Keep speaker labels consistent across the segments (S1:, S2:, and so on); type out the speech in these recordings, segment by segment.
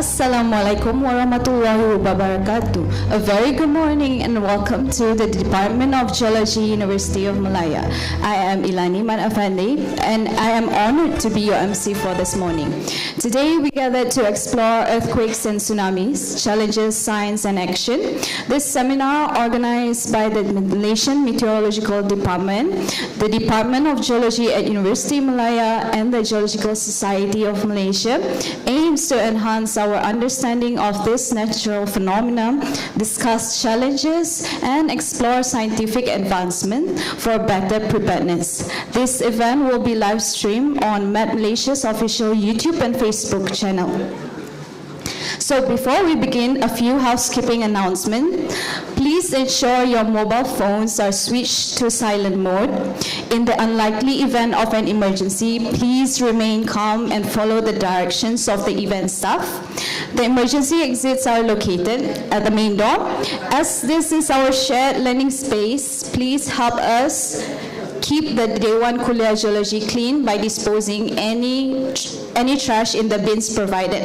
S1: Assalamualaikum warahmatullahi wabarakatuh. A very good morning and welcome to the Department of Geology, University of Malaya. I am Ilani Manafandi and I am honored to be your MC for this morning. Today we gathered to explore earthquakes and tsunamis, challenges, science and action. This seminar organized by the Malaysian Meteorological Department, the Department of Geology at University Malaya and the Geological Society of Malaysia aims to enhance our understanding of this natural phenomenon, discuss challenges, and explore scientific advancement for better preparedness. This event will be live streamed on Met Malaysia's official YouTube and Facebook channel. So before we begin, a few housekeeping announcements. Please ensure your mobile phones are switched to silent mode. In the unlikely event of an emergency, please remain calm and follow the directions of the event staff. The emergency exits are located at the main door. As this is our shared learning space, please help us keep the Dewan Kuliah Geologi clean by disposing any trash in the bins provided.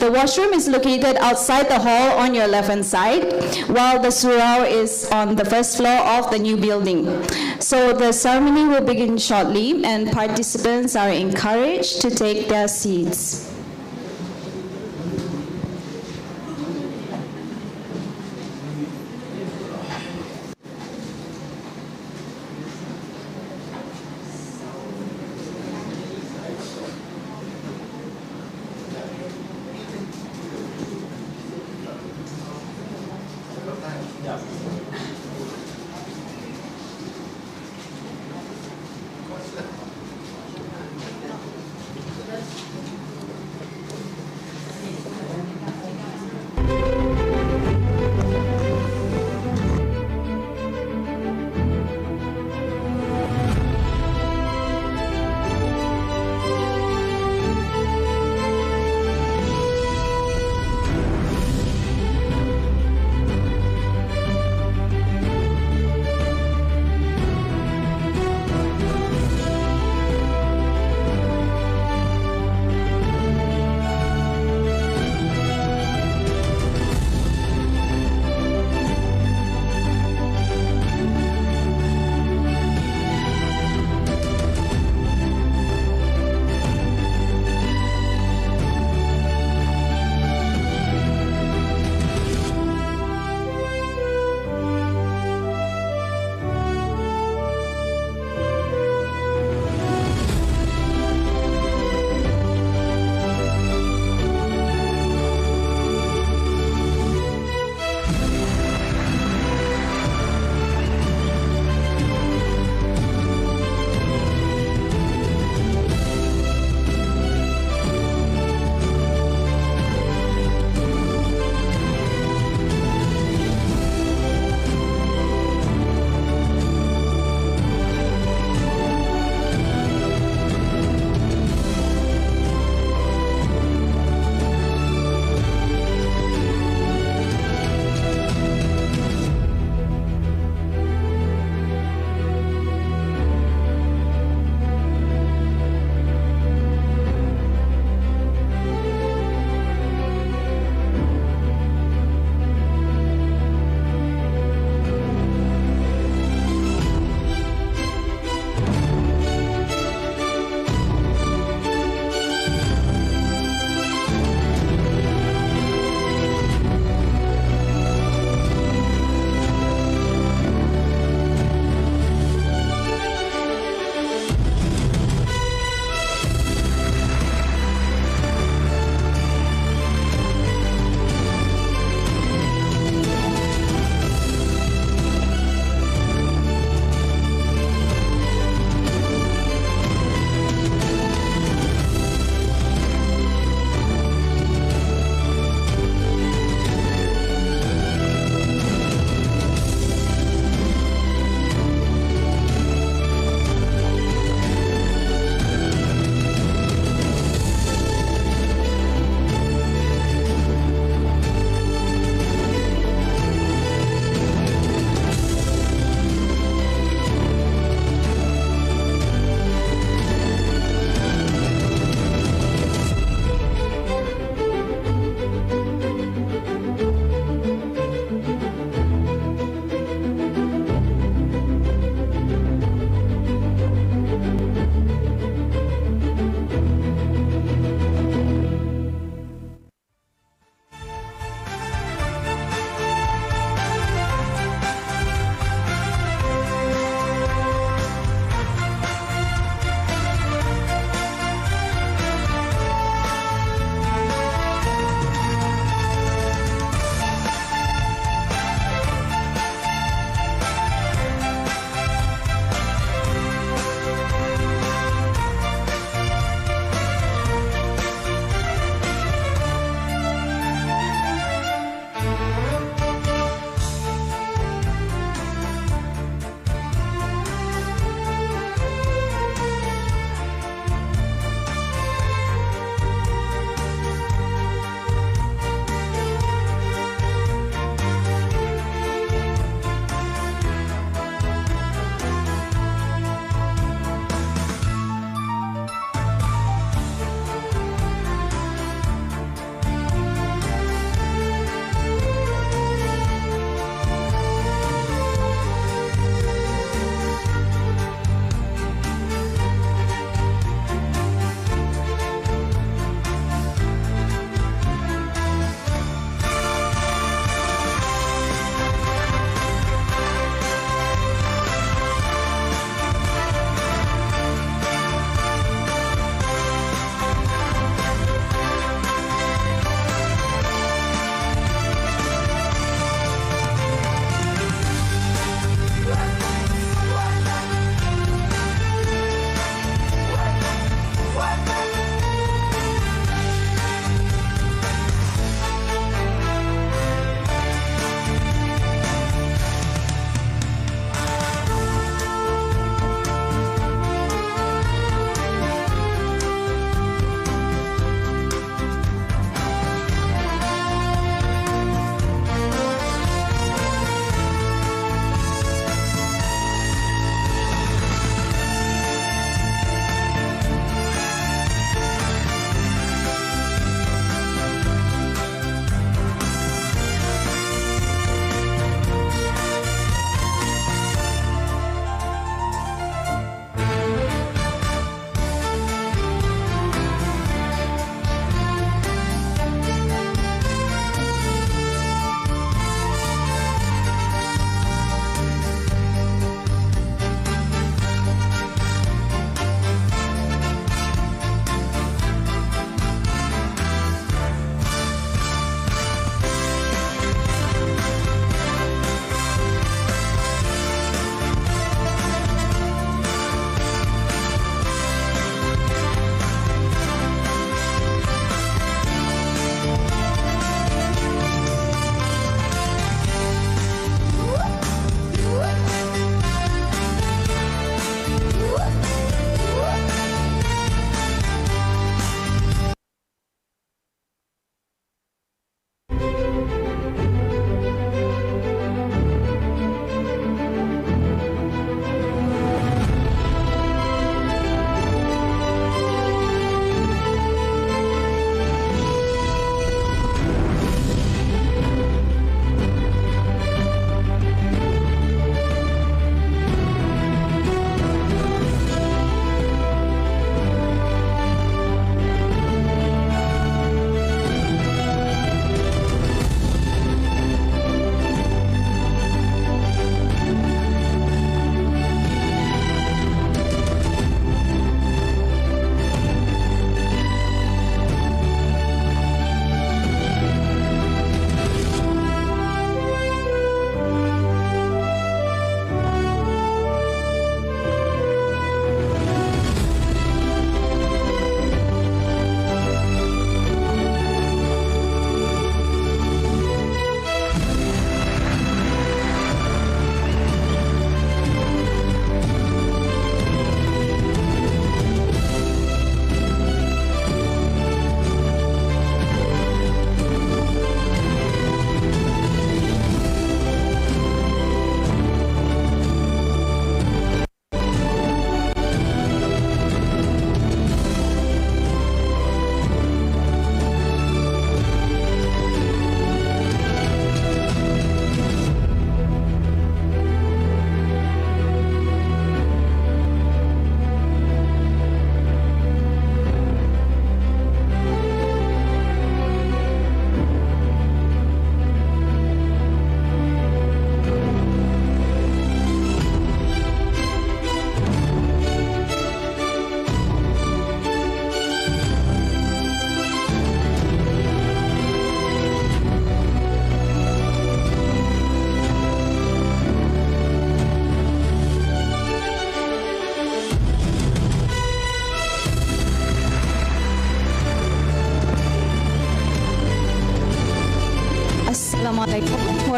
S1: The washroom is located outside the hall on your left-hand side, while the surau is on the first floor of the new building. So the ceremony will begin shortly, and participants are encouraged to take their seats.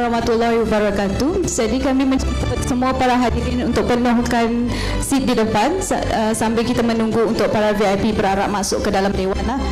S1: warahmatullahi wabarakatuh. Jadi kami menjemput semua para hadirin untuk penuhkan seat di depan sambil kita menunggu untuk para VIP berharap masuk ke dalam dewan lah.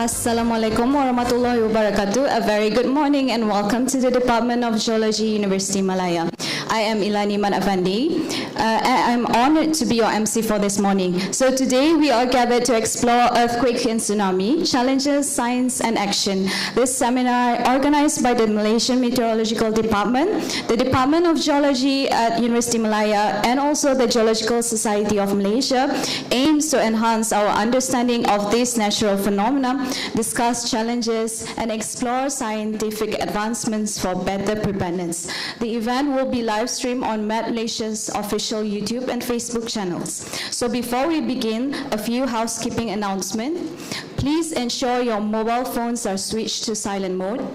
S1: Assalamualaikum warahmatullahi wabarakatuh. A very good morning and welcome to the Department of Geology, Universiti Malaya. I am Ilani Manafandi. I'm honored to be your MC for this morning. So today we are gathered to explore earthquake and tsunami, challenges, science and action. This seminar organized by the Malaysian Meteorological Department, the Department of Geology at Universiti Malaya and also the Geological Society of Malaysia aims to enhance our understanding of these natural phenomena, discuss challenges and explore scientific advancements for better preparedness. The event will be live streamed on Malaysia's official YouTube and Facebook channels. So before we begin, a few housekeeping announcements. Please ensure your mobile phones are switched to silent mode.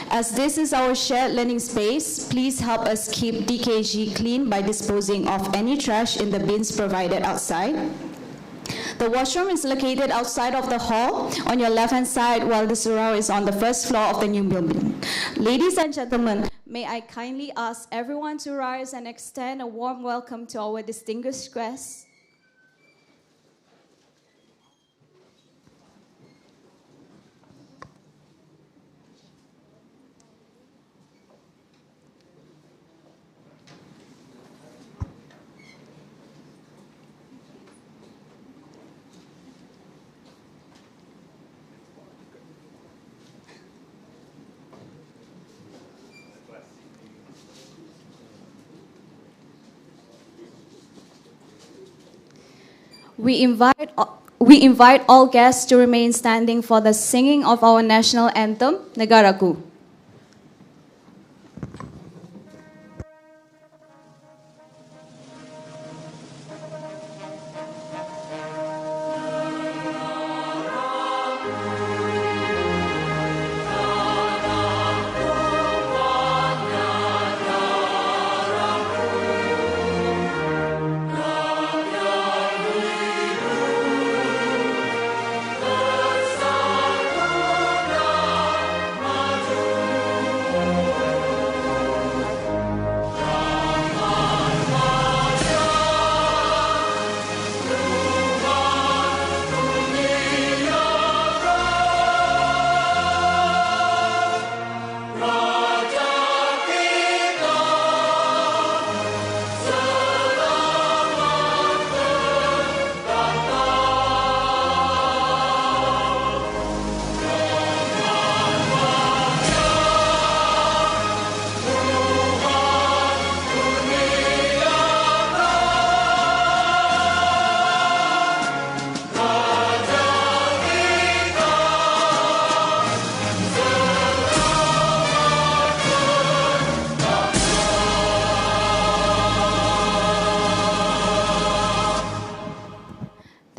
S1: As this is our shared learning space, please help us keep DKG clean by disposing of any trash in the bins provided outside. The washroom is located outside of the hall on your left-hand side, while the surround is on the first floor of the new building. Ladies and gentlemen, may I kindly ask everyone to rise and extend a warm welcome to our distinguished guests. We invite all guests to remain standing for the singing of our national anthem, Negaraku.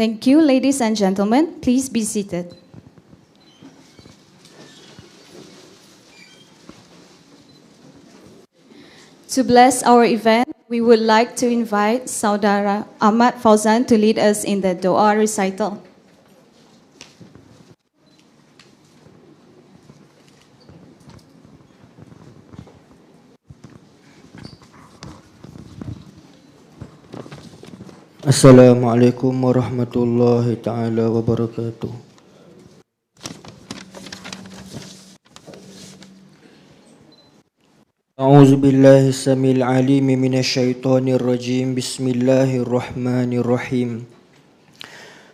S1: Thank you, ladies and gentlemen. Please be seated. To bless our event, we would like to invite Saudara Ahmad Fauzan to lead us in the Doa recital.
S2: Assalamualaikum warahmatullahi taala wabarakatuh. A'udzu billahi samil alim minasyaitonir rajim. Bismillahirrahmanirrahim.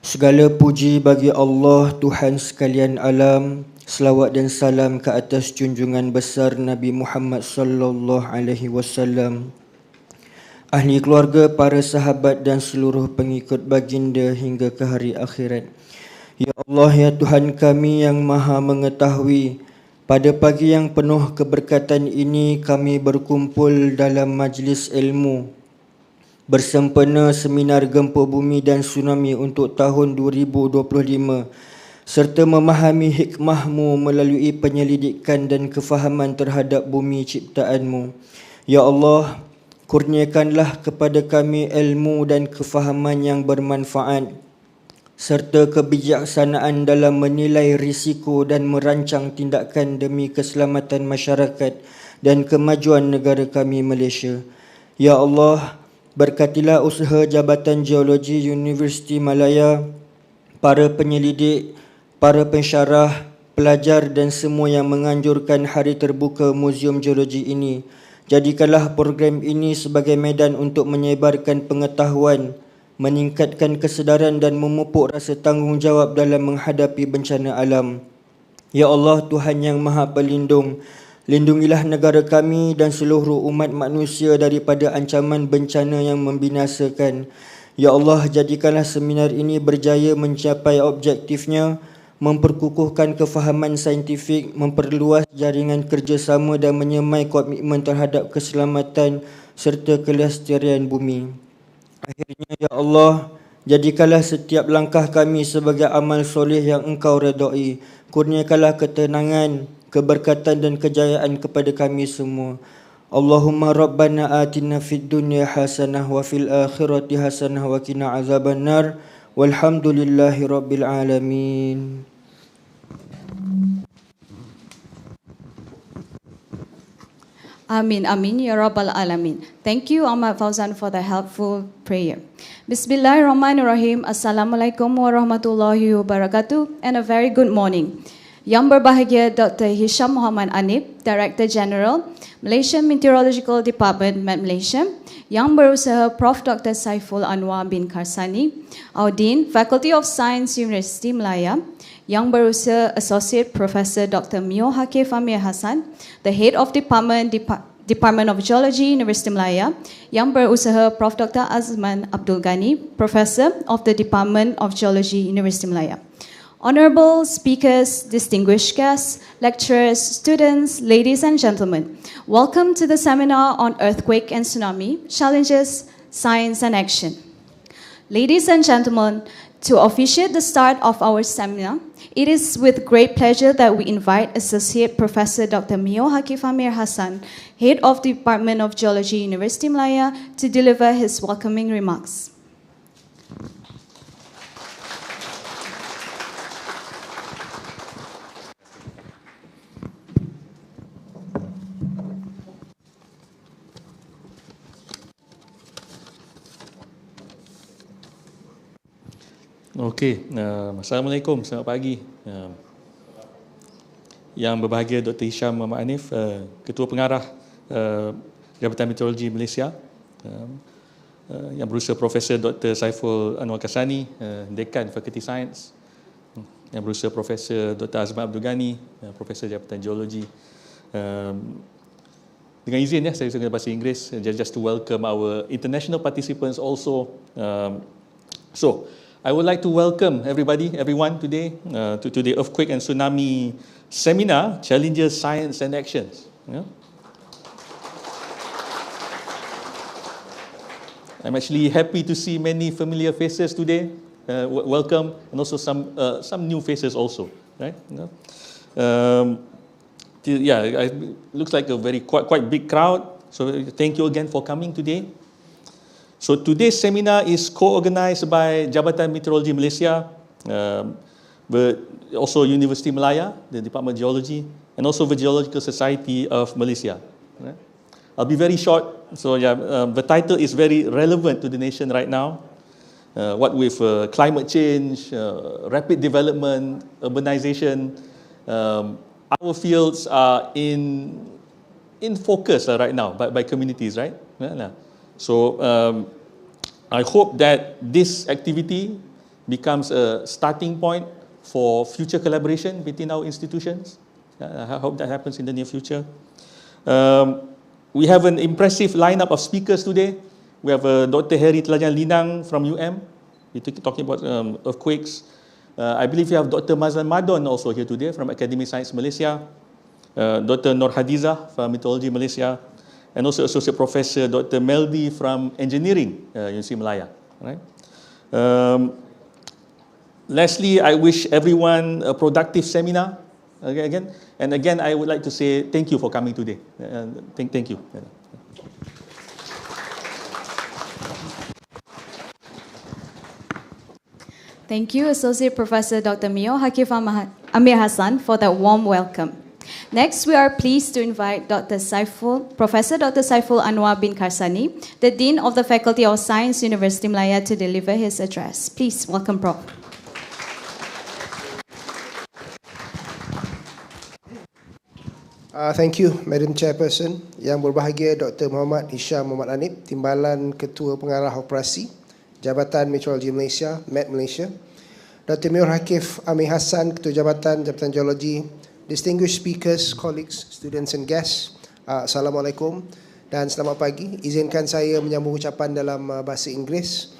S2: Segala puji bagi Allah, Tuhan sekalian alam. Selawat dan salam ke atas junjungan besar Nabi Muhammad sallallahu alaihi wasallam, ahli keluarga, para sahabat dan seluruh pengikut baginda hingga ke hari akhirat. Ya Allah, ya Tuhan kami yang maha mengetahui, pada pagi yang penuh keberkatan ini kami berkumpul dalam majlis ilmu bersempena seminar Gempa Bumi dan Tsunami untuk tahun 2025 serta memahami hikmah-Mu melalui penyelidikan dan kefahaman terhadap bumi ciptaan-Mu. Ya Allah, kurniakanlah kepada kami ilmu dan kefahaman yang bermanfaat serta kebijaksanaan dalam menilai risiko dan merancang tindakan demi keselamatan masyarakat dan kemajuan negara kami Malaysia. Ya Allah, berkatilah usaha Jabatan Geologi Universiti Malaya, para penyelidik, para pensyarah, pelajar dan semua yang menganjurkan hari terbuka Muzium Geologi ini. Jadikanlah program ini sebagai medan untuk menyebarkan pengetahuan, meningkatkan kesedaran dan memupuk rasa tanggungjawab dalam menghadapi bencana alam. Ya Allah, Tuhan yang Maha Pelindung, lindungilah negara kami dan seluruh umat manusia daripada ancaman bencana yang membinasakan. Ya Allah, jadikanlah seminar ini berjaya mencapai objektifnya, memperkukuhkan kefahaman saintifik, memperluas jaringan kerjasama dan menyemai komitmen terhadap keselamatan serta kelestarian bumi. Akhirnya, ya Allah, jadikanlah setiap langkah kami sebagai amal soleh yang Engkau redai. Kurniakanlah ketenangan, keberkatan dan kejayaan kepada kami semua. Allahumma Rabbana atina fid dunya hasanah wa fil akhirati hasanah wa qina azabannar. Walhamdulillahi Rabbil Alamin.
S1: Amin, amin, ya Rabbal Alamin. Thank you, Ahmad Fauzan, for the helpful prayer. Bismillahirrahmanirrahim. Assalamualaikum warahmatullahi wabarakatuh and a very good morning. Yang berbahagia Dr. Hisham Muhammad Anip, Director General, Malaysian Meteorological Department, Met Malaysia. Yang berusaha Prof. Dr. Saiful Anwar bin Karsani, our Dean, Faculty of Science, Universiti Malaya. Yang berusaha Associate Professor Dr. Mio Hakif Amir Hassan, the Head of Department, Department of Geology, Universiti Malaya, yang berusaha Prof. Dr. Azman Abdul Ghani, Professor of the Department of Geology, Universiti Malaya. Honorable speakers, distinguished guests, lecturers, students, ladies and gentlemen, welcome to the seminar on earthquake and tsunami, challenges, science and action. Ladies and gentlemen, to officiate the start of our seminar, it is with great pleasure that we invite Associate Professor Dr. Mio Hakif Amir Hassan, Head of the Department of Geology, Universiti Malaya, to deliver his welcoming remarks.
S3: Okey, Assalamualaikum, selamat pagi. Yang berbahagia Dr. Hisham Muhammad Hanif, Ketua Pengarah Jabatan Meteorologi Malaysia, yang berusaha Profesor Dr. Saiful Anwar Kasani, Dekan Fakulti Sains, yang berusaha Profesor Dr. Azman Abdul Ghani, Profesor Jabatan Geologi. Dengan izin saya guna bahasa Inggeris, just to welcome our international participants also. I would like to welcome everyone today to the Earthquake and Tsunami Seminar, Challenges, Science and Actions. I'm actually happy to see many familiar faces today. Welcome, and also some new faces also. Right? It looks like a quite big crowd. So thank you again for coming today. So today's seminar is co-organized by Jabatan Meteorologi Malaysia, but also Universiti Malaya, the Department of Geology, and also the Geological Society of Malaysia. I'll be very short. So the title is very relevant to the nation right now. What with climate change, rapid development, urbanization, our fields are in focus right now by communities, right? So I hope that this activity becomes a starting point for future collaboration between our institutions. I hope that happens in the near future. We have an impressive lineup of speakers today. We have Dr. Heri Telajan Linang from UM. We're talking about earthquakes. I believe we have Dr. Mazlan Madon also here today from Academy Science Malaysia. Dr. Nur Hadiza from Meteorology Malaysia. And also Associate Professor Dr. Melby from Engineering, Universiti Malaya. Right? Lastly, I wish everyone a productive seminar. Again, I would like to say thank you for coming today. Thank you.
S1: Thank you, Associate Professor Dr. Mio Hakif Amir Hassan, for that warm welcome. Next, we are pleased to invite Professor Dr. Saiful Anwar bin Karsani, the Dean of the Faculty of Science, Universiti Malaya, to deliver his address. Please welcome Prof.
S4: Thank you, Madam Chairperson. Yang berbahagia Dr. Muhammad Hisham Muhammad Hanif, Timbalan Ketua Pengarah Operasi Jabatan Meteorologi Malaysia, MET Malaysia. Dr. Mio Hakif Amir Hassan, Ketua Jabatan Geologi. Distinguished speakers, colleagues, students and guests, Assalamualaikum dan selamat pagi. Izinkan saya menyambung ucapan dalam bahasa Inggeris.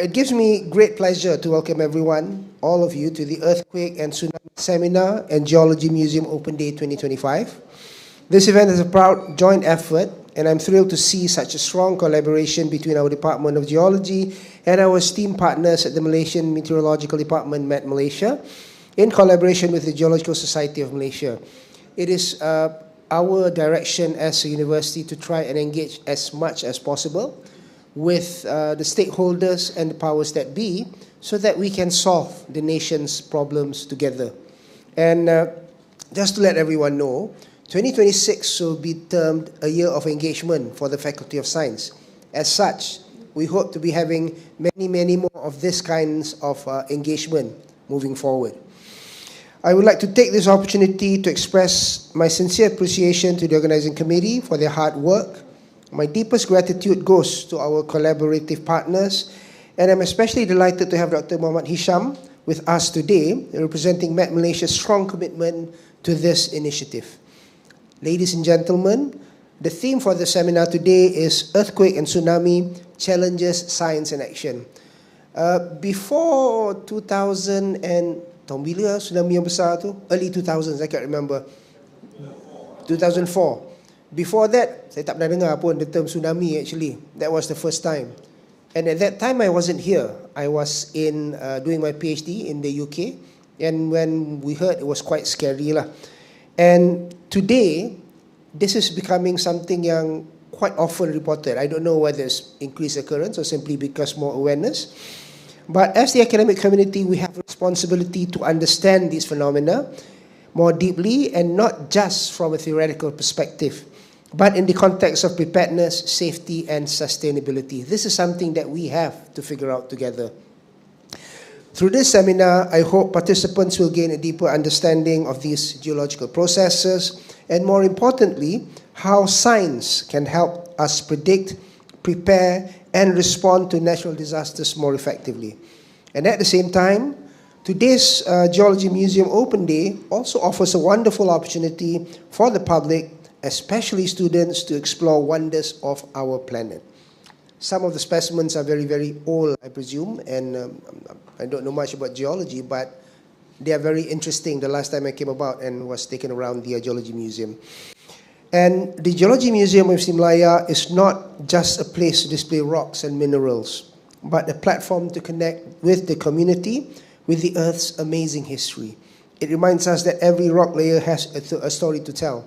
S4: It gives me great pleasure to welcome everyone, all of you, to the Earthquake and Tsunami Seminar and Geology Museum Open Day 2025. This event is a proud joint effort, and I'm thrilled to see such a strong collaboration between our Department of Geology and our esteemed partners at the Malaysian Meteorological Department, MET Malaysia, in collaboration with the Geological Society of Malaysia. It is our direction as a university to try and engage as much as possible with the stakeholders and the powers that be so that we can solve the nation's problems together. And just to let everyone know, 2026 will be termed a year of engagement for the Faculty of Science. As such, we hope to be having many more of this kinds of engagement moving forward. I would like to take this opportunity to express my sincere appreciation to the organizing committee for their hard work. My deepest gratitude goes to our collaborative partners, and I'm especially delighted to have Dr. Muhammad Hisham with us today, representing Malaysia's strong commitment to this initiative. Ladies and gentlemen, The theme for the seminar today is Earthquake and Tsunami, Challenges, Science and Action. Before 2000 and tahun bila tsunami yang besar tu? Early 2000s, I can't remember. 2004. Before that, saya tak pernah dengar pun the term tsunami actually. That was the first time. And at that time, I wasn't here. I was doing my PhD in the UK. And when we heard, it was quite scary lah. And today, this is becoming something yang quite often reported. I don't know whether it's increased occurrence or simply because more awareness. But as the academic community, we have a responsibility to understand these phenomena more deeply and not just from a theoretical perspective, but in the context of preparedness, safety, and sustainability. This is something that we have to figure out together. Through this seminar, I hope participants will gain a deeper understanding of these geological processes and, more importantly, how science can help us predict, prepare, and respond to natural disasters more effectively. And at the same time, today's Geology Museum Open Day also offers a wonderful opportunity for the public, especially students, to explore wonders of our planet. Some of the specimens are very, very old, I presume, and I don't know much about geology, but they are very interesting. The last time I came about and was taken around the Geology Museum. And the Geology Museum of Universiti Malaya is not just a place to display rocks and minerals, but a platform to connect with the community, with the Earth's amazing history. It reminds us that every rock layer has a story to tell.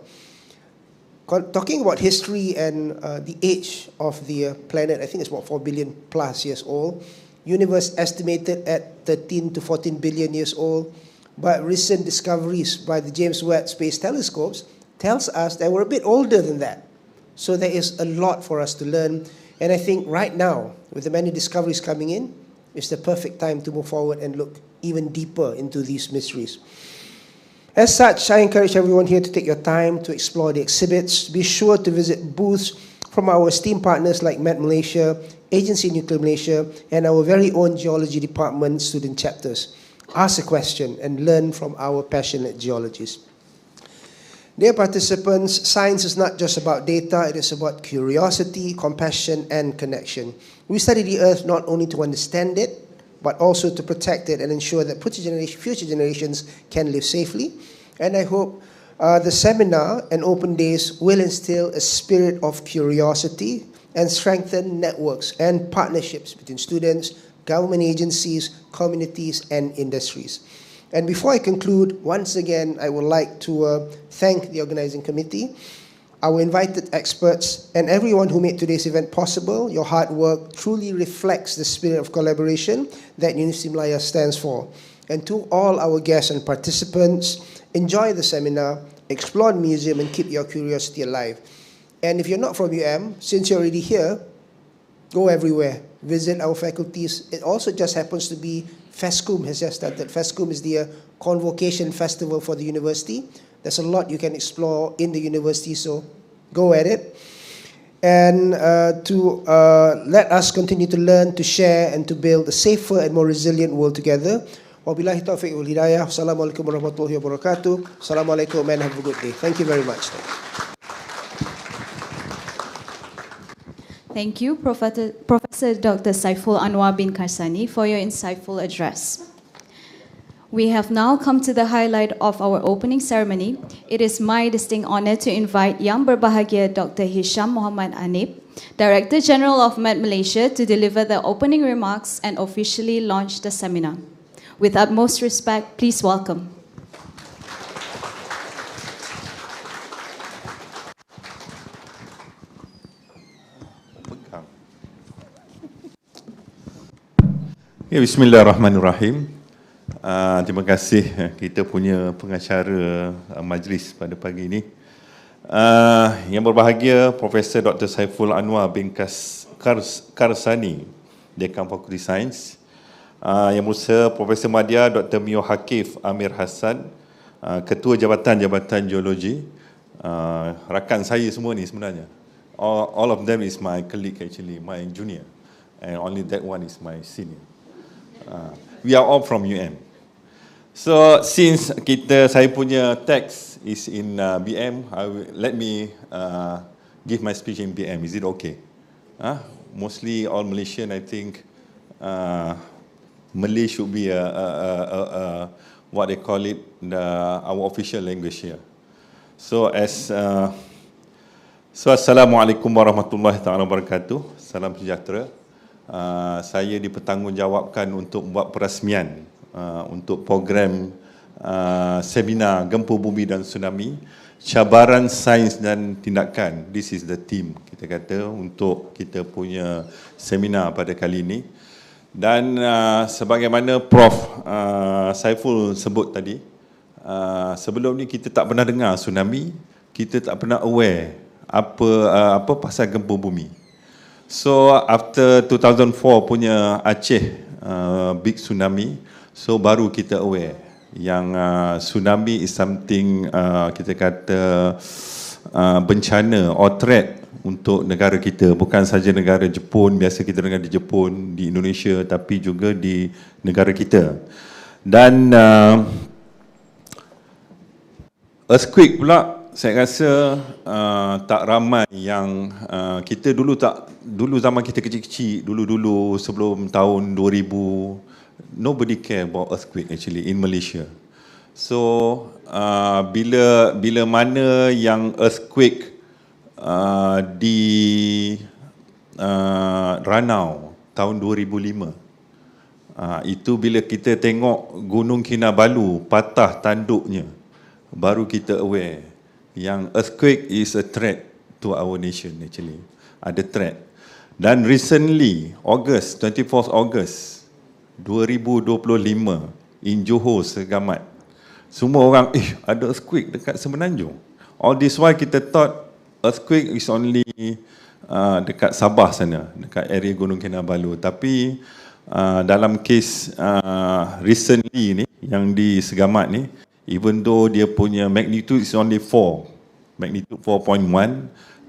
S4: Talking about history and the age of the planet, I think it's about 4 billion plus years old. Universe estimated at 13 to 14 billion years old. But recent discoveries by the James Webb Space Telescopes tells us that we're a bit older than that. So there is a lot for us to learn. And I think right now, with the many discoveries coming in, it's the perfect time to move forward and look even deeper into these mysteries. As such, I encourage everyone here to take your time to explore the exhibits. Be sure to visit booths from our esteemed partners like Met Malaysia, Agency Nuclear Malaysia, and our very own Geology Department student chapters. Ask a question and learn from our passionate geologists. Dear participants, science is not just about data, it is about curiosity, compassion, and connection. We study the Earth not only to understand it, but also to protect it and ensure that future generations can live safely. And I hope the seminar and open days will instill a spirit of curiosity and strengthen networks and partnerships between students, government agencies, communities, and industries. And before I conclude, once again, I would like to thank the organizing committee, our invited experts, and everyone who made today's event possible. Your hard work truly reflects the spirit of collaboration that Universiti Malaya stands for. And to all our guests and participants, enjoy the seminar, explore the museum, and keep your curiosity alive. And if you're not from UM, since you're already here, go everywhere. Visit our faculties. It also just happens to be FESCUM has just started. FESCUM is the convocation festival for the university. There's a lot you can explore in the university, so go at it. And to let us continue to learn, to share, and to build a safer and more resilient world together. Wabillahi taufiq wal hidayah. Assalamualaikum warahmatullahi wabarakatuh. Assalamualaikum and have a good day. Thank you very much.
S1: Thank you, Professor Dr. Saiful Anwar bin Karsani, for your insightful address. We have now come to the highlight of our opening ceremony. It is my distinct honor to invite Yang Berbahagia Dr. Hisham Muhammad Anip, Director General of Met Malaysia, to deliver the opening remarks and officially launch the seminar. With utmost respect, please welcome.
S5: Ya, bismillahirrahmanirrahim. Terima kasih kita punya pengacara majlis pada pagi ini. Yang berbahagia Profesor Dr. Saiful Anwar bin Karsani, Dekan Fakulti Sains. Yang berusaha Profesor Madya Dr. Mio Hakif Amir Hassan, Ketua Jabatan Geologi. Rakan saya semua ni sebenarnya. All of them is my colleague actually, my junior. And only that one is my senior. We are all from UM. So since saya punya text is in BM, let me give my speech in PM. Is it okay? Mostly all Malaysian, I think Malay should be what they call it, our official language here. So Assalamualaikum warahmatullahi taala wabarakatuh. Salam sejahtera. Saya dipertanggungjawabkan untuk buat perasmian untuk program seminar Gempa, Bumi dan Tsunami, Cabaran, Sains dan Tindakan. This is the theme, kita kata, untuk kita punya seminar pada kali ini. Dan sebagaimana Prof Saiful sebut tadi, sebelum ni kita tak pernah dengar tsunami, kita tak pernah aware apa pasal gempa bumi. So after 2004 punya Aceh big tsunami, so baru kita aware yang tsunami is something kita kata bencana or threat untuk negara kita, bukan saja negara Jepun, biasa kita dengar di Jepun, di Indonesia, tapi juga di negara kita. Dan earthquake pula, saya rasa tak ramai yang kita dulu zaman kita kecil-kecil, dulu sebelum tahun 2000, nobody care about earthquake actually in Malaysia. So bila mana yang earthquake di Ranau tahun 2005, itu bila kita tengok Gunung Kinabalu patah tanduknya, baru kita aware yang earthquake is a threat to our nation actually, ada threat. Dan recently, 24th August 2025 in Johor Segamat, semua orang ada earthquake dekat Semenanjung. All this while kita thought earthquake is only dekat Sabah sana, dekat area Gunung Kinabalu. Tapi dalam kes recently ni, yang di Segamat ni, even though dia punya magnitude is only 4, magnitude 4.1,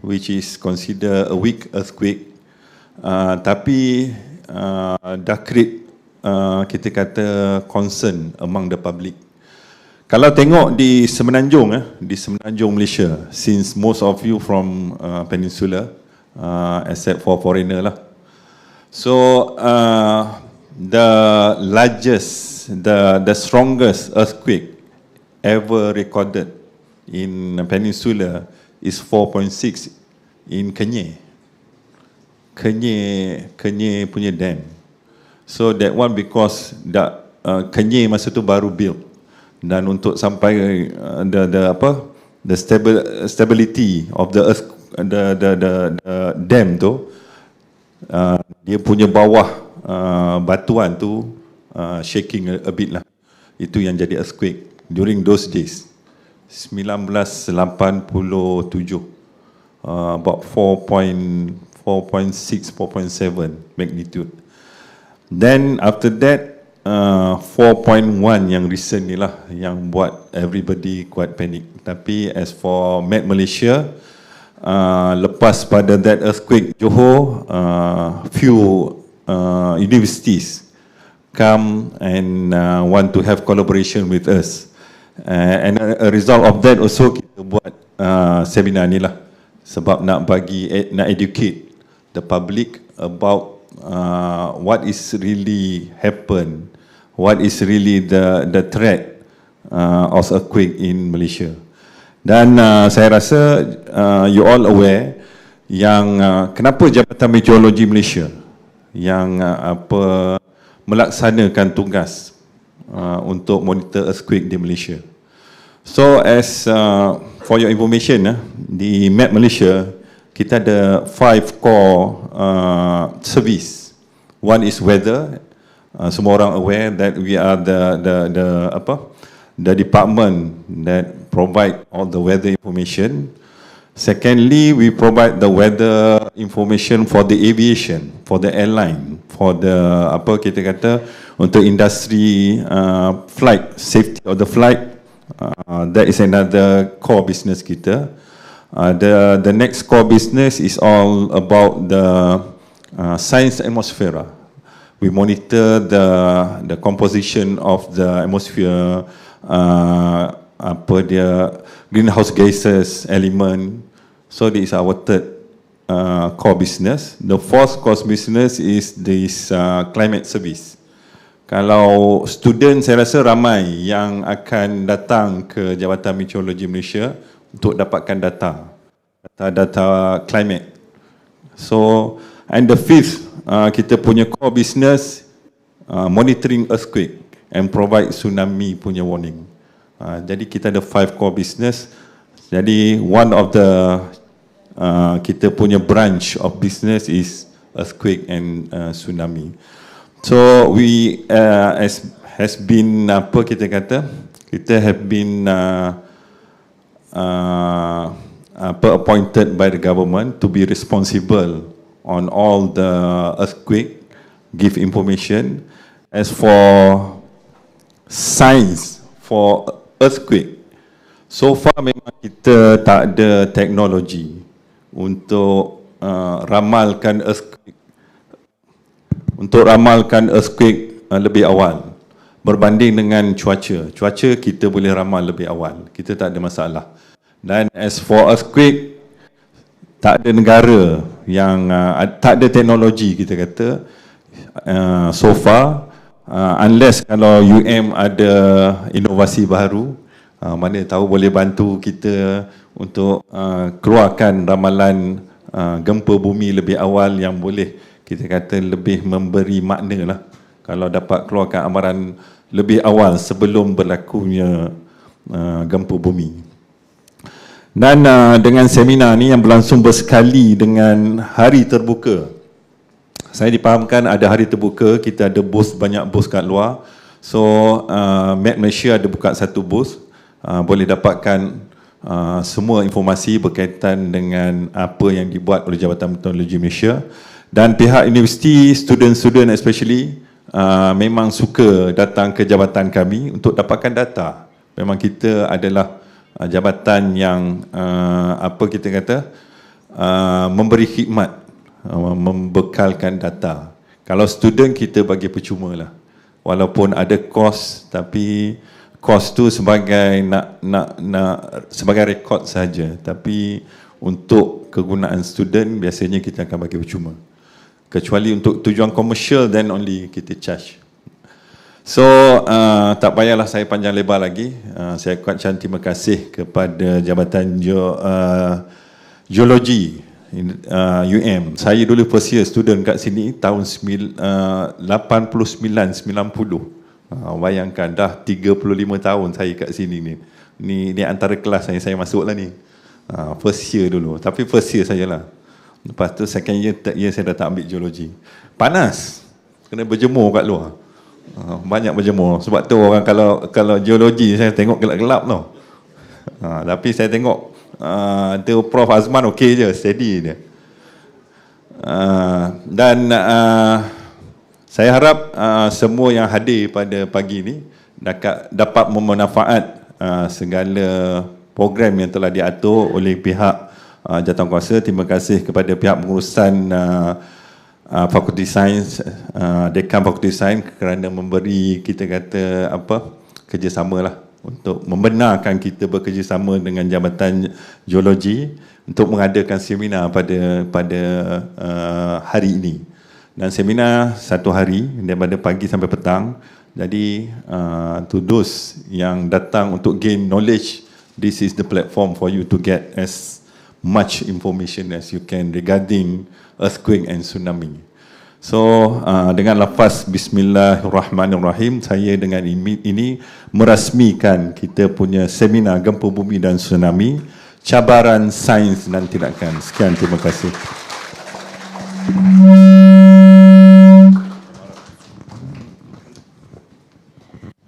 S5: which is considered a weak earthquake, tapi dah create kita kata concern among the public. Kalau tengok di Semenanjung, di Semenanjung Malaysia, since most of you from Peninsula, except for foreigner lah. So the largest, the strongest earthquake ever recorded in Peninsula is 4.6 in Kenyir punya dam. So that one because Kenyir masa tu baru built, dan untuk sampai the stability of the earth, the dam tu, dia punya bawah batuan tu shaking a bit lah. Itu yang jadi earthquake during those days, 1987, about 4.6, 4.7 magnitude. Then after that 4.1 yang recent ni lah yang buat everybody quite panic. Tapi as for Met Malaysia, lepas pada that earthquake Johor, few universities come and want to have collaboration with us, and a result of that also kita buat seminar ni lah, sebab nak educate the public about what is really happen, what is really the threat of earthquake in Malaysia. Dan saya rasa you all aware yang kenapa Jabatan Meteorologi Malaysia yang melaksanakan tugas untuk monitor earthquake di Malaysia. So as for your information, di Met Malaysia kita ada 5 core service. One is weather. Semua orang aware that we are the department that provide all the weather information. Secondly, we provide the weather information for the aviation, for the airline, for the kita kata untuk industri flight, safety of the flight. That is another core business kita. The next core business is all about the science atmosphere. We monitor the composition of the atmosphere, greenhouse gases element, So this is our third core business. The fourth core business is this climate service. Kalau student, saya rasa ramai yang akan datang ke Jabatan Meteorologi Malaysia untuk dapatkan data climate. So, and the fifth, kita punya core business monitoring earthquake and provide tsunami punya warning. Jadi kita ada 5 core business. Jadi one of the kita punya branch of business is earthquake and tsunami. So we has been apa kita kata, kita have been appointed by the government to be responsible on all the earthquake, give information. As for Sains, for earthquake, so far memang kita tak ada teknologi untuk ramalkan earthquake lebih awal berbanding dengan cuaca kita boleh ramal lebih awal, kita tak ada masalah. Dan as for earthquake, tak ada negara yang tak ada teknologi kita kata so far, unless kalau ada inovasi baru, mana tahu boleh bantu kita untuk keluarkan ramalan gempa bumi lebih awal yang boleh kita kata lebih memberi makna lah, kalau dapat keluarkan amaran lebih awal sebelum berlakunya gempa bumi. Dan dengan seminar ni yang berlangsung bersekali dengan hari terbuka, saya dipahamkan ada hari terbuka, kita ada booth, banyak booth kat luar. So Met Malaysia ada buka satu booth, boleh dapatkan semua informasi berkaitan dengan apa yang dibuat oleh Jabatan Meteorologi Malaysia. Dan pihak universiti, student-student especially, memang suka datang ke jabatan kami untuk dapatkan data. Memang kita adalah jabatan yang apa kita kata memberi khidmat, membekalkan data. Kalau student kita bagi percuma lah, walaupun ada kos, tapi kos tu sebagai sebagai rekod saja, tapi untuk kegunaan student biasanya kita akan bagi percuma, kecuali untuk tujuan komersial, then only kita charge. So tak payahlah saya panjang lebar lagi. Saya ucapkan terima kasih kepada Jabatan Geologi Saya dulu first year student kat sini tahun 89-90. Bayangkan dah 35 tahun saya kat sini ni. Ni antara kelas yang saya masuk lah ni. First year dulu, tapi first year sajalah. Lepas tu second year, third year saya dah tak ambil geologi. Panas, kena berjemur kat luar. Banyak berjemur. Sebab tu orang kalau geologi saya tengok gelap-gelap tau. Tapi saya tengok tu Prof Azman okey je, steady dia. Dan saya harap semua yang hadir pada pagi ini dapat memanfaat segala program yang telah diatur oleh pihak jawatankuasa. Terima kasih kepada pihak pengurusan Fakulti Sains, Dekan Fakulti Sains kerana memberi kita kata kerjasama lah untuk membenarkan kita bekerjasama dengan Jabatan Geologi untuk mengadakan seminar pada hari ini. Dan seminar satu hari daripada pagi sampai petang. Jadi to those yang datang untuk gain knowledge, this is the platform for you to get as much information as you can regarding earthquake and tsunami. So dengan lafaz Bismillahirrahmanirrahim, saya dengan ini merasmikan kita punya seminar Gempa Bumi dan Tsunami, Cabaran, Sains dan Tindakan. Sekian, terima kasih.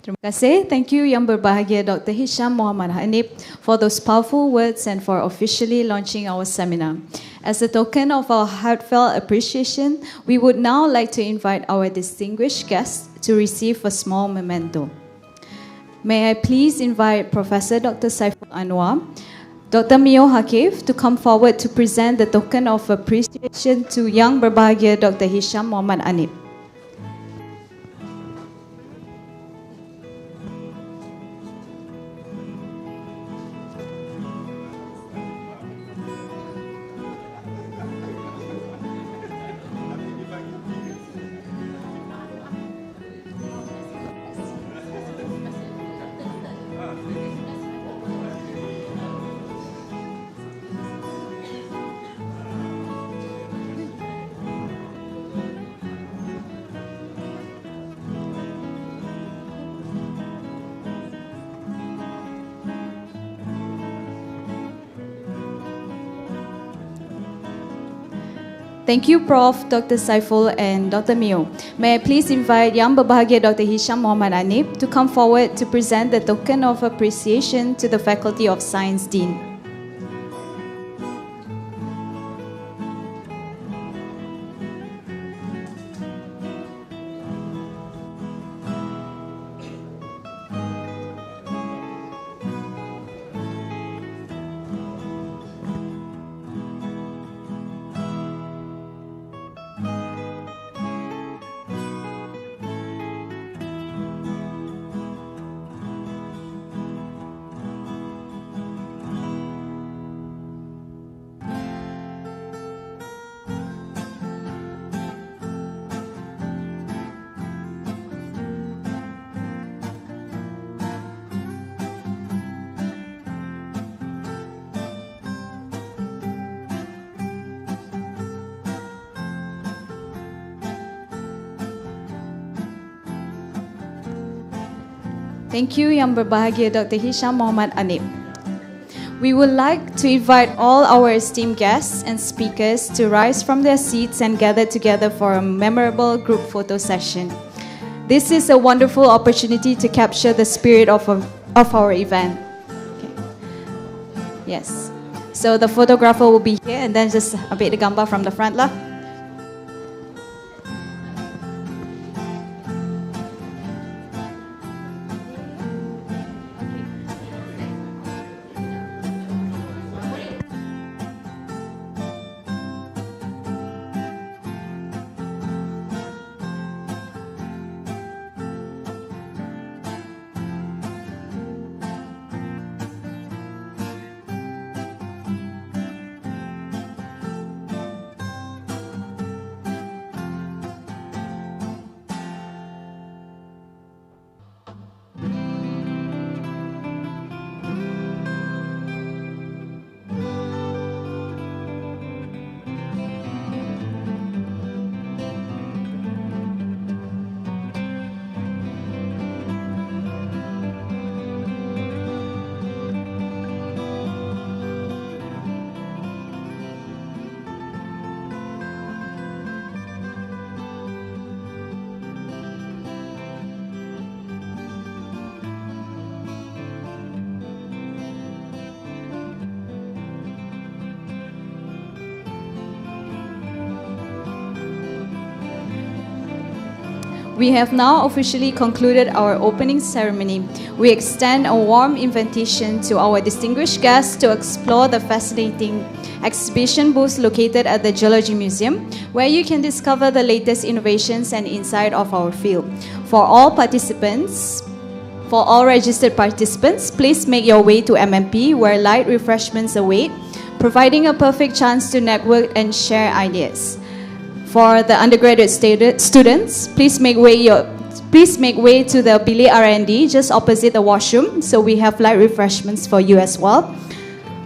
S1: Terima kasih. Thank you Yang Berbahagia Dr. Hisham Muhammad Hanif for those powerful words and for officially launching our seminar. As a token of our heartfelt appreciation, we would now like to invite our distinguished guests to receive a small memento. May I please invite Professor Dr. Saiful Anwar, Dr. Mio Hakif to come forward to present the token of appreciation to Yang Berbahagia Dr. Hisham Muhammad Hanif. Thank you, Prof. Dr. Saiful and Dr. Mio. May I please invite Yang Berbahagia Dr. Hisham Muhammad Anip to come forward to present the token of appreciation to the Faculty of Science Dean. Thank you, Yang Berbahagia Dr. Hisham Muhammad Anip. We would like to invite all our esteemed guests and speakers to rise from their seats and gather together for a memorable group photo session. This is a wonderful opportunity to capture the spirit of our event. Okay. Yes. So the photographer will be here and then just ambil the gambar from the front lah. We have now officially concluded our opening ceremony. We extend a warm invitation to our distinguished guests to explore the fascinating exhibition booth located at the Geology Museum, where you can discover the latest innovations and insight of our field. For all registered participants, please make your way to MMP, where light refreshments await, providing a perfect chance to network and share ideas. For the undergraduate students, please make way to the Bilik R&D just opposite the washroom, so we have light refreshments for you as well.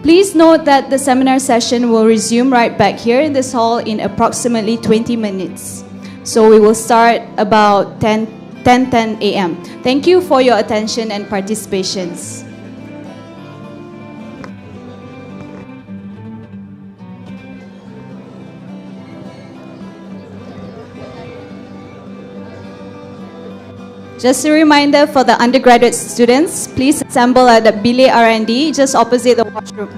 S1: Please note that the seminar session will resume right back here in this hall in approximately 20 minutes. So we will start about 10 a.m. Thank you for your attention and participations. Just a reminder for the undergraduate students, please assemble at the Bilik R&D just opposite the washroom.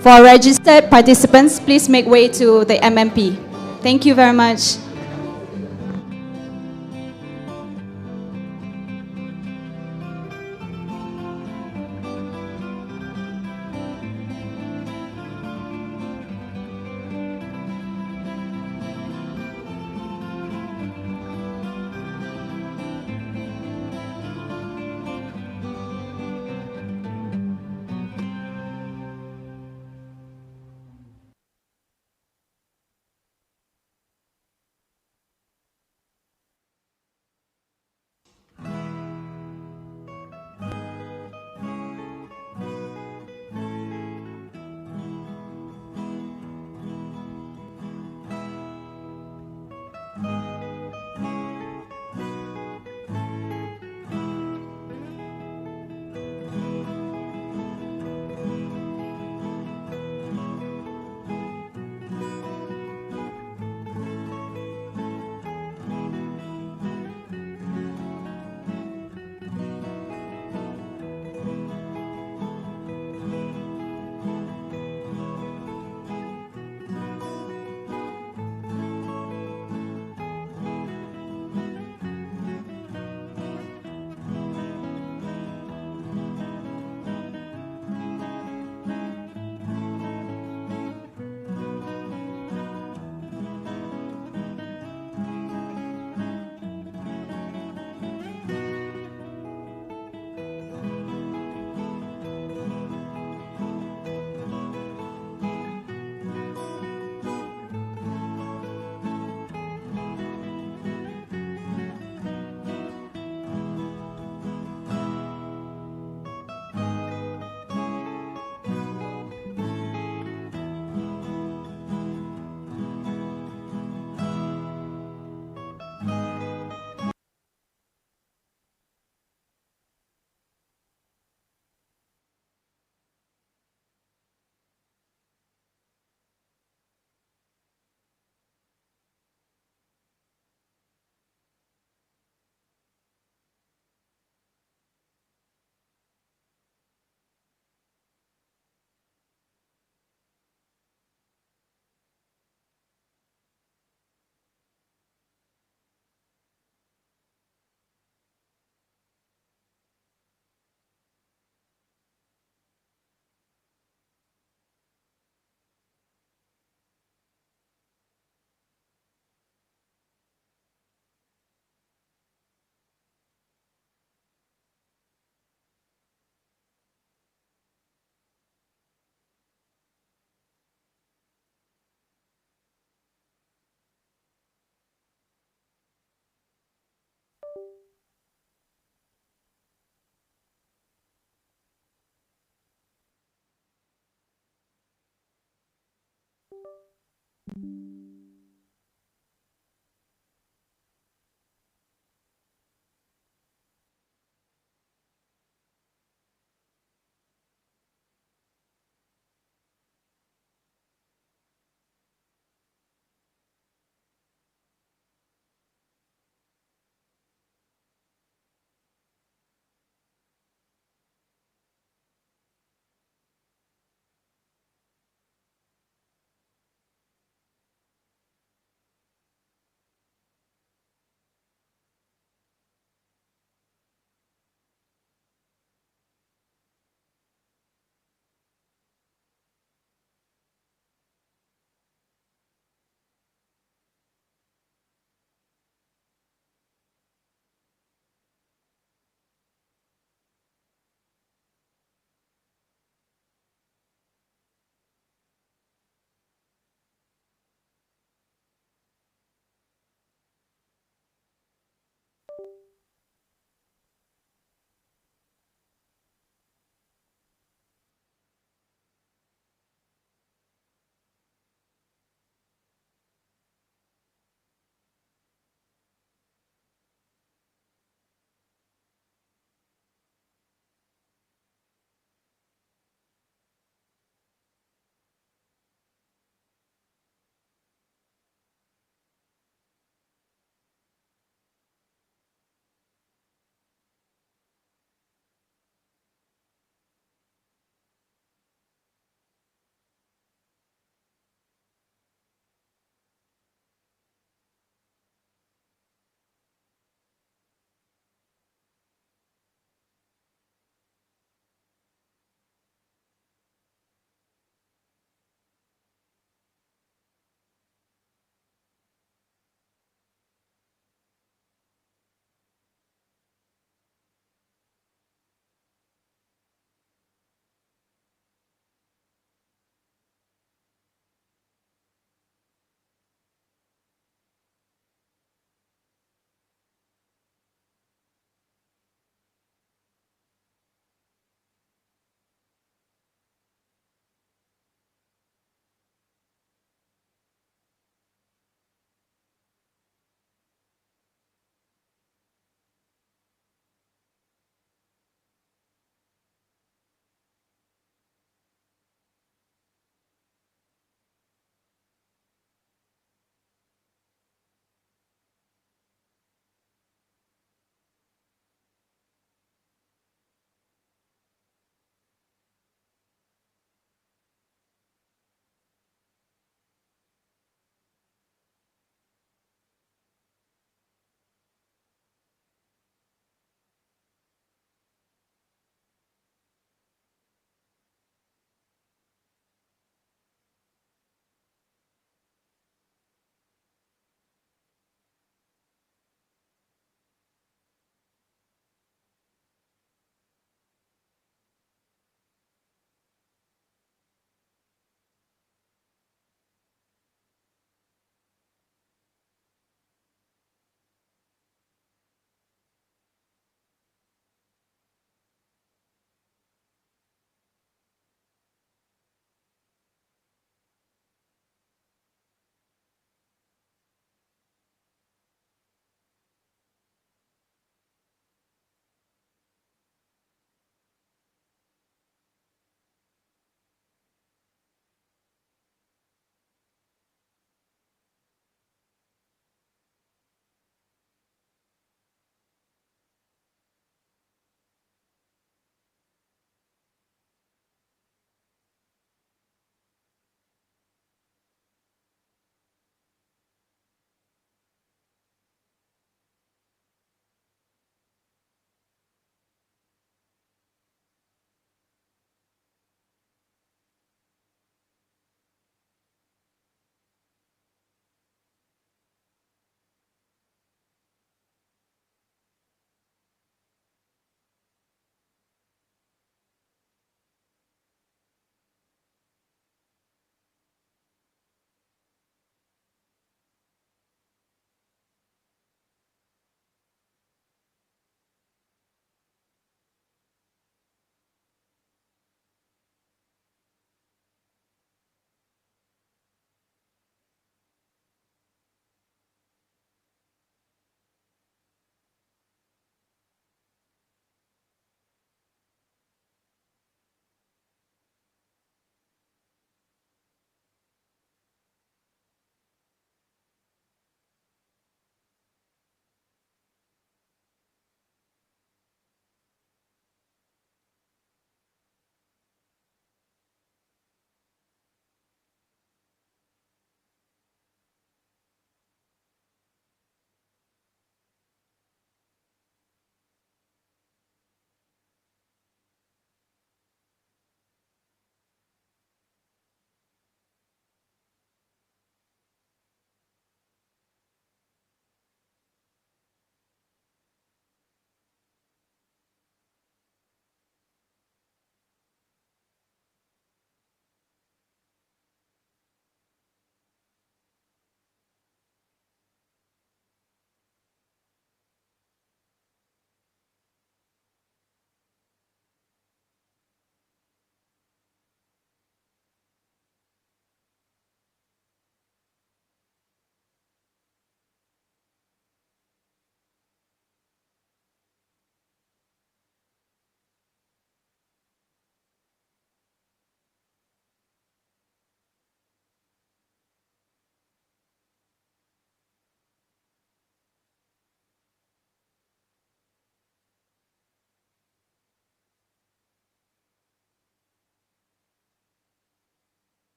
S1: For registered participants, please make way to the MMP. Thank you very much.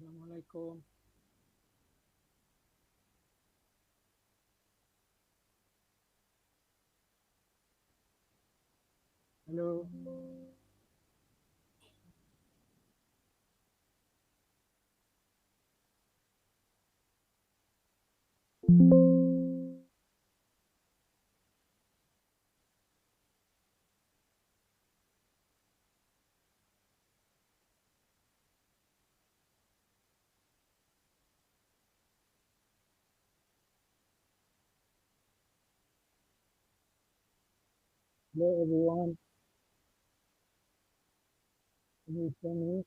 S6: Assalamualaikum. Hello. Hello everyone. Can you hear me?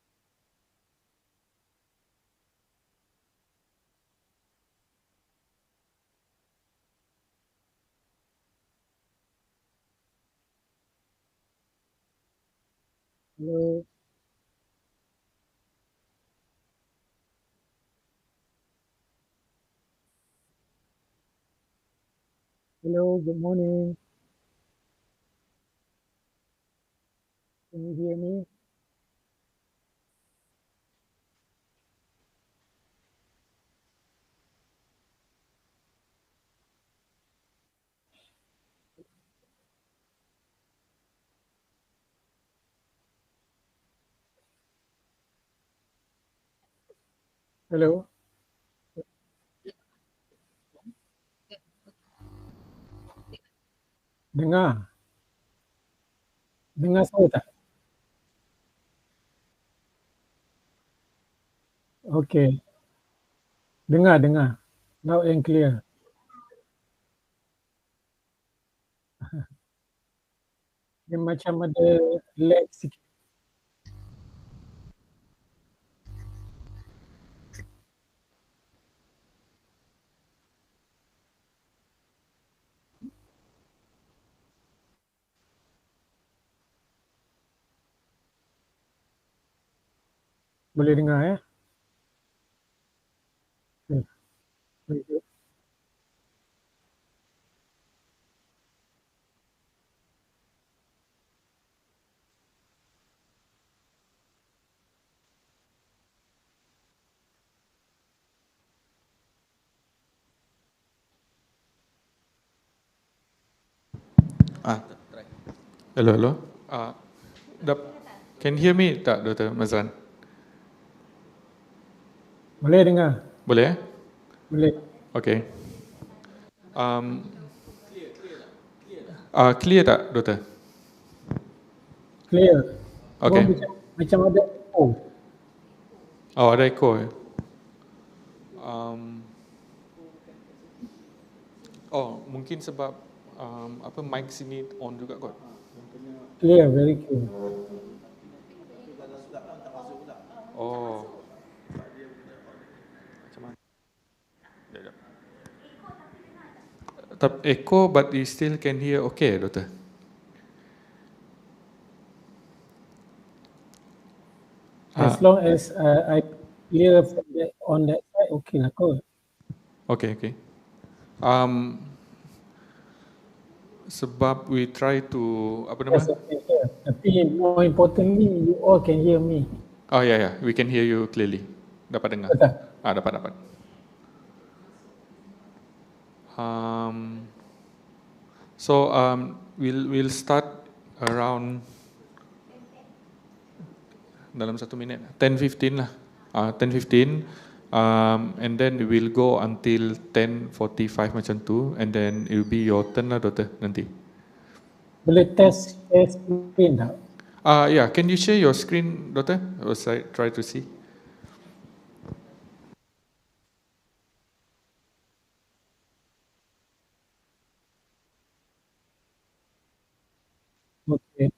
S6: Hello. Hello, good morning. Can you hear me? Hello. Dengar. Dengar saya tak? Okay. Dengar. Loud and clear. Dia macam ada lag sikit. Boleh dengar ya? Okay. Very good.
S7: Hello. Uh, can you hear me tak, Dr. Mazran?
S6: Boleh dengar?
S7: Boleh?
S6: Boleh.
S7: Okay. Clear tak, Doktor?
S6: Clear.
S7: Okay.
S6: Macam ada echo.
S7: Oh, ada echo. Mungkin sebab mic sini on juga kot.
S6: Clear, very clear.
S7: Oh. Macam mana? Echo but you still can hear okay, Doktor?
S6: As long as I clear from on that side, okay lah kot.
S7: Okay. Sebab we try to
S6: Yes, I can hear. Tapi more importantly, you all can hear me.
S7: Oh yeah, we can hear you clearly. Dapat dengar.
S6: Betul.
S7: Dapat. We'll start around dalam 1 minit, 10:15 lah. 10:15, and then we'll go until 10:45 macam tu, and then it will be your turn lah, Doktor, nanti.
S6: Boleh test screen tak?
S7: Yeah, can you share your screen, Doktor? I try to see.
S6: Okay.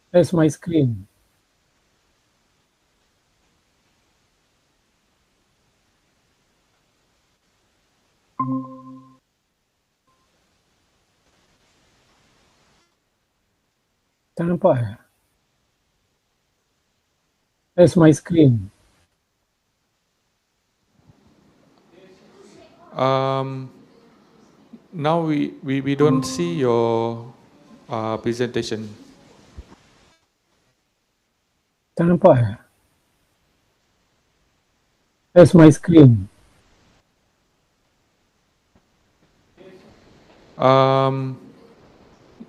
S6: That's my screen. Tak nampak eh? That's my screen.
S7: Now we don't see your presentation.
S6: Tak nampak eh? That's my screen.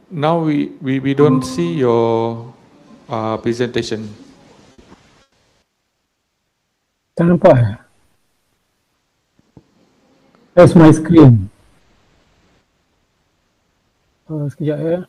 S7: Now we don't see your presentation.
S6: Tak nampak eh? That's my screen. Sekejap ya.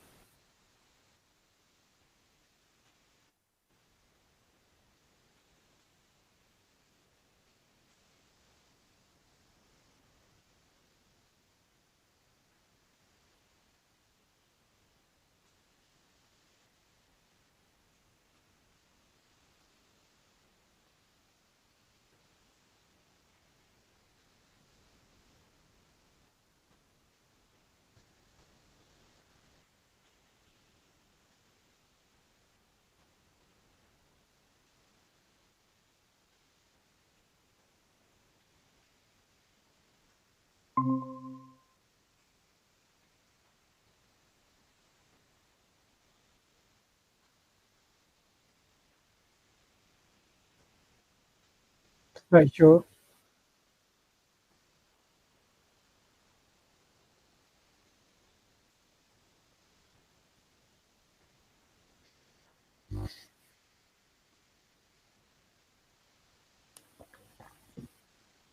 S6: Slideshow.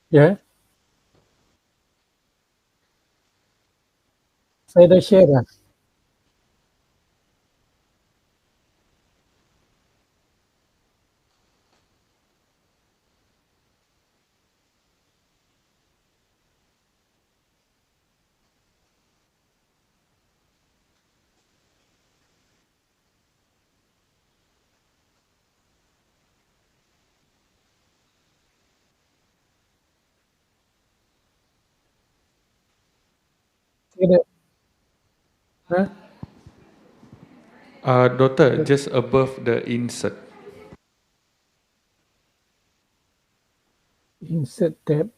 S6: Ya. Saya dah share dah. Saya dah.
S7: Doctor, just above the insert.
S6: Insert tab.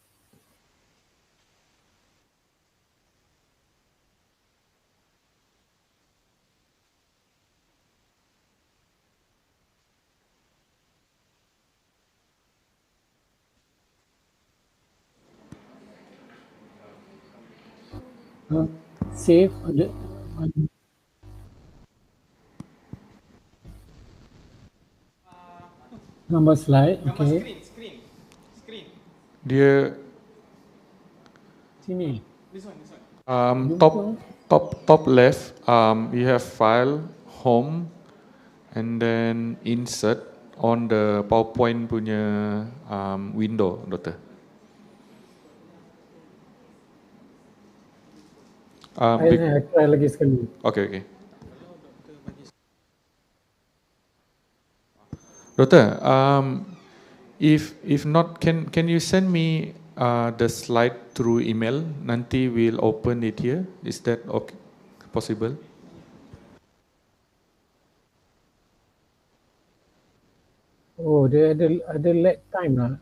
S6: Save ada. Gambar slide. Okay.
S7: Dia
S6: Sini.
S7: top left, you have file, home, and then insert on the PowerPoint punya window, Doctor.
S6: Saya try lagi sekali.
S7: Okay. Doctor, if not, can you send me the slide through email? Nanti we'll open it here. Is that okay? Possible?
S6: Oh, dia ada lag time lah.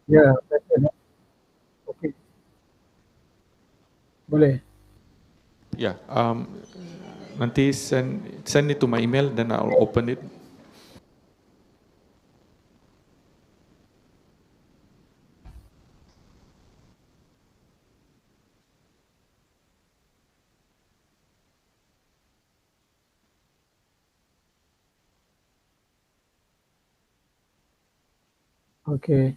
S6: Ya, betul. Okay. Boleh.
S7: Yeah. Nanti send it to my email, then I'll open it.
S6: Okay.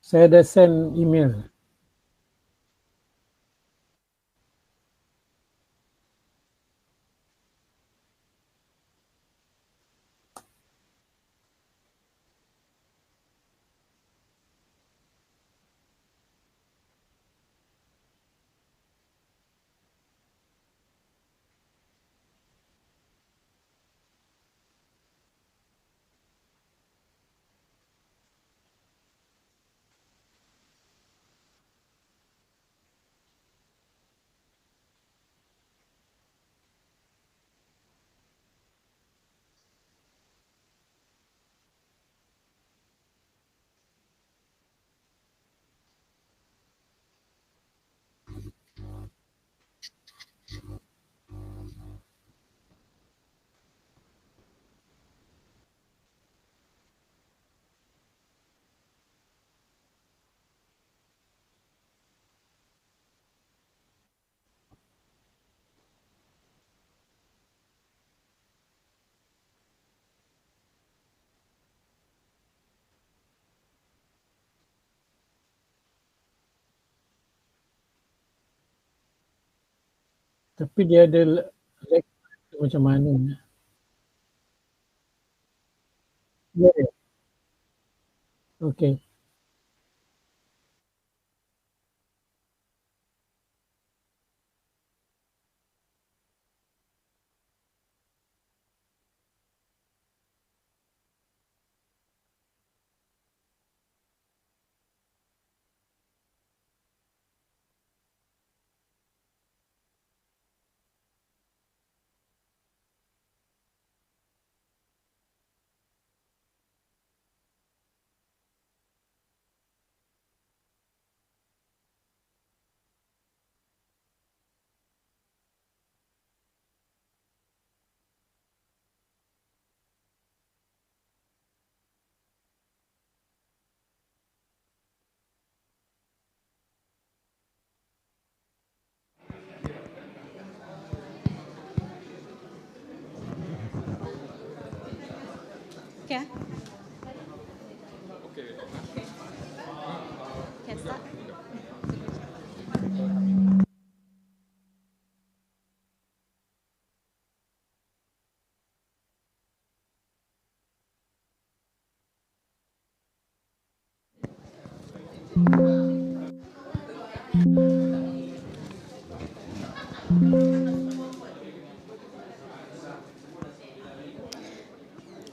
S6: Saya dah send email. Tapi dia ada lecture macam mana. Ya, ya. Okey.
S1: Okay. Can start.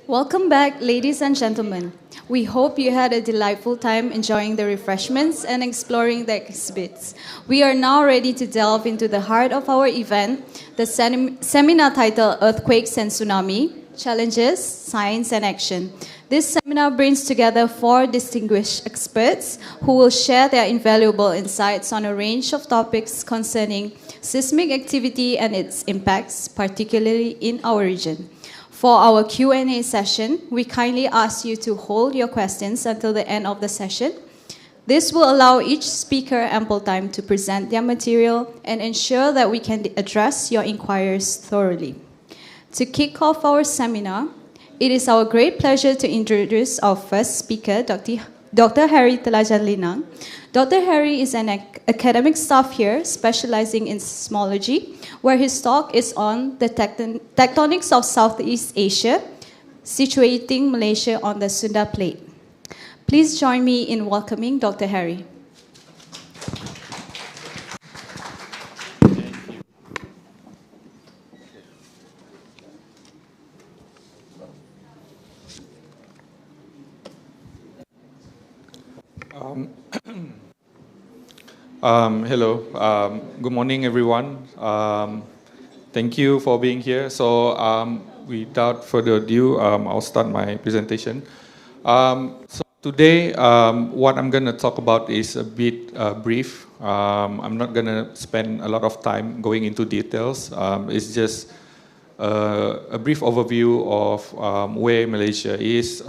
S1: Welcome back, ladies and gentlemen. We hope you had a delightful time enjoying the refreshments and exploring the exhibits. We are now ready to delve into the heart of our event, the seminar titled Earthquakes and Tsunami, Challenges, Science and Action. This seminar brings together 4 distinguished experts who will share their invaluable insights on a range of topics concerning seismic activity and its impacts, particularly in our region. For our Q&A session, we kindly ask you to hold your questions until the end of the session. This will allow each speaker ample time to present their material and ensure that we can address your inquiries thoroughly. To kick off our seminar, it is our great pleasure to introduce our first speaker, Dr. Harry Telajan Linang. Dr. Harry is an academic staff here specializing in seismology, where his talk is on the tectonics of Southeast Asia, situating Malaysia on the Sunda Plate. Please join me in welcoming Dr. Harry.
S7: Hello. Good morning, everyone. Thank you for being here. So, without further ado, I'll start my presentation. So today, what I'm going to talk about is a bit brief. I'm not going to spend a lot of time going into details. It's just a brief overview of where Malaysia is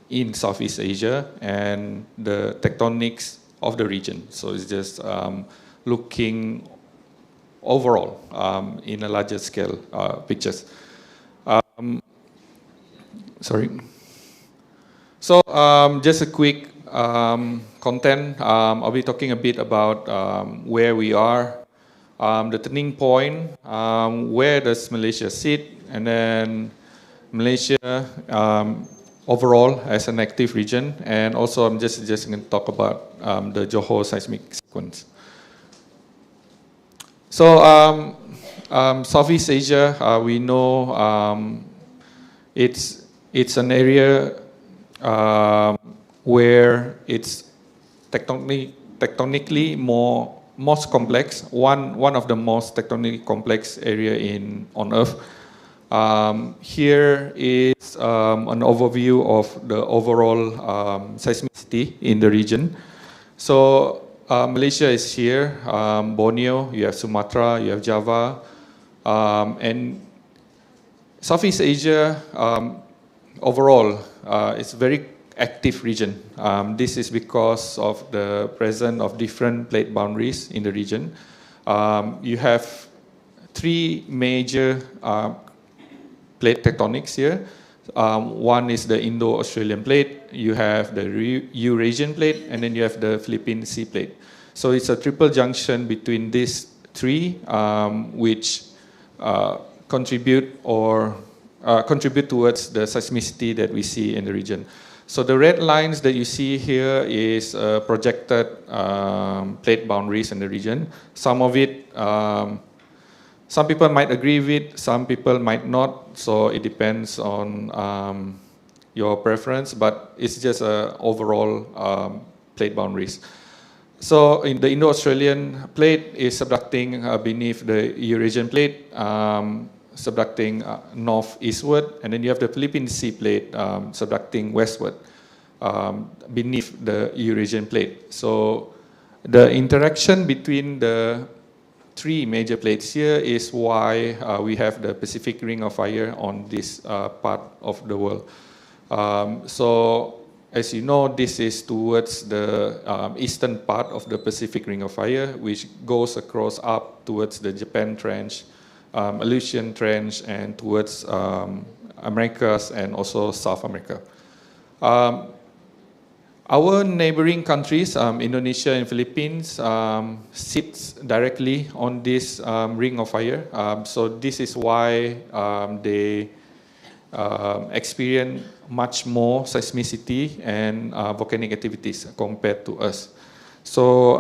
S7: in Southeast Asia and the tectonics of the region. So it's just looking overall in a larger scale pictures. Sorry. So just a quick content, I'll be talking a bit about where we are, the turning point, where does Malaysia sit, and then Malaysia overall as an active region, and also I'm just going to talk about the Johor seismic sequence. So Southeast Asia, we know it's an area where it's tectonically most complex, one of the most tectonically complex area on Earth. Here is an overview of the overall seismicity in the region. So Malaysia is here, Borneo, you have Sumatra, you have Java, and Southeast Asia overall it's a very active region. This is because of the presence of different plate boundaries in the region. You have three major plate tectonics here. One is the Indo-Australian plate, you have the Eurasian plate, and then you have the Philippine Sea plate. So it's a triple junction between these three, which contribute towards the seismicity that we see in the region. So the red lines that you see here is projected plate boundaries in the region. Some of it, some people might agree with it, some people might not. So it depends on your preference, but it's just overall plate boundaries. So in the Indo-Australian plate is subducting beneath the Eurasian plate, subducting north-eastward, and then you have the Philippine Sea plate subducting westward beneath the Eurasian plate. So the interaction between the three major plates here is why we have the Pacific Ring of Fire on this part of the world. So as you know, this is towards the eastern part of the Pacific Ring of Fire, which goes across up towards the Japan Trench, Aleutian Trench, and towards Americas and also South America. Our neighboring countries, Indonesia and Philippines, sits directly on this ring of fire. So this is why they experience much more seismicity and volcanic activities compared to us. So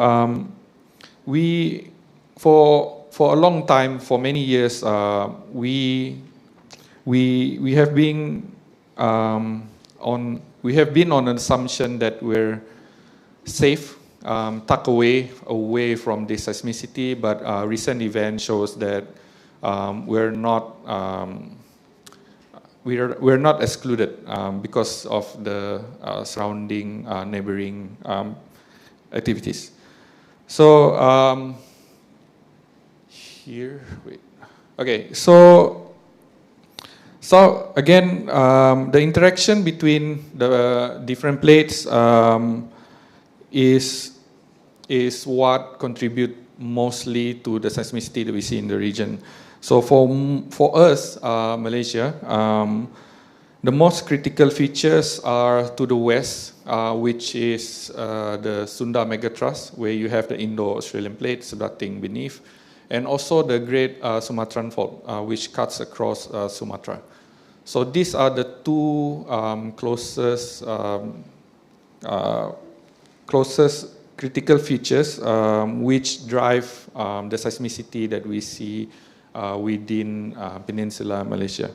S7: for a long time, for many years, we have been on an assumption that we're safe, tucked away from this seismicity, but recent event shows that we're not excluded because of the surrounding neighboring activities. So here, wait. Okay, so again, the interaction between the different plates is what contribute mostly to the seismicity that we see in the region. So for us, Malaysia, the most critical features are to the west, which is the Sunda Megathrust, where you have the Indo-Australian plate subducting beneath, and also the Great Sumatran Fault, which cuts across Sumatra. So these are the two closest critical features which drive the seismicity that we see within Peninsula Malaysia.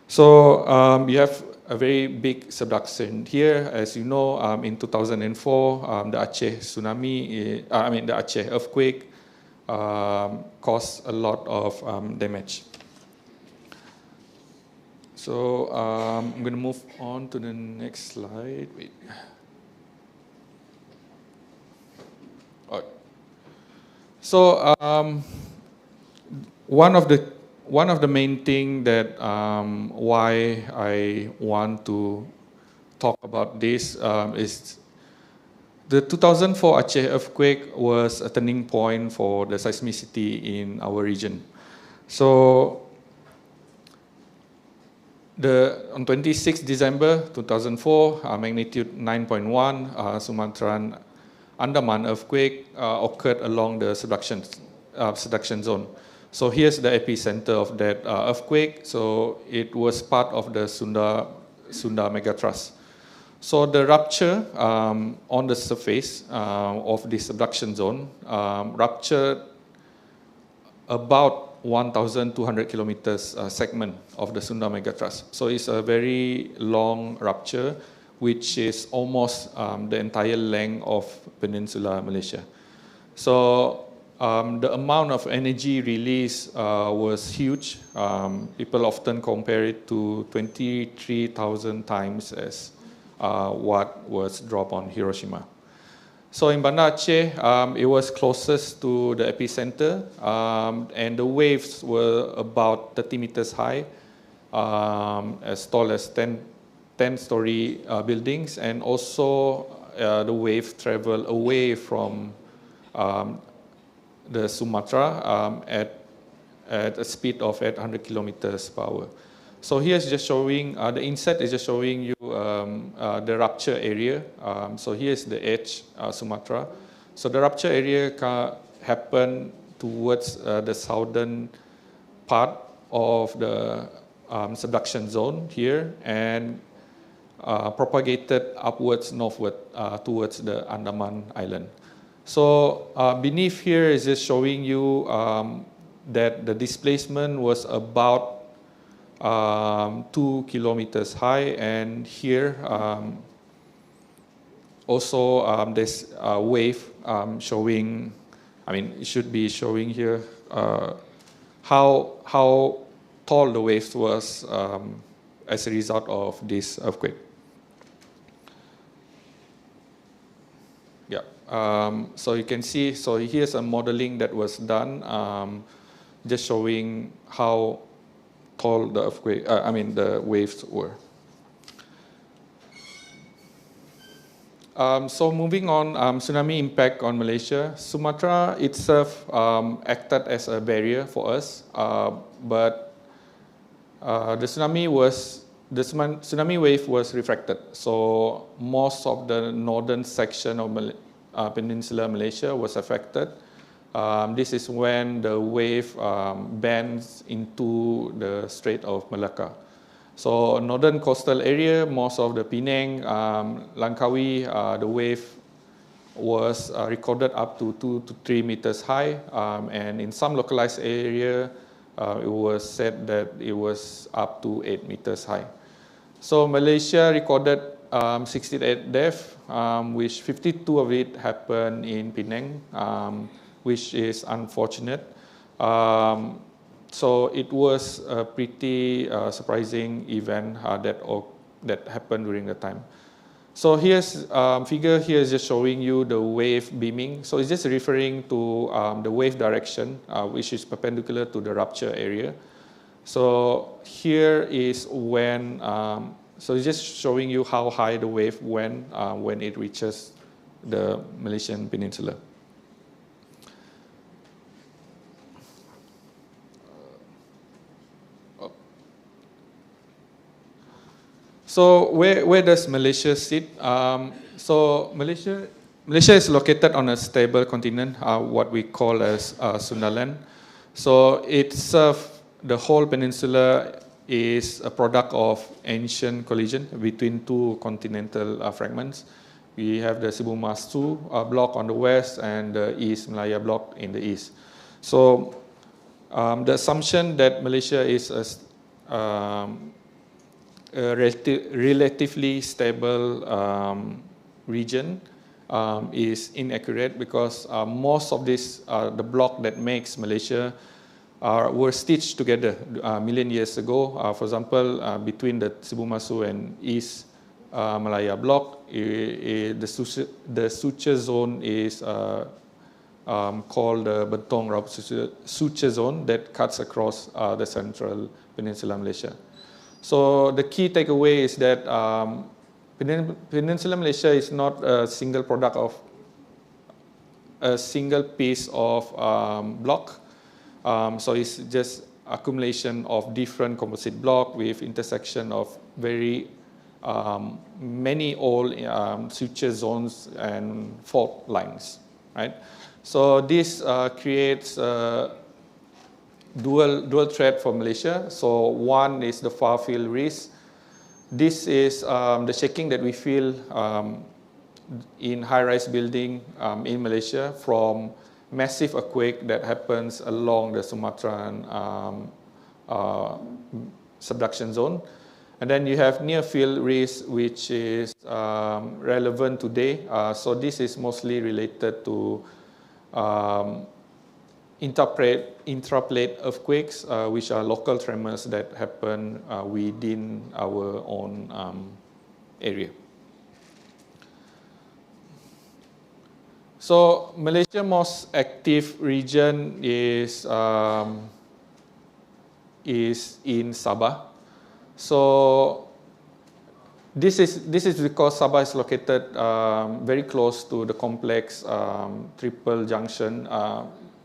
S7: So you have a very big subduction here. As you know, in 2004, the Aceh tsunami, the Aceh earthquake caused a lot of damage. So I'm going to move on to the next slide. Wait. All right. So one of the main thing that why I want to talk about this is the 2004 Aceh earthquake was a turning point for the seismicity in our region. So On 26 December 2004, magnitude 9.1, Sumatran Andaman earthquake occurred along the subduction zone. So here's the epicenter of that earthquake. So it was part of the Sunda megatrust. So the rupture on the surface of the subduction zone ruptured about 1,200 kilometers segment of the Sunda megatrust. So it's a very long rupture, which is almost the entire length of Peninsular Malaysia. So the amount of energy released was huge. People often compare it to 23,000 times as what was dropped on Hiroshima. So in Banda Aceh, it was closest to the epicenter, and the waves were about 30 meters high, as tall as 10-story buildings, and also the wave traveled away from the Sumatra at a speed of 800 kilometers per hour. So here's just showing, the inset is just showing you the rupture area. So here's the edge, Sumatra. So the rupture area happened towards the southern part of the subduction zone here, and propagated upwards, northward, towards the Andaman Island. So beneath here is just showing you that the displacement was about 2 kilometers high, and here also this wave showing, I mean, it should be showing here how tall the wave was as a result of this earthquake. Yeah, so you can see, so here's a modeling that was done, just showing how tall the earthquake, the waves were. So moving on, tsunami impact on Malaysia. Sumatra itself acted as a barrier for us, but the tsunami wave was refracted. So most of the northern section of Peninsular Malaysia was affected. This is when the wave bends into the Strait of Malacca. So northern coastal area, most of the Penang, Langkawi, the wave was recorded up to 2 to 3 meters high, and in some localized area, it was said that it was up to 8 meters high. So Malaysia recorded 68 deaths, which 52 of it happened in Penang, which is unfortunate. So it was a pretty surprising event that happened during the time. So here's figure here is just showing you the wave beaming. So it's just referring to the wave direction, which is perpendicular to the rupture area. So here is when, so it's just showing you how high the wave went when it reaches the Malaysian peninsula. So where does Malaysia sit? So Malaysia is located on a stable continent, what we call as Sundaland. So the whole peninsula is a product of ancient collision between two continental fragments. We have the Cebu Mastu block on the west and the East Malaya block in the east. So the assumption that Malaysia is a relatively stable region is inaccurate, because most of this, the block that makes Malaysia were stitched together a million years ago. For example, between the Cebu Masu and East Malaya block, the suture zone is called the Bentong Raup suture zone that cuts across the central Peninsula Malaysia. So the key takeaway is that Peninsula Malaysia is not a single product of a single piece of block. So it's just accumulation of different composite block with intersection of very many old suture zones and fault lines, right? So this creates dual threat for Malaysia. So one is the far field risk. This is the shaking that we feel in high-rise building in Malaysia from massive earthquake that happens along the Sumatran subduction zone. And then you have near field risk, which is relevant today. So this is mostly related to intraplate earthquakes, which are local tremors that happen within our own area. So Malaysia's most active region is in Sabah. So this is because Sabah is located very close to the complex triple junction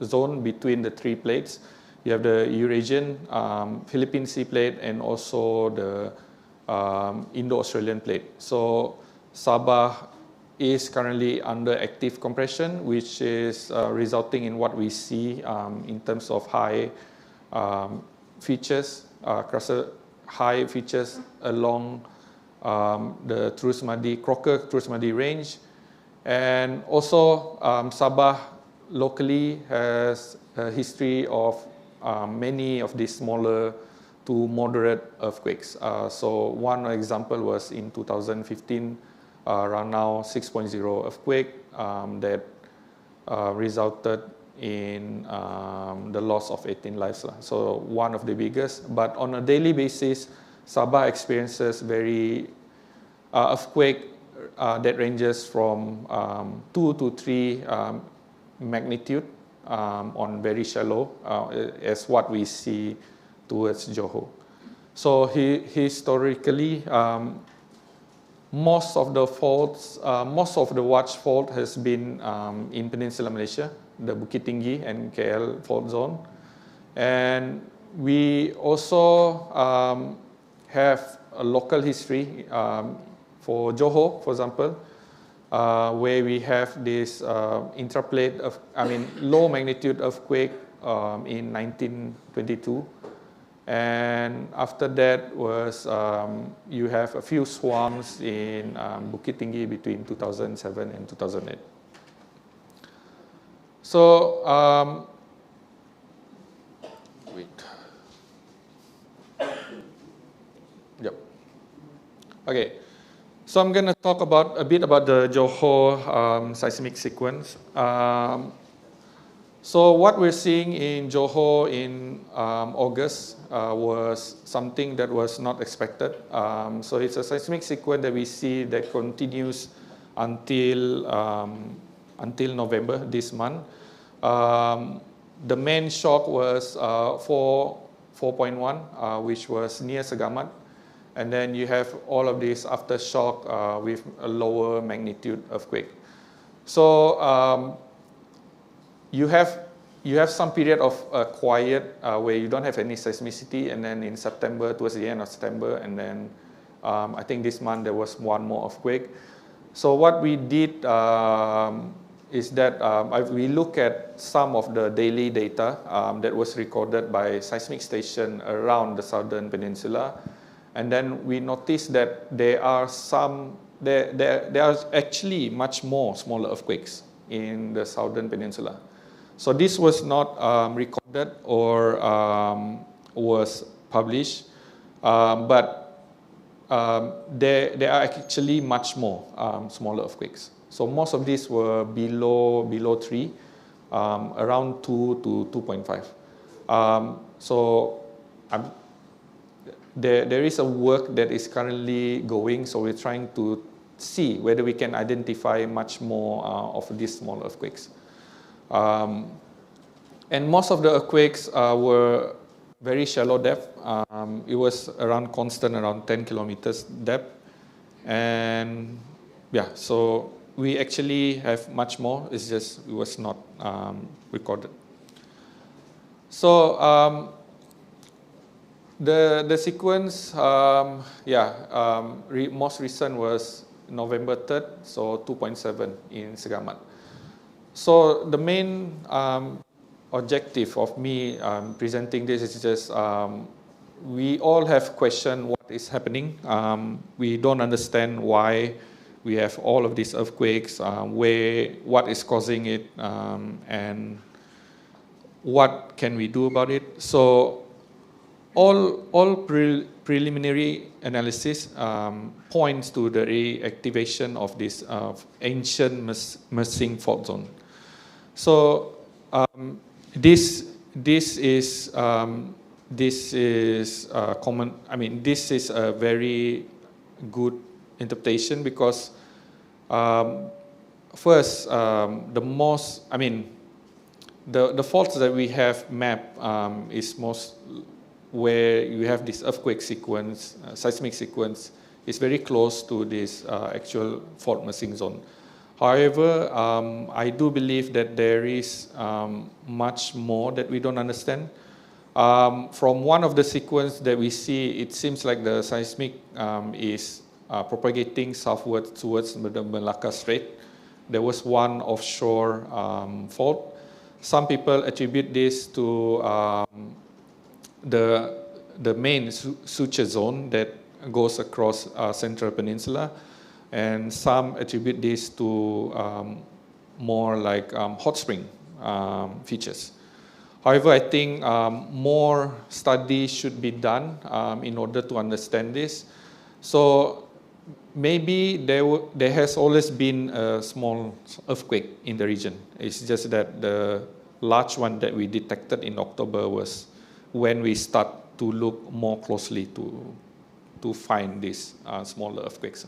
S7: zone between the three plates. You have the Eurasian, Philippine Sea plate, and also the Indo-Australian plate. So Sabah is currently under active compression, which is resulting in what we see in terms of high features, high features along the Crocker-Terus-Madi range. And also Sabah locally has a history of many of these smaller to moderate earthquakes. So one example was in 2015, around now 6.0 earthquake that resulted in the loss of 18 lives. So one of the biggest, but on a daily basis, Sabah experiences very earthquake that ranges from 2 to 3 magnitude on very shallow as what we see towards Johor. So historically, most of the faults, most of the watch fault has been in Peninsular Malaysia, the Bukit Tinggi and KL fault zone. And we also have a local history for Johor, for example, where we have this intraplate of, low magnitude earthquake in 1922. And after that was, you have a few swarms in Bukit Tinggi between 2007 and 2008. So, wait. Yep. Okay. So I'm going to talk a bit about the Johor seismic sequence. So what we're seeing in Johor in August was something that was not expected. So it's a seismic sequence that we see that continues until November this month. The main shock was 4.1, which was near Segamat. And then you have all of this aftershock with a lower magnitude earthquake. So you have some period of quiet where you don't have any seismicity, and then in September, towards the end of September, and then I think this month there was one more earthquake. So what we did is that we look at some of the daily data that was recorded by seismic station around the southern peninsula, and then we noticed that there are actually much more smaller earthquakes in the southern peninsula. So this was not recorded or was published, but there are actually much more smaller earthquakes. So most of these were below 3, around 2 to 2.5. So there is a work that is currently going, so we're trying to see whether we can identify much more of these small earthquakes. And most of the earthquakes were very shallow depth. It was constant around 10 kilometers depth. And yeah, so we actually have much more, it's just it was not recorded. So The sequence, most recent was November 3rd, so 2.7 in Segamat. So the main objective of me presenting this is just we all have questioned what is happening. We don't understand why we have all of these earthquakes, what is causing it, and what can we do about it. So all preliminary analysis points to the reactivation of this ancient Mersing fault zone. So this is common. I mean, this is a very good interpretation because first, the faults that we have mapped is most where you have this earthquake sequence, seismic sequence, is very close to this actual fault Mersing zone. However, I do believe that there is much more that we don't understand. From one of the sequence that we see, it seems like the seismic is propagating southwards towards the Malacca Strait. There was one offshore fault. Some people attribute this to the main suture zone that goes across Central Peninsula, and some attribute this to more like hot spring features. However, I think more studies should be done in order to understand this. So maybe there has always been a small earthquake in the region. It's just that the large one that we detected in October was when we start to look more closely to find these smaller earthquakes.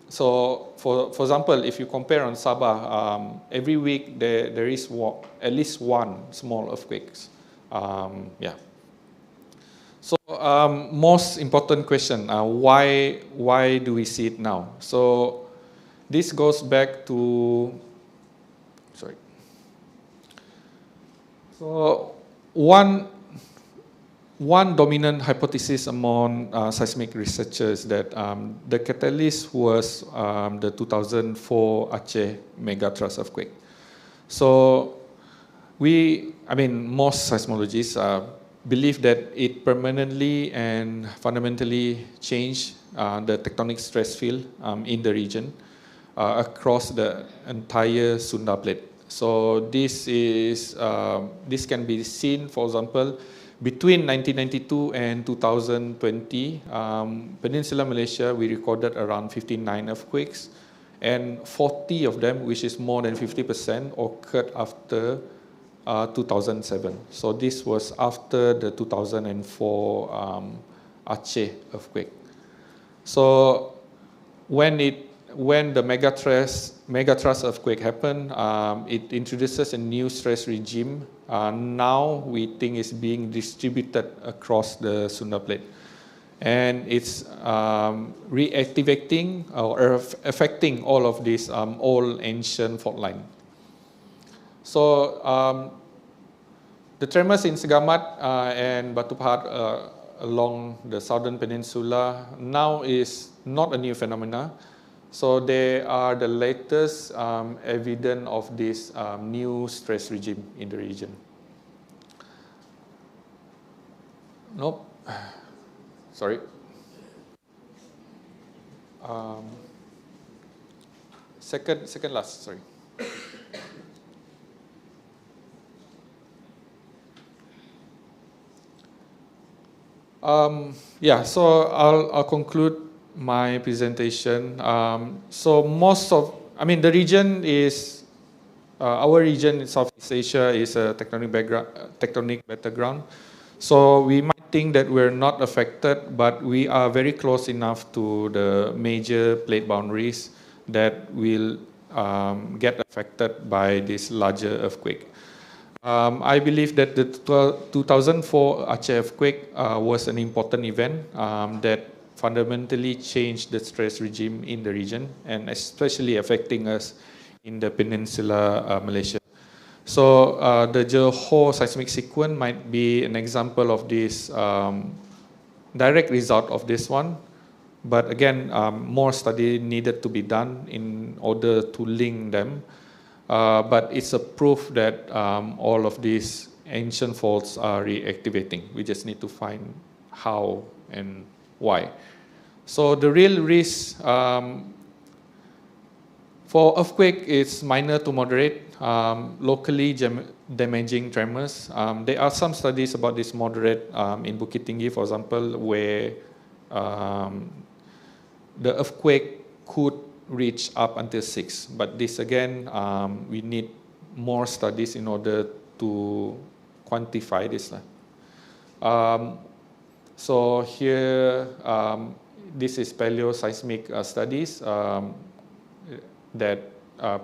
S7: So, for example, if you compare on Sabah, every week there is at least one small earthquake. So, most important question: why do we see it now? So, this goes back to So, one dominant hypothesis among seismic researchers that the catalyst was the 2004 Aceh megathrust earthquake. So most seismologists believe that it permanently and fundamentally changed the tectonic stress field in the region across the entire Sunda plate. So this can be seen, for example, between 1992 and 2020, Peninsula Malaysia, we recorded around 59 earthquakes, and 40 of them, which is more than 50%, occurred after 2007. So this was after the 2004 Aceh earthquake. So when the megathrust earthquake happened, it introduces a new stress regime. Now we think it's being distributed across the Sunda plate, and it's reactivating or affecting all of these old ancient fault line. So the tremors in Segamat and Batu Pahat along the southern peninsula now is not a new phenomena. So they are the latest evidence of this new stress regime in the region. Nope. Sorry. Second last, sorry. So I'll conclude my presentation. So the region is, our region in Southeast Asia is a tectonic battleground. So we might think that we're not affected, but we are very close enough to the major plate boundaries that will get affected by this larger earthquake. I believe that the 2004 Aceh earthquake was an important event that fundamentally changed the stress regime in the region, and especially affecting us in the Peninsula Malaysia. So the Johor seismic sequence might be an example of this direct result of this one. But again, more study needed to be done in order to link them. But it's a proof that all of these ancient faults are reactivating. We just need to find how and why. So the real risk for earthquake is minor to moderate, locally damaging tremors. There are some studies about this moderate in Bukit Tinggi, for example, where the earthquake could reach up until 6. But this again, we need more studies in order to quantify this. So here, this is paleoseismic studies that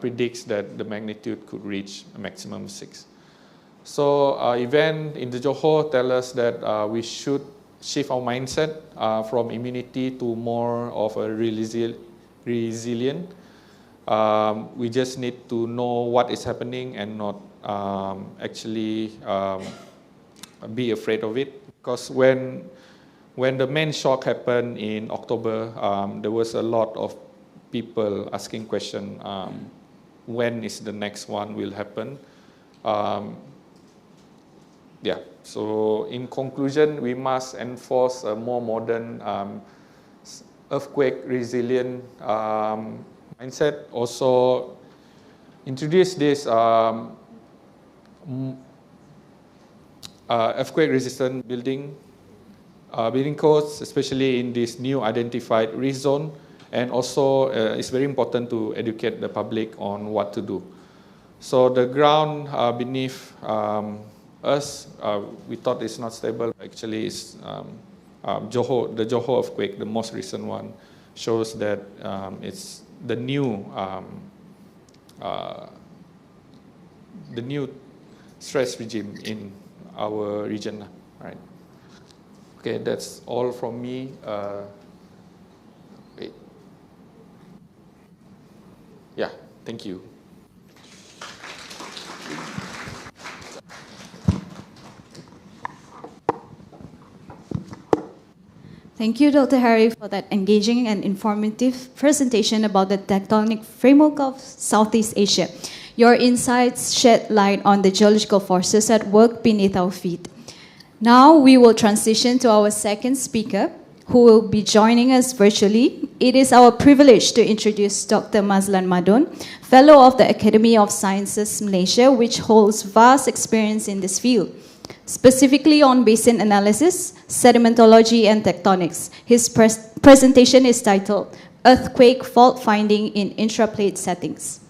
S7: predicts that the magnitude could reach a maximum of 6. So event in the Johor tell us that we should shift our mindset from immunity to more of a resilient. We just need to know what is happening and not actually be afraid of it. Because when the main shock happened in October, there was a lot of people asking question, when is the next one will happen? Yeah, so in conclusion, we must enforce a more modern earthquake resilient mindset. Also introduce this earthquake resistant building codes, especially in this new identified risk zone. And also it's very important to educate the public on what to do. So the ground beneath us, we thought it's not stable. Actually, it's the Johor earthquake, the most recent one, shows that it's the new stress regime in our region, right? Okay, that's all from me. Wait. Yeah, thank you.
S1: Thank you, Dr. Harry, for that engaging and informative presentation about the tectonic framework of Southeast Asia. Your insights shed light on the geological forces at work beneath our feet. Now we will transition to our second speaker, who will be joining us virtually. It is our privilege to introduce Dr. Mazlan Madun, Fellow of the Academy of Sciences Malaysia, which holds vast experience in this field, specifically on basin analysis, sedimentology, and tectonics. His presentation is titled Earthquake Fault Finding in Intraplate Settings.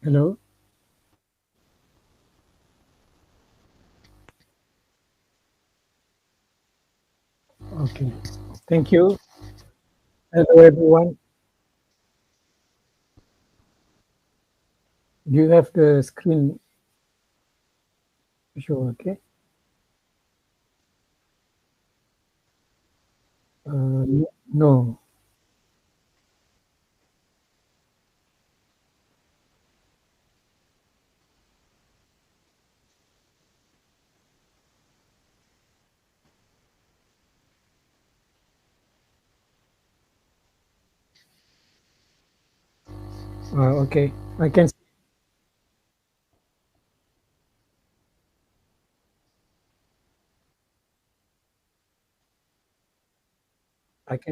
S6: Hello. Okay. Thank you. Hello, everyone. Do you have the screen show? Okay. No. Okay. I can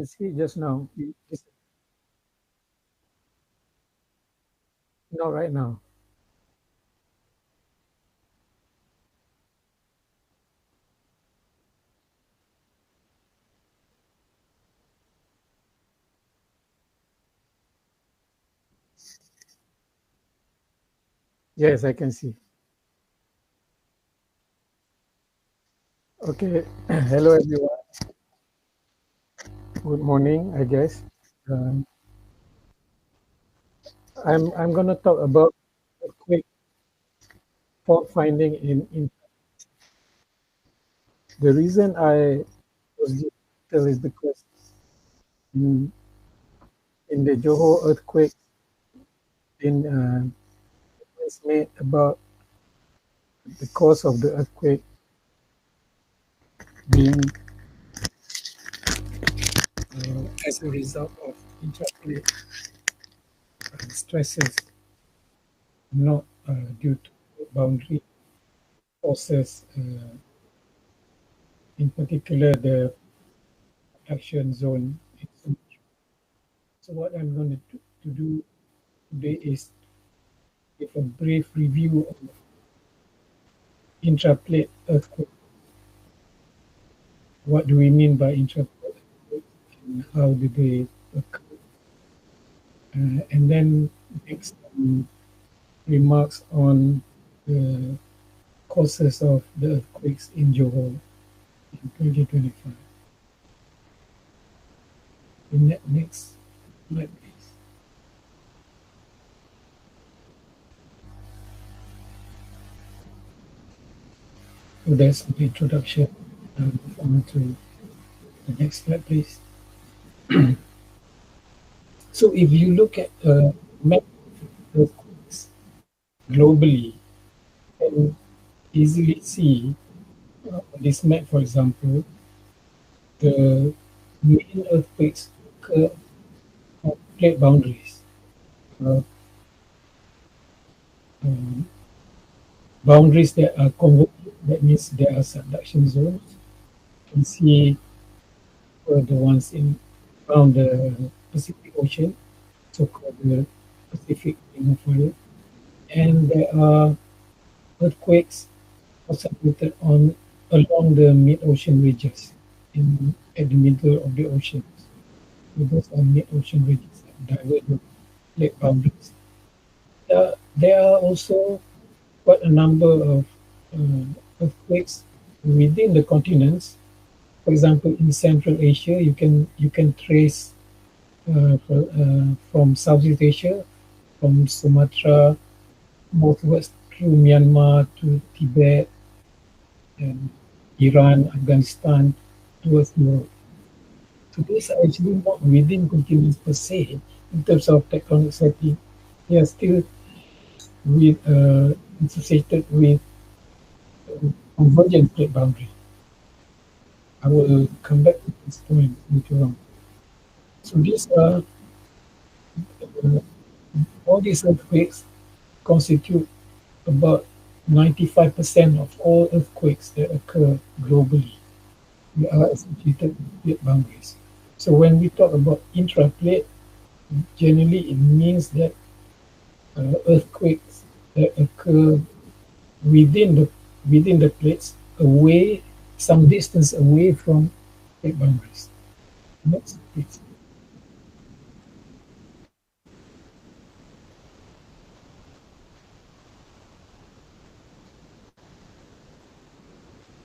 S6: see just now. Not right now. Yes, I can see. Okay. Hello, everyone. Good morning, I guess. I'm going to talk about earthquake. fault finding in the reason I was detail is because in, in the Johor earthquake, in it's made about the cause of the earthquake being as a result of intraplate stresses, not due to boundary forces, in particular the action zone. So what I'm going to do today is give a brief review of intraplate earthquake. What do we mean by intraplate earthquake and how do they occur? And then make some remarks on the causes of the earthquakes in Johor in 2025. In that next slide, please. So that's the introduction. Move on to the next slide, please. So if you look at a map of earthquakes globally, you can easily see this map, for example, the main earthquakes occur on plate boundaries. Boundaries that are convergent, that means there are subduction zones. You can see the ones in around the Pacific Ocean, so-called the Pacific Ring of Fire, and there are earthquakes concentrated on along the mid-ocean ridges at the middle of the oceans. So those are mid-ocean ridges that diverge plate boundaries. There are also quite a number of earthquakes within the continents. For example, in Central Asia, you can trace from Southeast Asia, from Sumatra, northwest through Myanmar to Tibet, and Iran, Afghanistan, towards Europe. So these are actually not within continents per se in terms of tectonic setting. They are still associated with convergent plate boundary. I will come back to this point later on. So these are all these earthquakes constitute about 95% of all earthquakes that occur globally. They are associated with plate boundaries. So when we talk about intraplate, generally it means that earthquakes that occur within the plates, away, some distance away from plate boundaries. Next, please.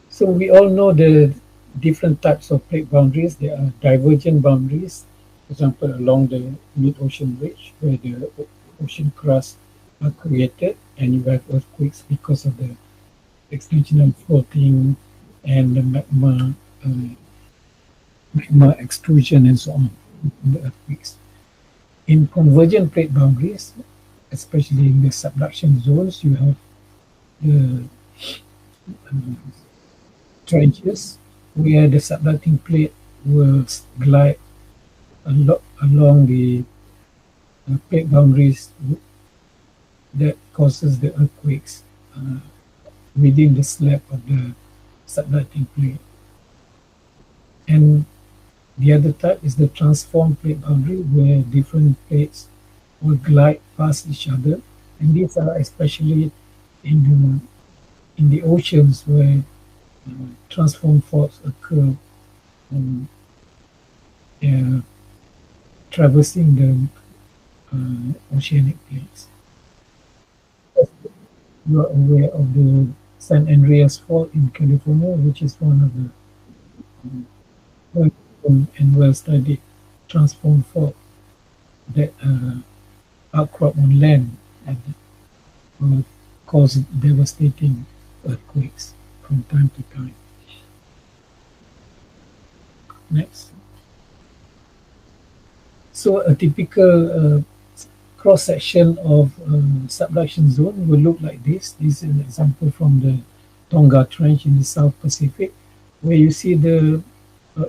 S6: So we all know the different types of plate boundaries. There are divergent boundaries, for example, along the mid-ocean ridge, where the ocean crust are created, and you have earthquakes because of the extensional faulting and the magma extrusion and so on in the earthquakes. In convergent plate boundaries, especially in the subduction zones, you have the trenches where the subducting plate will glide along the plate boundaries that causes the earthquakes within the slab of the subducting plate. And the other type is the transform plate boundary, where different plates will glide past each other, and these are especially in the oceans where transform faults occur, traversing the oceanic plates. You are aware of the San Andreas Fault in California, which is one of the well-studied transform fault that outcrop on land at cause devastating earthquakes from time to time. Next. So a typical cross-section of subduction zone will look like this. This is an example from the Tonga Trench in the South Pacific, where you see the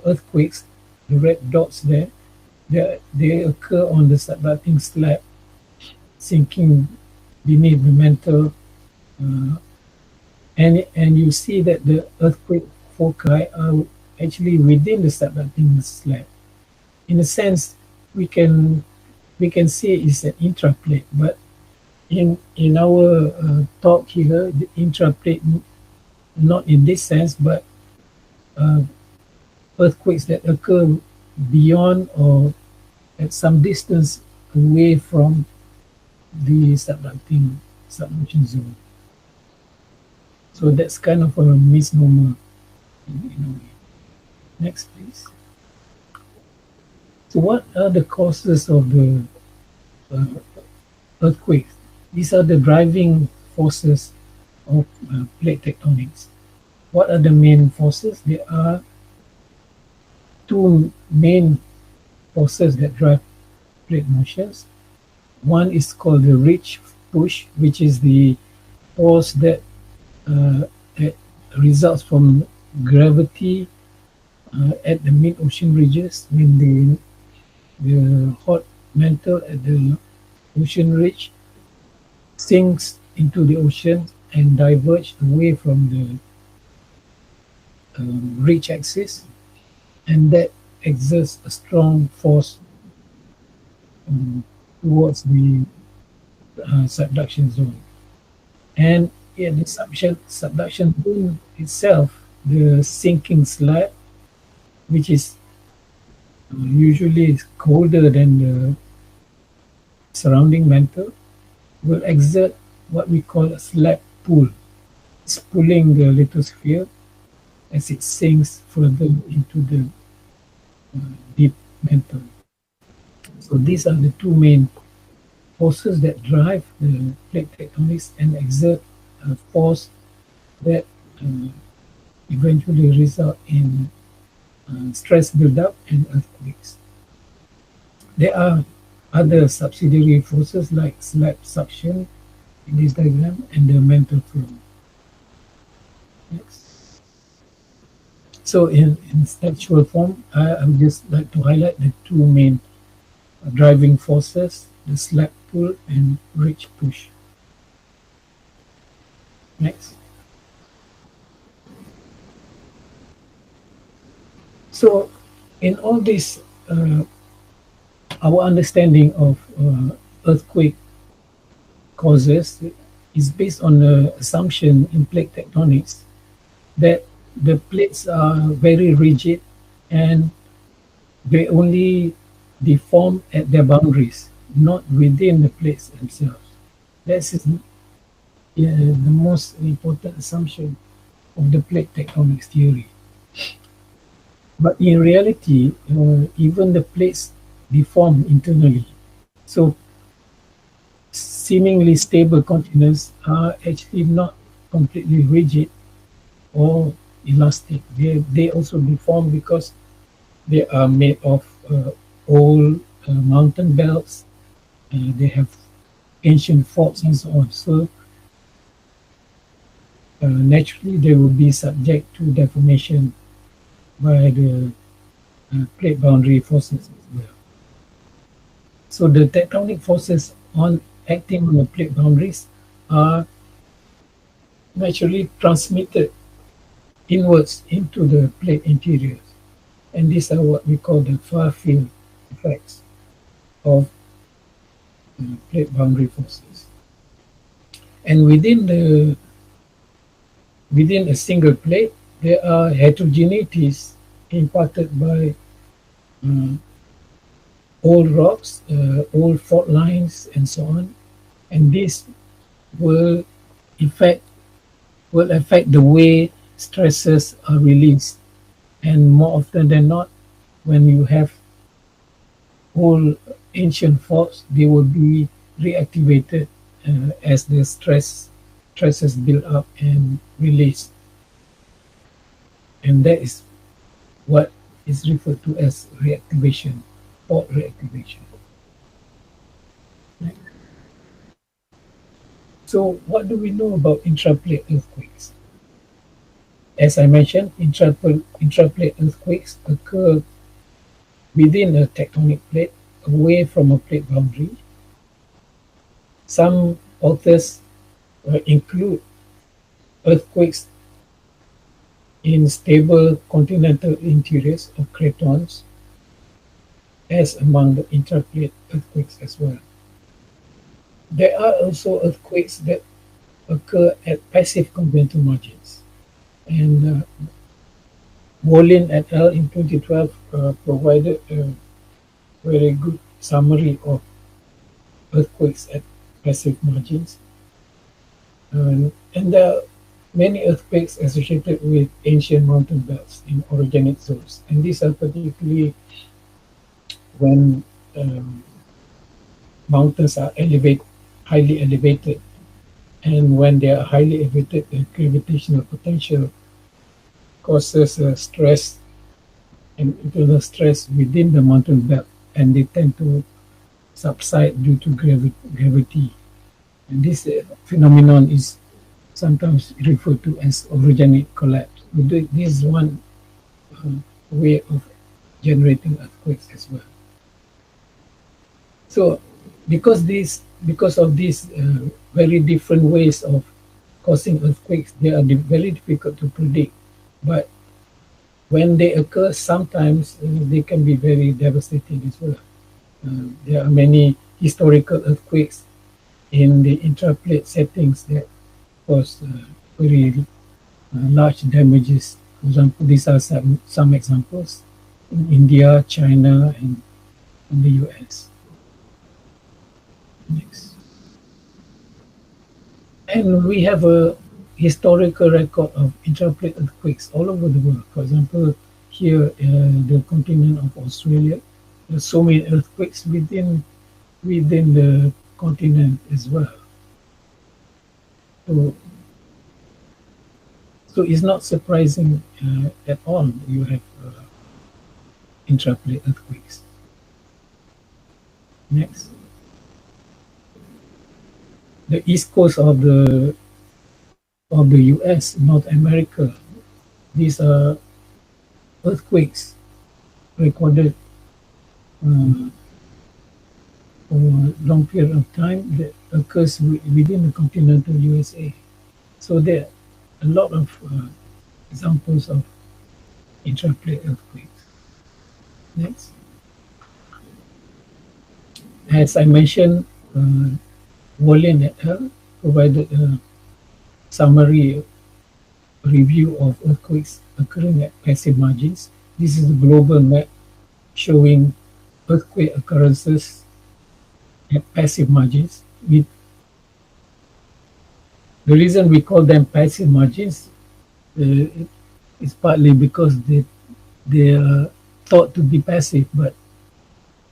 S6: earthquakes, the red dots there. They occur on the subducting slab, sinking beneath the mantle, and you see that the earthquake foci are actually within the subducting slab. In a sense, we can see it's an intraplate, but in our talk here, the intraplate, not in this sense, but earthquakes that occur beyond or at some distance away from the subduction zone. So that's kind of a misnomer in a way. Next, please. So what are the causes of the earthquakes? These are the driving forces of plate tectonics. What are the main forces? There are two main forces that drive plate motions. One is called the ridge push, which is the force that results from gravity at the mid-ocean ridges when the hot mantle at the ocean ridge sinks into the ocean and diverge away from the ridge axis, and that exerts a strong force towards the subduction zone. And in the subduction zone itself, the sinking slab, which is usually colder than the surrounding mantle, will exert what we call a slab pull. It's pulling the lithosphere as it sinks further into the deep mantle. So these are the two main forces that drive the plate tectonics and exert a force that eventually result in stress buildup and earthquakes. There are other subsidiary forces like slab suction in this diagram and the mantle flow. Next. So in textual form, I would just like to highlight the two main driving forces, the slab pull and ridge push. Next. So in all this, our understanding of earthquake causes is based on the assumption in plate tectonics that the plates are very rigid and they only deform at their boundaries, not within the plates themselves. That is the most important assumption of the plate tectonics theory. But in reality, even the plates deform internally. So seemingly stable continents are actually not completely rigid or elastic. They also deform because they are made of old mountain belts. They have ancient faults and so on. So naturally, they will be subject to deformation by the plate boundary forces as well. So the tectonic forces acting on the plate boundaries are naturally transmitted inwards into the plate interiors. And these are what we call the far field effects of plate boundary forces. And within a single plate, there are heterogeneities imparted by old rocks, old fault lines, and so on. And this will affect the way stresses are released. And more often than not, when you have old ancient faults, they will be reactivated as the stress stresses build up and released. And that is what is referred to as reactivation, fault reactivation. Right. So what do we know about intraplate earthquakes? As I mentioned, intraplate earthquakes occur within a tectonic plate, away from a plate boundary. Some authors include earthquakes in stable continental interiors of cratons as among the intraplate earthquakes as well. There are also earthquakes that occur at passive continental margins. And Wolin et al. In 2012 provided a very good summary of earthquakes at passive margins. And there are many earthquakes associated with ancient mountain belts in orogenic zones. And these are particularly when mountains are highly elevated. And when they are highly elevated, the gravitational potential causes stress and internal stress within the mountain belt, and they tend to subside due to gravity. And this phenomenon is sometimes referred to as orogenic collapse. This is one way of generating earthquakes as well. So because of these very different ways of causing earthquakes, they are very difficult to predict. But when they occur, sometimes they can be very devastating as well. There are many historical earthquakes in the intraplate settings that cause very large damages. For example, these are some examples in India, China, and in the US. Next. And we have a historical record of intraplate earthquakes all over the world. For example, here the continent of Australia, there are so many earthquakes within the continent as well. So it's not surprising at all you have intraplate earthquakes. Next. The east coast of the US, North America, these are earthquakes recorded for a long period of time that occurs within the continental USA. So there are a lot of examples of intraplate earthquakes. Next. As I mentioned, Wolin et al. Provided a summary review of earthquakes occurring at passive margins. This is the global map showing earthquake occurrences at passive margins. The reason we call them passive margins is partly because they are thought to be passive, but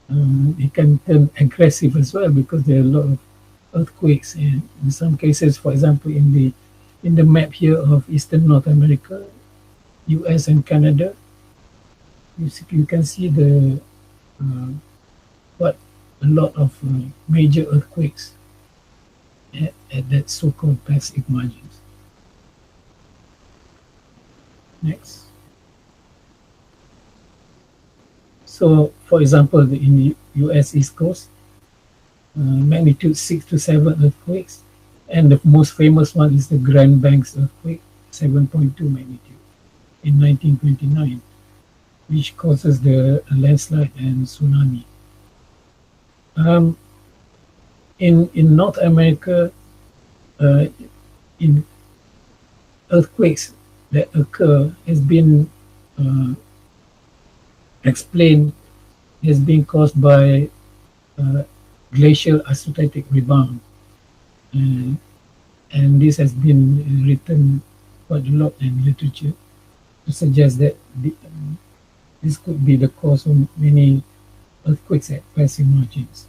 S6: they can turn aggressive as well because there are a lot of earthquakes. And in some cases, for example, in the map here of Eastern North America, US and Canada, you can see a lot of major earthquakes at that so-called passive margins. Next. So, for example, in the US East Coast, magnitude 6 to 7 earthquakes, and the most famous one is the Grand Banks earthquake, 7.2 magnitude in 1929, which causes the landslide and tsunami. In North America, in earthquakes that occur has been explained as being caused by glacial isostatic rebound, and this has been written quite a lot in literature to suggest that this could be the cause of many earthquakes at passive margins.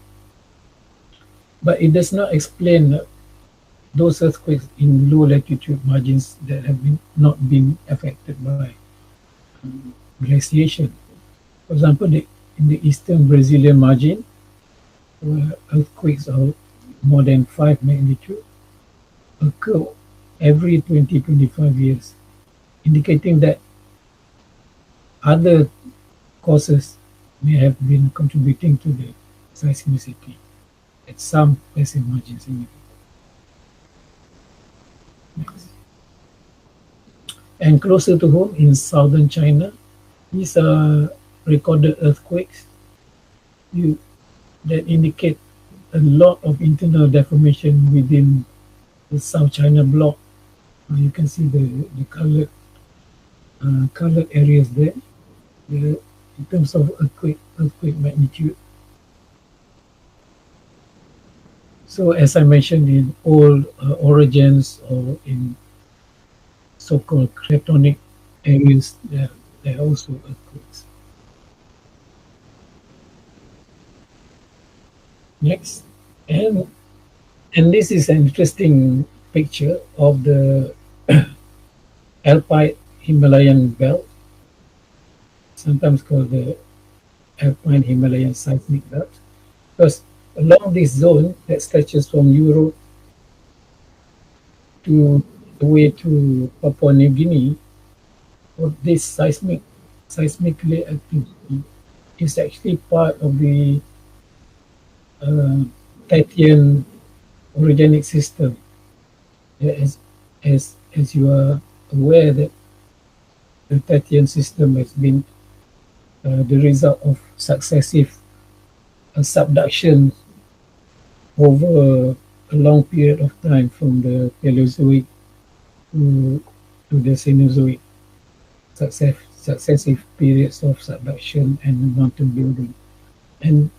S6: But it does not explain those earthquakes in low latitude margins that have not been affected by glaciation. For example, in the eastern Brazilian margin, where earthquakes of more than 5 magnitude occur every 20-25 years, indicating that other causes may have been contributing to the seismicity at some passive margins. Next. And closer to home in southern China, these are recorded earthquakes that indicate a lot of internal deformation within the South China block. You can see the colored areas there. In terms of earthquake magnitude. So as I mentioned, in all origins or in so-called cratonic areas, there are also earthquakes. Next, and this is an interesting picture of the Alpine Himalayan belt, sometimes called the Alpine Himalayan seismic belt, because along this zone that stretches from Europe to the way to Papua New Guinea, this seismically activity is actually part of the Tethyan orogenic system. As you are aware that the Tethyan system has been the result of successive subduction over a long period of time from the Paleozoic to the Cenozoic, successive periods of subduction and mountain building. And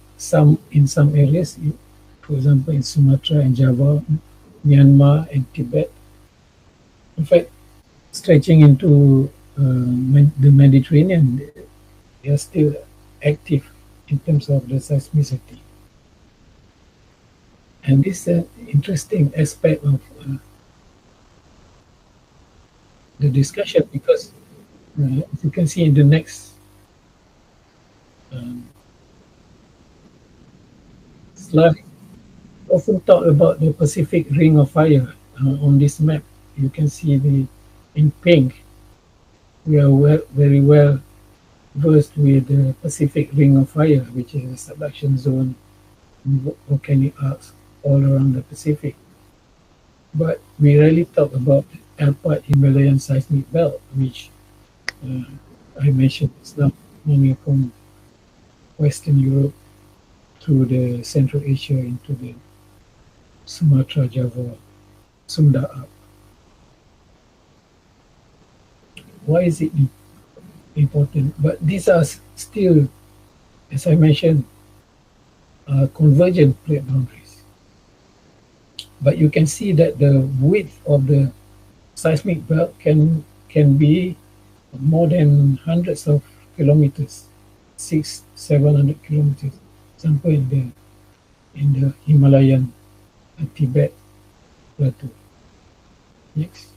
S6: in some areas, for example, in Sumatra and Java, Myanmar and Tibet, in fact, stretching into the Mediterranean, they are still active in terms of the seismicity. And this is an interesting aspect of the discussion, because as you can see in the next slide, often talk about the Pacific Ring of Fire. On this map, you can see in pink, we are very well versed with the Pacific Ring of Fire, which is a subduction zone, volcanic arcs all around the Pacific. But we rarely talk about Alpine Himalayan seismic belt, which I mentioned is now coming from Western Europe through the Central Asia into the Sumatra, Java, Sunda arc. Why is it important? But these are still, as I mentioned, convergent plate boundaries. But you can see that the width of the seismic belt can be more than hundreds of kilometers, 600-700 kilometers. For example, in the Himalayan and Tibet plateau. Next.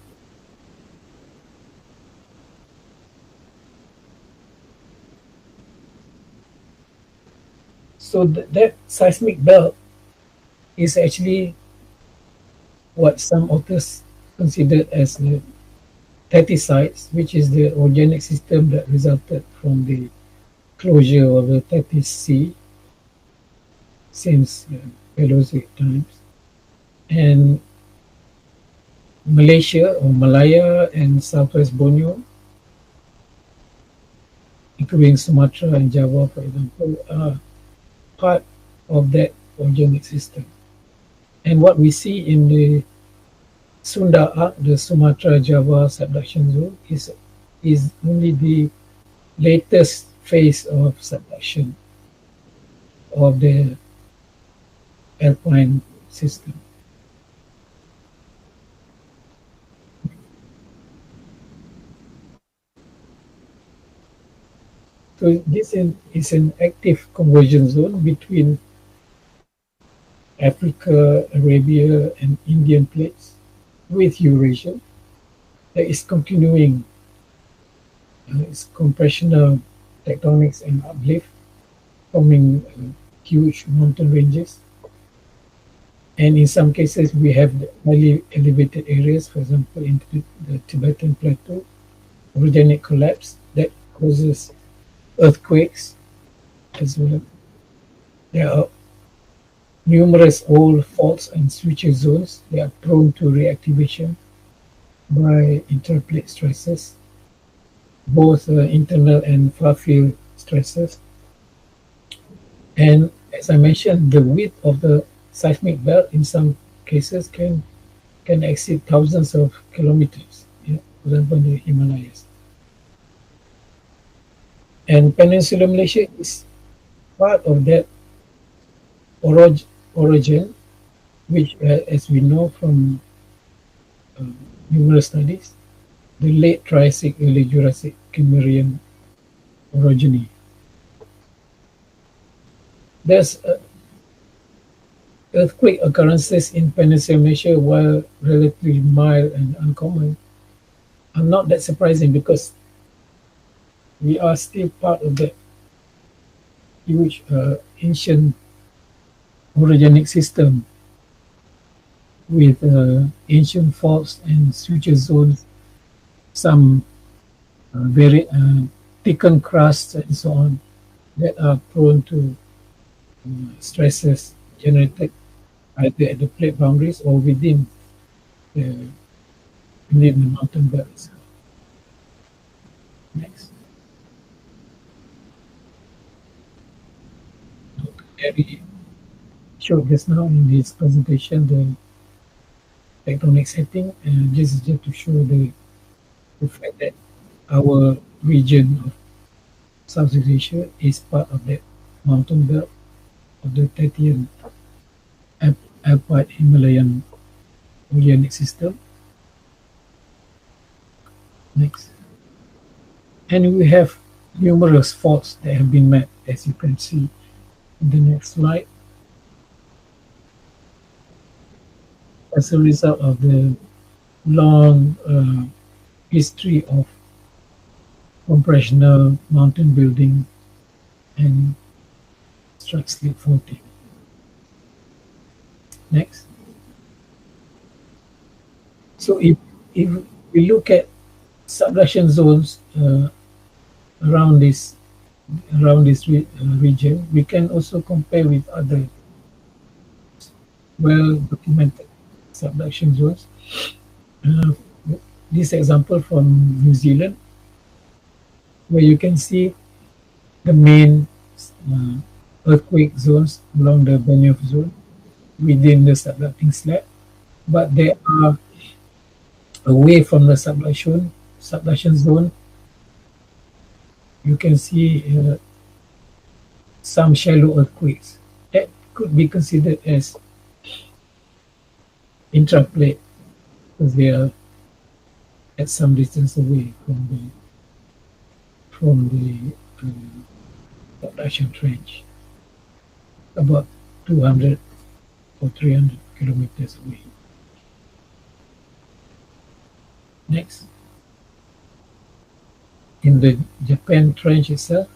S6: So that seismic belt is actually what some authors consider as the Tethys, which is the orogenic system that resulted from the closure of the Tethys Sea since Paleozoic times. And Malaysia or Malaya and Southwest Borneo, including Sumatra and Java, for example, are part of that orogenic system. And what we see in the Sunda arc, the Sumatra-Java subduction zone, is only the latest phase of subduction of the Alpine system. So this is an active conversion zone between Africa, Arabia, and Indian plates with Eurasia that is continuing its compressional tectonics and uplift, forming huge mountain ranges. And in some cases, we have the highly elevated areas, for example, in the Tibetan plateau, orogenic collapse that causes earthquakes as well. There are numerous old faults and switcher zones. They are prone to reactivation by interplate stresses, both internal and far-field stresses. And as I mentioned, the width of the seismic belt in some cases can exceed thousands of kilometers, for example, in the Himalayas. And Peninsular Malaysia is part of that origin, which, as we know from numerous studies, the late Triassic, early Jurassic Cambrian orogeny. There's earthquake occurrences in Peninsular Malaysia, while relatively mild and uncommon, are not that surprising because we are still part of that huge ancient orogenic system with ancient faults and switcher zones, some very thickened crusts and so on that are prone to stresses generated either at the plate boundaries or within the mountain belt itself. Next. Dr. Dari showed just now in his presentation the tectonic setting, and this is just to show the fact that our region of Southeast Asia is part of that mountain belt of the Tethyan Alpine Himalayan orogenic system. Next. And we have numerous faults that have been met, as you can see in the next slide. As a result of the long history of compressional mountain building and strike slip faulting. Next. So if we look at subduction zones around this region, we can also compare with other well-documented subduction zones. This example from New Zealand, where you can see the main earthquake zones along the Benioff zone within the subducting slab, but they are away from the subduction zone. You can see some shallow earthquakes that could be considered as intraplate because they are at some distance away from the subduction trench, about 200 or 300 kilometers away. Next. In the Japan trench itself,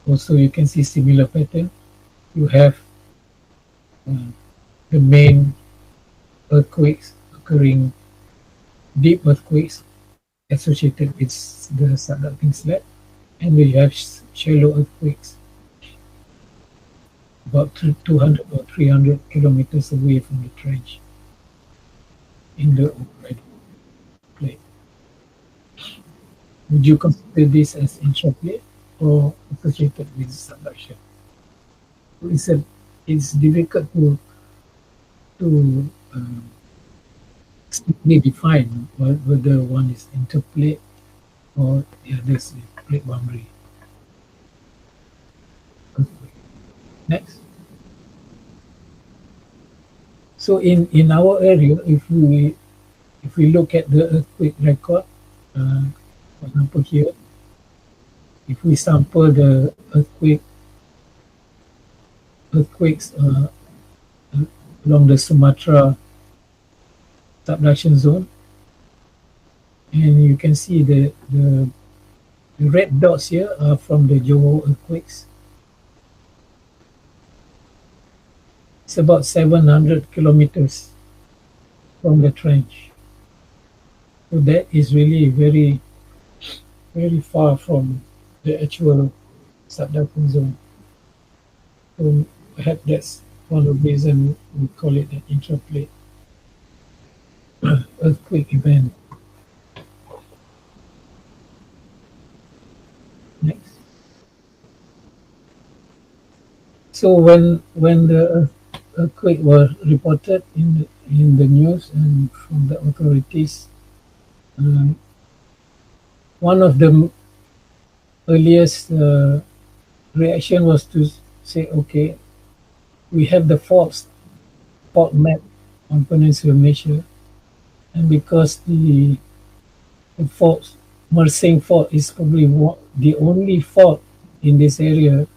S6: also you can see similar pattern. You have the main earthquakes occurring, deep earthquakes associated with the subducting slab, and we have shallow earthquakes about 200 or 300 kilometers away from the trench in the overhead plate. Would you consider this as intraplate or associated with subduction? It's difficult to strictly define whether one is interplate or the other is plate boundary. Next. So in our area, if we look at the earthquake record, for example here, if we sample the earthquake earthquakes along the Sumatra subduction zone, and you can see the red dots here are from the Johor earthquakes. It's about 700 kilometers from the trench. So that is really very, very far from the actual subduction zone. So perhaps that's one of the reasons we call it an intraplate earthquake event. Next. So when the earthquake was reported in the news and from the authorities, one of the earliest reaction was to say, okay, we have the fault map on Peninsula Malaysia, and because the fault, Mersing fault is probably the only fault in this area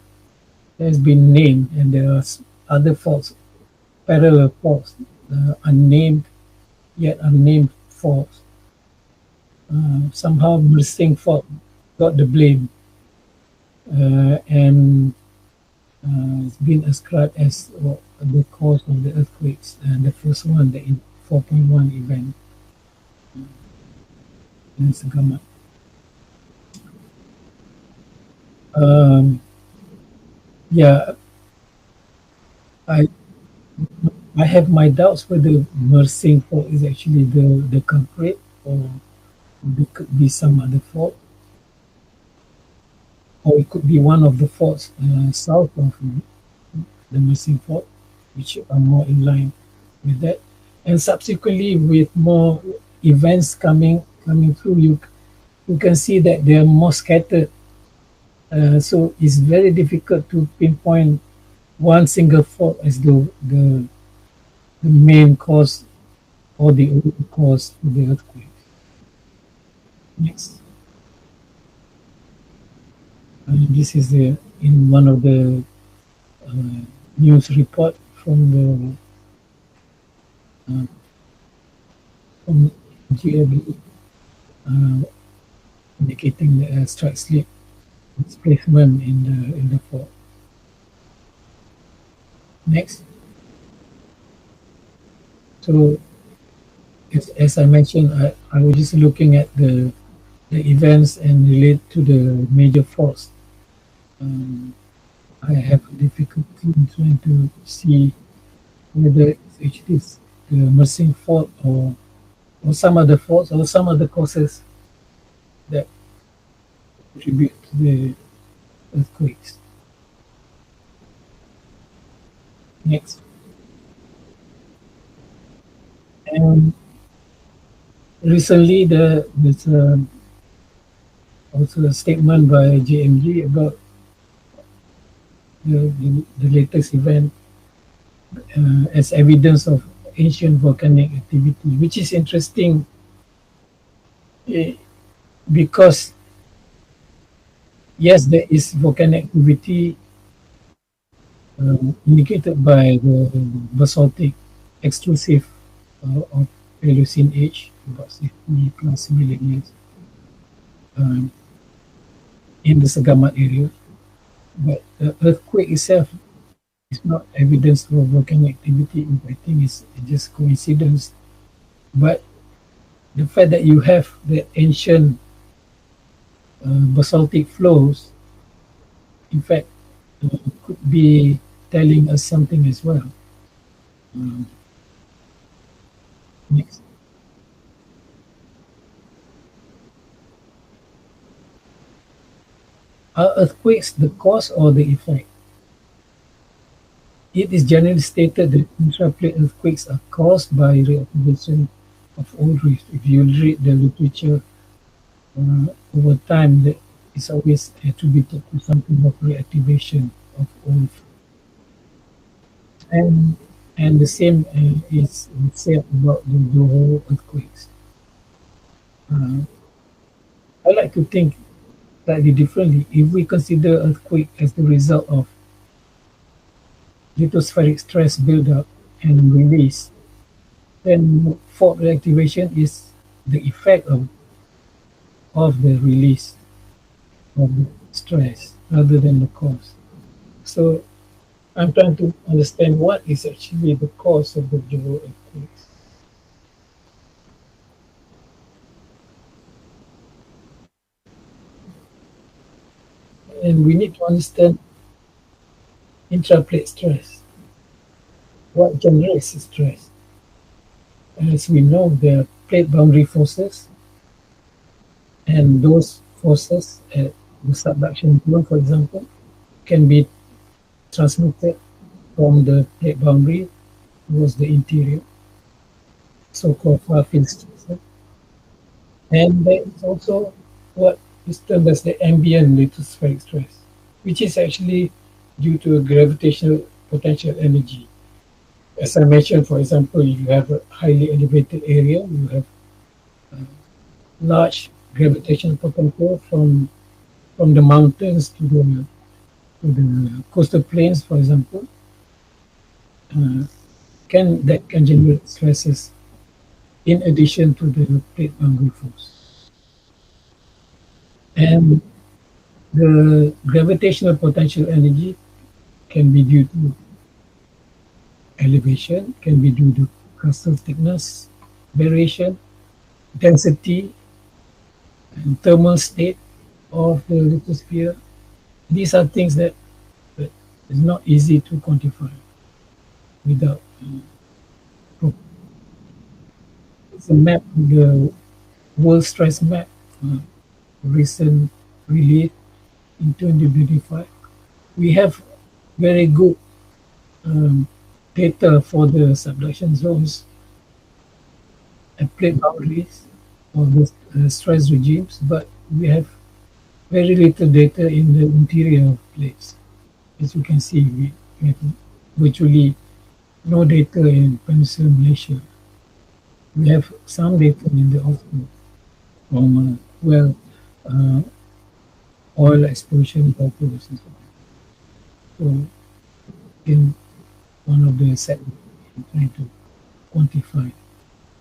S6: that has been named, and there are other faults, parallel faults, unnamed yet unnamed faults. Somehow Mersing fault got the blame, and it's been ascribed as the cause of the earthquakes, and the first one, the 4.1 event in Segamat. Yeah, I have my doubts whether Mersing fault is actually the culprit, or there could be some other fault, or it could be one of the faults south of the Mersing fault, which are more in line with that. And subsequently, with more events coming through, you can see that they are more scattered. So it's very difficult to pinpoint one single fault as the main cause or the only cause of the earthquake. Next. This is in one of the news report from GLB, indicating the strike slip displacement in the fault. Next. So, as I mentioned, I was just looking at the events and relate to the major faults. I have difficulty in trying to see whether it's actually the Mersing fault or some other faults or some other causes that contribute to the earthquakes. Next. And recently there's also a statement by JMG about the latest event as evidence of ancient volcanic activity, which is interesting because yes, there is volcanic activity indicated by the basaltic extrusive of Paleocene age, about 60 plus million years, in the Segamat area. But the earthquake itself is not evidence for volcanic activity. I think it's just coincidence. But the fact that you have the ancient basaltic flows, in fact, could be telling us something as well. Next. Are earthquakes the cause or the effect? It is generally stated that intraplate earthquakes are caused by reactivation of old reefs. If you read the literature over time, that is always attributed to something of reactivation of old. And the same is said about the Johor earthquakes. I like to think slightly differently. If we consider earthquake as the result of lithospheric stress buildup and release, then fault reactivation is the effect of the release of the stress rather than the cause. So I'm trying to understand what is actually the cause of the geoearthquakes. And we need to understand intraplate stress. What generates stress? As we know, there are plate boundary forces, and those forces at the subduction zone, for example, can be transmitted from the plate boundary towards the interior, so-called far-field stresses. And there is also what is termed as the ambient lithospheric stress, which is actually due to a gravitational potential energy. As I mentioned, for example, if you have a highly elevated area, you have large gravitational potential from the mountains to the coastal plains, for example, that can generate stresses in addition to the plate boundary force. And the gravitational potential energy can be due to elevation, can be due to crustal thickness variation, density, and thermal state of the lithosphere. These are things that is not easy to quantify without it's a map, the world stress map, recent release in 2025. We have very good data for the subduction zones and plate boundaries of the stress regimes, but we have very little data in the interior of plates. As you can see, we have virtually no data in Peninsular Malaysia. We have some data in the offshore from oil exploration purposes. So in one of the segments, trying to quantify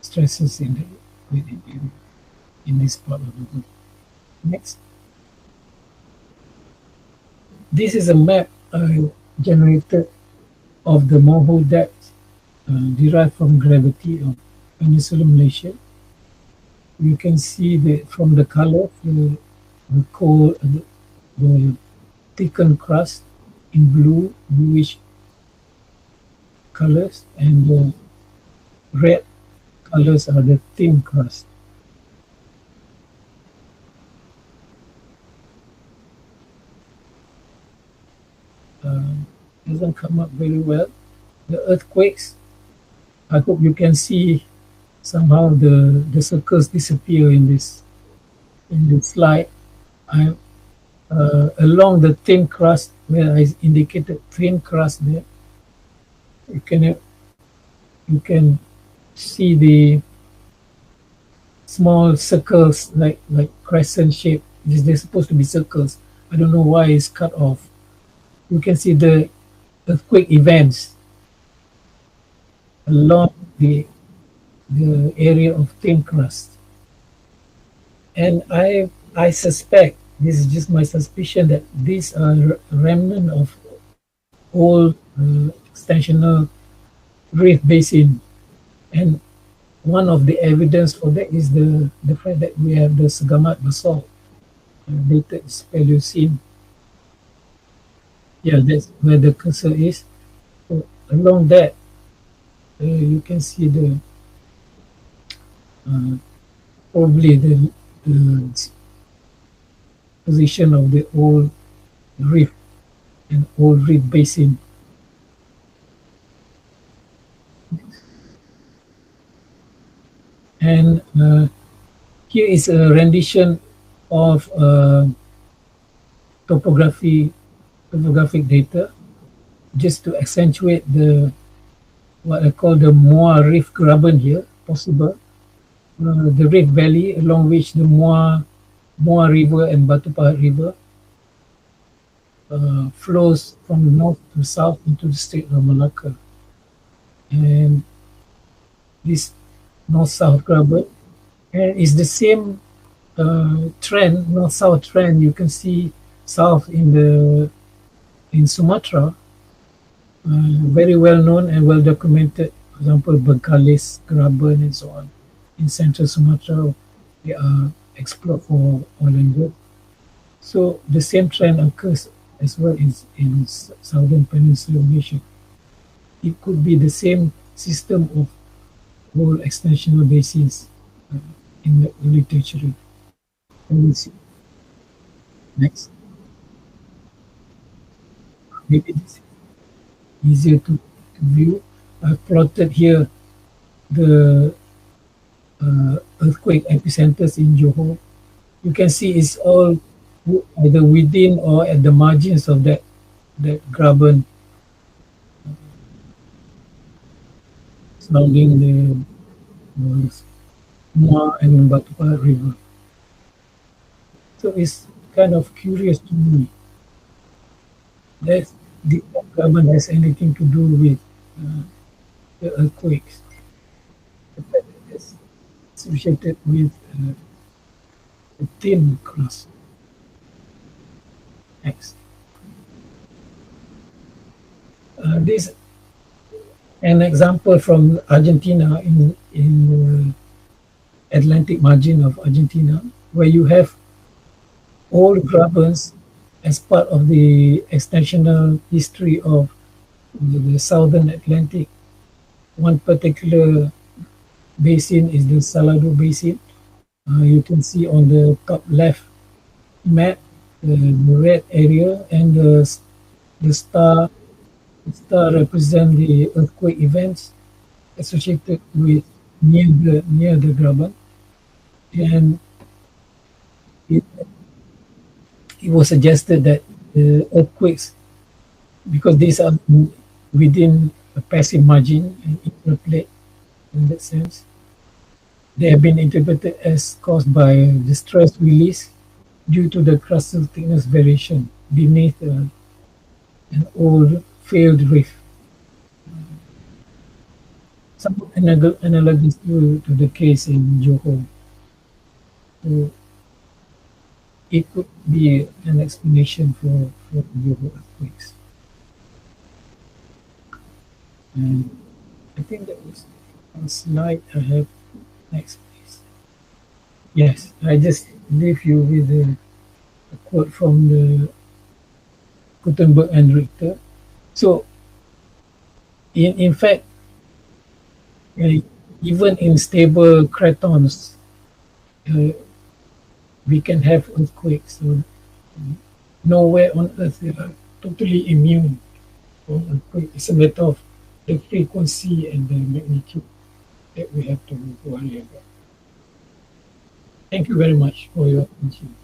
S6: stresses in the area in this part of the world. Next. This is a map generated of the borehole depth derived from gravity of Peninsular Malaysia. You can see from the color, the thickened crust in bluish colors, and the red colors are the thin crust. Doesn't come up very well. The earthquakes, I hope you can see somehow the circles disappear in this slide. Along the thin crust, where I indicated thin crust there, you can see the small circles like crescent shape. They're supposed to be circles. I don't know why it's cut off. You can see the earthquake events along the area of thin crust. And I suspect, this is just my suspicion, that these are remnant of old extensional rift basin. And one of the evidence for that is the fact that we have the Segamat basalt, dated Paleocene. Yeah, that's where the cursor is. So along that, you can see the probably the position of the old rift and old rift basin. And here is a rendition of topographic data, just to accentuate what I call the Muar Rift Graben here, possible. The Rift Valley along which the Muar River and Batu Pahat River flows from north to south into the state of Malacca. And this north-south graben and is the same trend, north-south trend you can see south in Sumatra, very well known and well documented. For example, Bengkalis, Graben, and so on. In central Sumatra, they are explored for oil and gas. So the same trend occurs as well in southern peninsula Malaysia. It could be the same system of whole extensional basins in the early tertiary. And we see. Next. Maybe this is easier to view. I've plotted here the earthquake epicenters in Johor. You can see it's all either within or at the margins of that graben surrounding the Mua and Batu Pahat River. So it's kind of curious to me that the graben has anything to do with the earthquakes. The fact that it's associated with a thin crust. Next. This an example from Argentina in Atlantic margin of Argentina, where you have old grabens as part of the extensional history of the southern Atlantic. One particular basin is the Salado Basin. You can see on the top left map the red area, and the star represent the earthquake events associated with near the graben, and it was suggested that the earthquakes, because these are within a passive margin and interplate in that sense, they have been interpreted as caused by the stress release due to the crustal thickness variation beneath an old failed reef. Somewhat analogous to the case in Johor. So it could be an explanation for Johor earthquakes. And I think that was one slide I have. Next, please. Yes, I just leave you with a quote from the Gutenberg and Richter. So, in fact, even in stable cratons, we can have earthquakes. So, nowhere on Earth they are totally immune from earthquake. It's a matter of the frequency and the magnitude that we have to worry about. Thank you very much for your attention.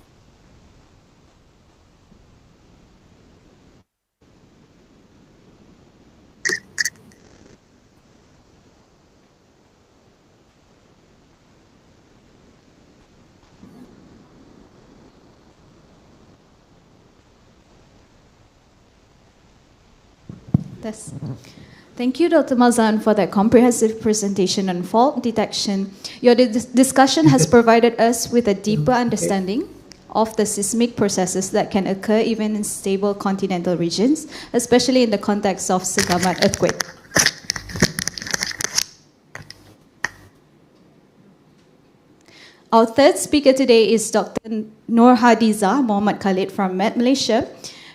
S1: Thank you, Dr. Mazan, for that comprehensive presentation on fault detection. Your discussion has provided us with a deeper understanding of the seismic processes that can occur even in stable continental regions, especially in the context of Segamat earthquake. Our third speaker today is Dr. Nur Hadiza Muhammad Khalid from Met Malaysia.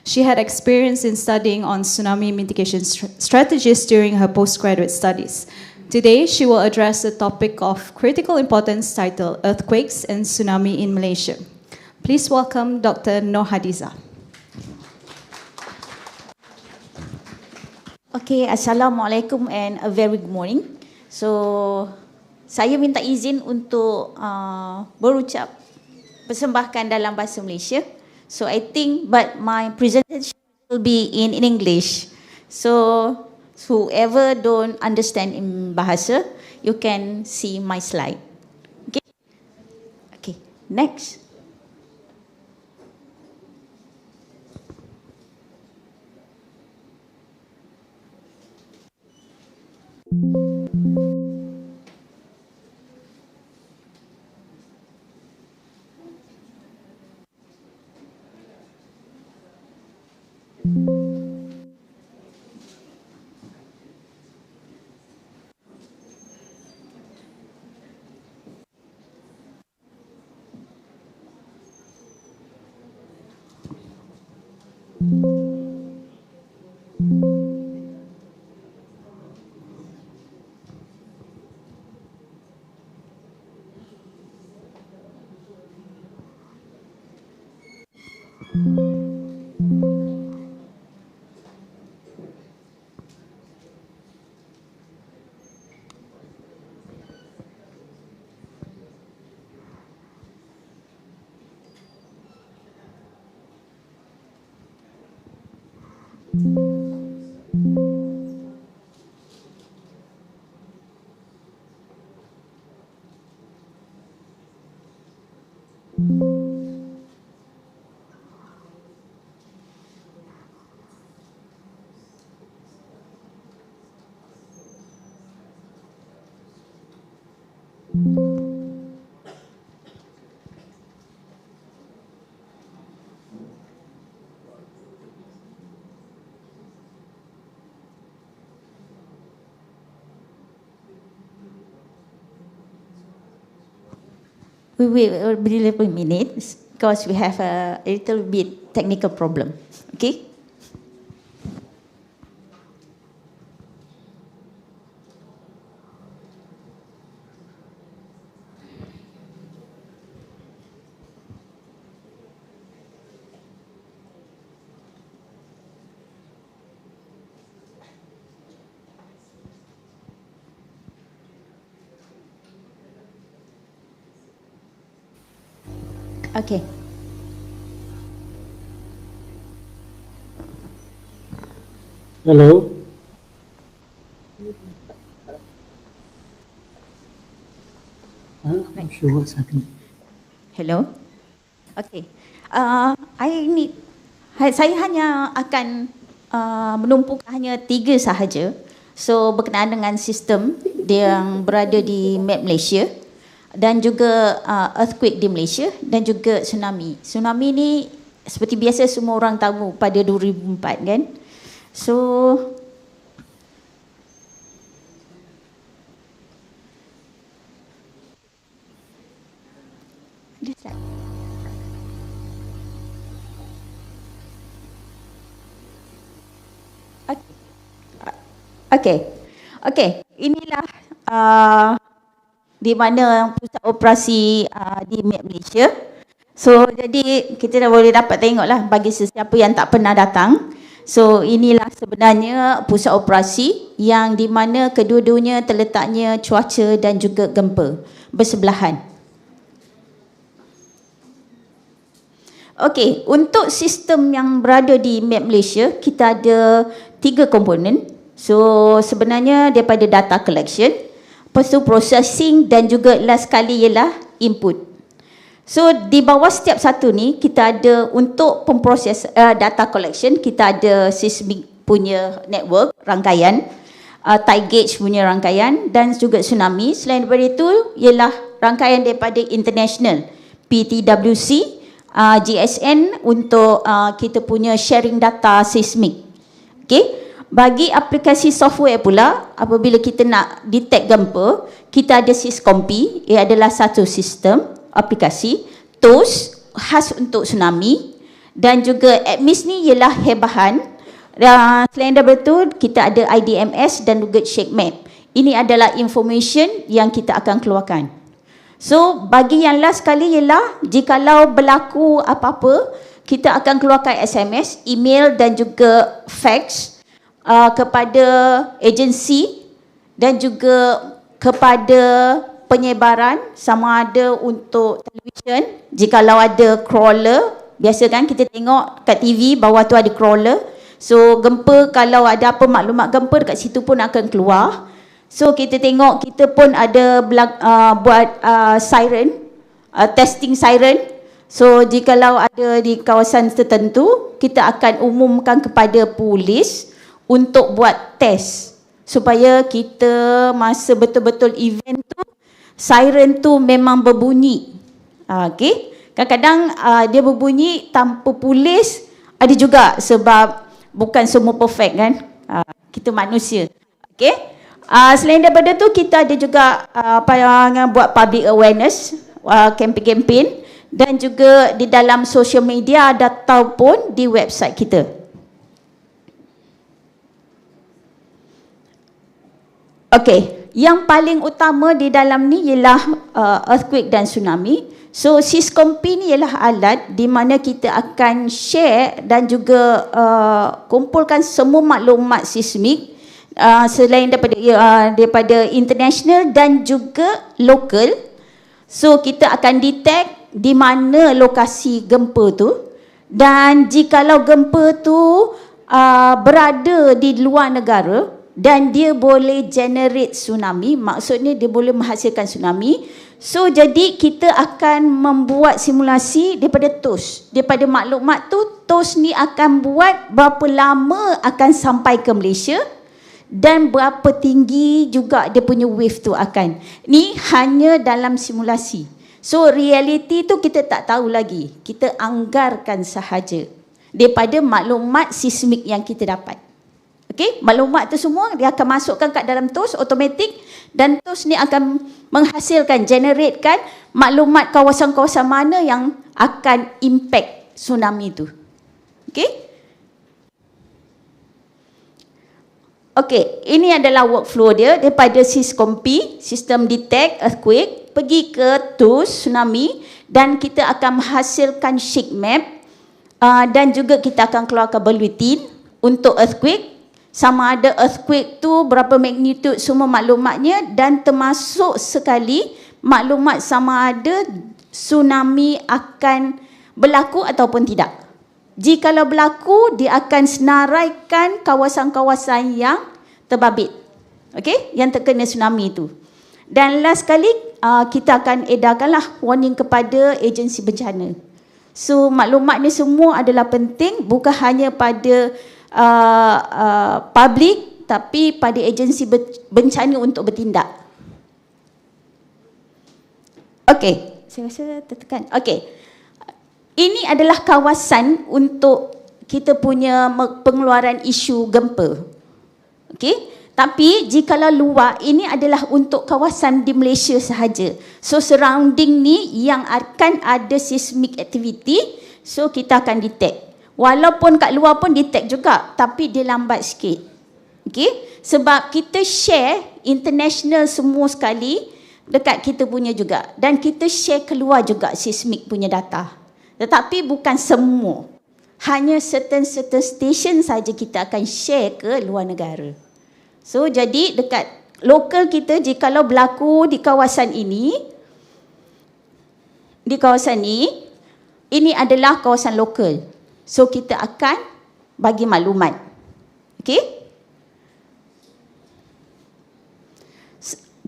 S1: She had experience in studying on tsunami mitigation strategies during her postgraduate studies. Today, she will address the topic of critical importance titled Earthquakes and Tsunami in Malaysia. Please welcome Dr. Nur Hadiza.
S8: Okay, Assalamualaikum and a very good morning. So, saya minta izin untuk berucap persembahkan dalam bahasa Malaysia. So I think, but my presentation will be in English. So whoever don't understand in bahasa, you can see my slide. Okay. Okay. Next. We will be a little minute because we have a little bit technical problem. Okay? Okay.
S6: Hello. I'm not sure what's happening.
S8: Hello. Okay. Saya hanya akan menumpukan hanya 3 sahaja. So berkenaan dengan sistem yang berada di map Malaysia dan juga earthquake di Malaysia dan juga tsunami. Tsunami ni seperti biasa semua orang tahu pada 2004 kan. So Okay. Inilah di mana pusat operasi di map Malaysia. So jadi kita dah boleh dapat tengoklah bagi sesiapa yang tak pernah datang. So inilah sebenarnya pusat operasi yang di mana kedua-duanya terletaknya cuaca dan juga gempa bersebelahan. Okey, untuk sistem yang berada di map Malaysia, kita ada 3 komponen. So sebenarnya daripada data collection, lepas tu processing dan juga last sekali ialah input. So di bawah setiap satu ni kita ada untuk pemproses data collection, kita ada seismic punya network rangkaian, tide gauge punya rangkaian dan juga tsunami. Selain daripada itu ialah rangkaian daripada international PTWC, GSN untuk kita punya sharing data seismik. Okey. Bagi aplikasi software pula, apabila kita nak detect gempa, kita ada Syscompi, ia adalah satu sistem aplikasi. TOS khas untuk tsunami dan juga ADMIS ni ialah hebahan. Selain daripada itu, kita ada IDMS dan juga ShakeMap. Ini adalah information yang kita akan keluarkan. So bagi yang last sekali ialah jikalau berlaku apa-apa, kita akan keluarkan SMS, email dan juga fax kepada agensi dan juga kepada penyebaran, sama ada untuk televisyen, jikalau ada crawler, biasa kan kita tengok kat TV bawah tu ada crawler. So gempa, kalau ada apa maklumat gempa dekat situ pun akan keluar. So kita tengok, kita pun ada buat siren, testing siren. So jikalau ada di kawasan tertentu, kita akan umumkan kepada polis untuk buat test supaya kita masa betul-betul event tu, siren tu memang berbunyi. Okey, kadang-kadang dia berbunyi tanpa polis, ada juga sebab bukan semua perfect kan, kita manusia. Okey. Selain daripada tu, kita ada juga buat public awareness, campaign-campaign dan juga di dalam social media ataupun di website kita. Okey, yang paling utama di dalam ni ialah earthquake dan tsunami. So siskompi ni ialah alat di mana kita akan share dan juga kumpulkan semua maklumat sismik selain daripada international dan juga lokal. So kita akan detect di mana lokasi gempa tu, dan jikalau gempa tu berada di luar negara dan dia boleh generate tsunami, maksudnya dia boleh menghasilkan tsunami. So jadi kita akan membuat simulasi daripada TOS. Daripada maklumat tu, TOS ni akan buat berapa lama akan sampai ke Malaysia dan berapa tinggi juga dia punya wave tu akan. Ni hanya dalam simulasi. So reality tu kita tak tahu lagi. Kita anggarkan sahaja daripada maklumat sismik yang kita dapat. Okey, maklumat tu semua dia akan masukkan kat dalam TOS automatik, dan TOS ni akan menghasilkan, generatekan maklumat kawasan-kawasan mana yang akan impact tsunami tu. Okey? Okey, ini adalah workflow dia daripada siskompi, sistem detect earthquake, pergi ke TOS tsunami, dan kita akan menghasilkan shake map, dan juga kita akan keluarkan bulletin untuk earthquake, sama ada earthquake tu berapa magnitude, semua maklumatnya, dan termasuk sekali maklumat sama ada tsunami akan berlaku ataupun tidak. Jikalau berlaku, dia akan senaraikan kawasan-kawasan yang terbabit, okey, yang terkena tsunami tu. Dan last sekali kita akan edarkanlah warning kepada agensi bencana. So maklumat ni semua adalah penting, bukan hanya pada public, tapi pada agensi bencana untuk bertindak. Okey, saya rasa tertekan. Okey, ini adalah kawasan untuk kita punya pengeluaran isu gempa. Okey, tapi jikalau luar, ini adalah untuk kawasan di Malaysia sahaja. So surrounding ni yang akan ada seismic activity, so kita akan detect. Walaupun kat luar pun detect juga, tapi dia lambat sikit. Okey, sebab kita share international semua sekali dekat kita punya juga, dan kita share keluar juga seismic punya data. Tetapi bukan semua. Hanya certain station saja kita akan share ke luar negara. So jadi dekat lokal kita, jikalau berlaku di kawasan ini, ini adalah kawasan lokal. So kita akan bagi maklumat. Okey?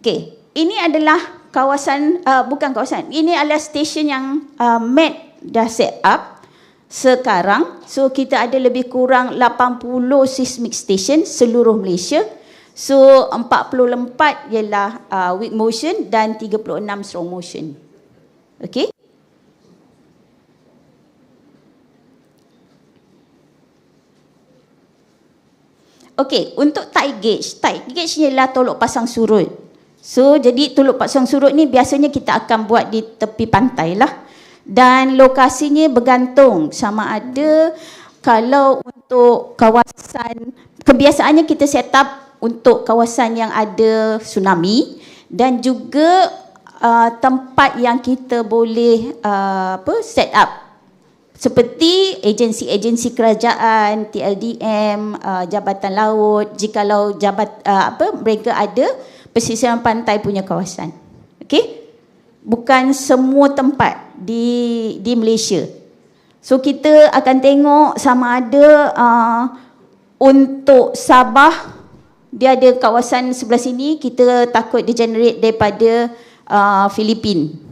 S8: Okey, ini adalah kawasan, bukan kawasan, ini adalah stesen yang MET dah set up sekarang. So kita ada lebih kurang 80 seismic station seluruh Malaysia. So 44 ialah weak motion dan 36 strong motion. Okey? Okey, untuk tight gauge ialah tolok pasang surut. So, jadi tolok pasang surut ni biasanya kita akan buat di tepi pantai lah. Dan lokasinya bergantung sama ada kalau untuk kawasan, kebiasaannya kita set up untuk kawasan yang ada tsunami, dan juga tempat yang kita boleh set up. Seperti agensi-agensi kerajaan, TLDM, Jabatan Laut, jikalau mereka ada pesisiran pantai punya kawasan. Okey? Bukan semua tempat di Malaysia. So kita akan tengok sama ada untuk Sabah, dia ada kawasan sebelah sini, kita takut dia generate daripada Filipina.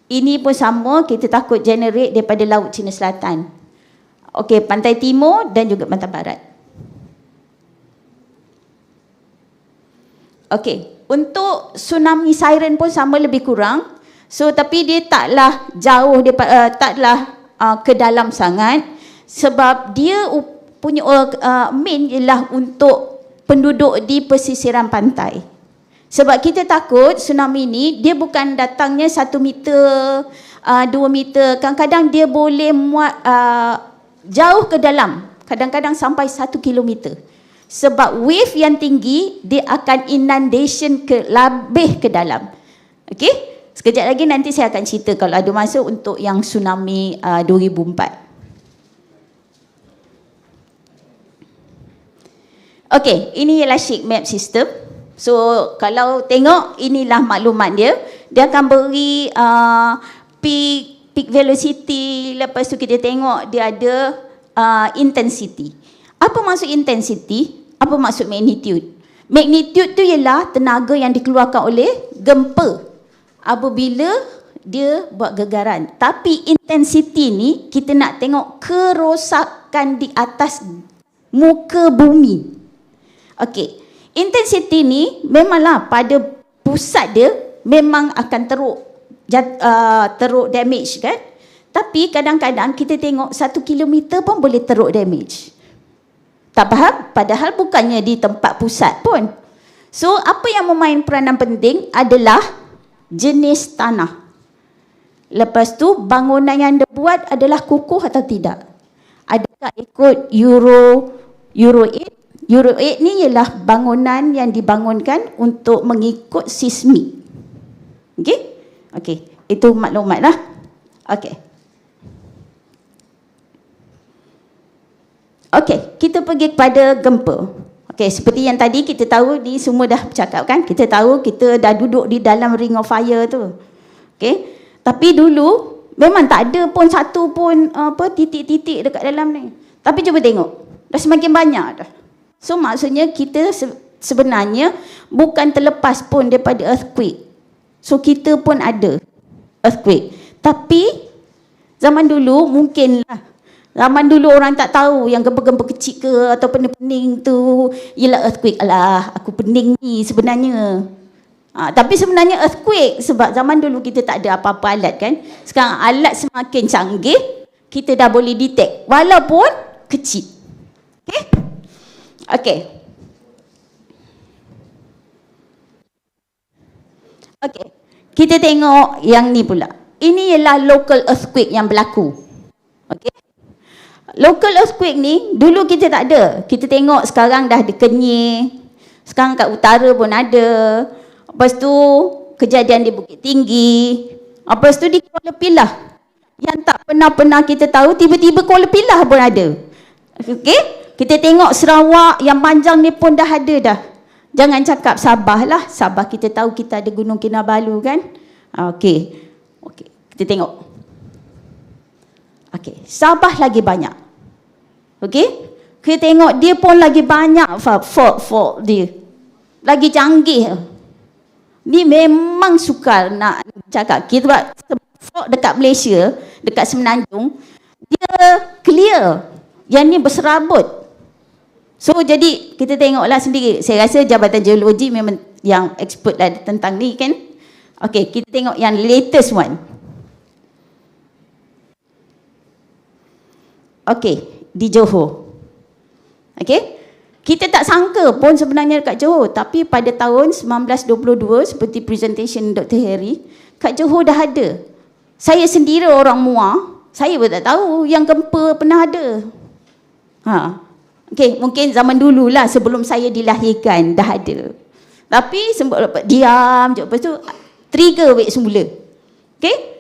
S8: Ini pun sama, kita takut generate daripada Laut Cina Selatan. Okey, pantai timur dan juga pantai barat. Okey, untuk tsunami siren pun sama lebih kurang. So tapi dia taklah jauh, taklah ke dalam sangat, sebab dia punya main ialah untuk penduduk di pesisiran pantai. Sebab kita takut tsunami ni dia bukan datangnya 1 meter, 2 meter, kadang-kadang dia boleh muat jauh ke dalam, kadang-kadang sampai 1 kilometer. Sebab wave yang tinggi, dia akan inundation lebih ke dalam. Okey? Sekejap lagi nanti saya akan cerita kalau ada masa untuk yang tsunami 2004. Okey, ini ialah shake map system. So, kalau tengok inilah maklumat dia. Dia akan beri peak velocity, lepas tu kita tengok dia ada intensity. Apa maksud intensity? Apa maksud magnitude? Magnitude tu ialah tenaga yang dikeluarkan oleh gempa apabila dia buat gegaran. Tapi intensity ni kita nak tengok kerosakan di atas muka bumi. Okey, intensity ni memanglah pada pusat dia memang akan teruk damage kan. Tapi kadang-kadang kita tengok 1 kilometer pun boleh teruk damage. Tak faham? Padahal bukannya di tempat pusat pun. So, apa yang memain peranan penting adalah jenis tanah. Lepas tu, bangunan yang dia buat adalah kukuh atau tidak. Adakah ikut Euro 8? Euro 8 ni ialah bangunan yang dibangunkan untuk mengikut seismik. Okey? Okey, itu maklumat lah. Okey. Okey, kita pergi kepada gempa. Okey, seperti yang tadi kita tahu ni semua dah bercakap kan. Kita tahu kita dah duduk di dalam ring of fire tu. Okey. Tapi dulu memang tak ada pun satu pun titik-titik dekat dalam ni. Tapi cuba tengok. Dah semakin banyak dah. So maksudnya kita sebenarnya bukan terlepas pun daripada earthquake. So kita pun ada earthquake. Tapi zaman dulu mungkinlah. Zaman dulu orang tak tahu yang gempa-gempa kecil ke atau pening-pening tu ialah earthquake. Alah, aku pening ni sebenarnya. Tapi sebenarnya earthquake sebab zaman dulu kita tak ada apa-apa alat kan. Sekarang alat semakin canggih, kita dah boleh detect walaupun kecil. Okey? Okey. Okey. Kita tengok yang ni pula. Ini ialah local earthquake yang berlaku. Okey? Local earthquake ni dulu kita tak ada. Kita tengok sekarang dah ada Kenyir. Sekarang kat utara pun ada. Lepas tu kejadian di Bukit Tinggi. Lepas tu di Kuala Pilah. Yang tak pernah kita tahu tiba-tiba Kuala Pilah pun ada. Okey? Kita tengok Sarawak yang panjang ni pun dah ada dah. Jangan cakap Sabah lah. Sabah kita tahu kita ada Gunung Kinabalu kan. Okey. Okey, kita tengok. Okey, Sabah lagi banyak. Okey? Kita tengok dia pun lagi banyak fault dia. Lagi canggih. Ni memang sukar nak cakap. Kita buat fault dekat Malaysia, dekat Semenanjung, dia clear. Yang ni berserabut. So jadi kita tengoklah sendiri. Saya rasa Jabatan Geologi memang yang expert lah tentang ni kan. Okey, kita tengok yang latest one. Okey, di Johor. Okey? Kita tak sangka pun sebenarnya dekat Johor, tapi pada tahun 1922 seperti presentation Dr. Harry, kat Johor dah ada. Saya sendiri orang Muar, saya pun tak tahu yang gempa pernah ada. Okey, mungkin zaman dululah sebelum saya dilahirkan dah ada. Tapi sempat diam je, lepas tu trigger balik semula. Okey?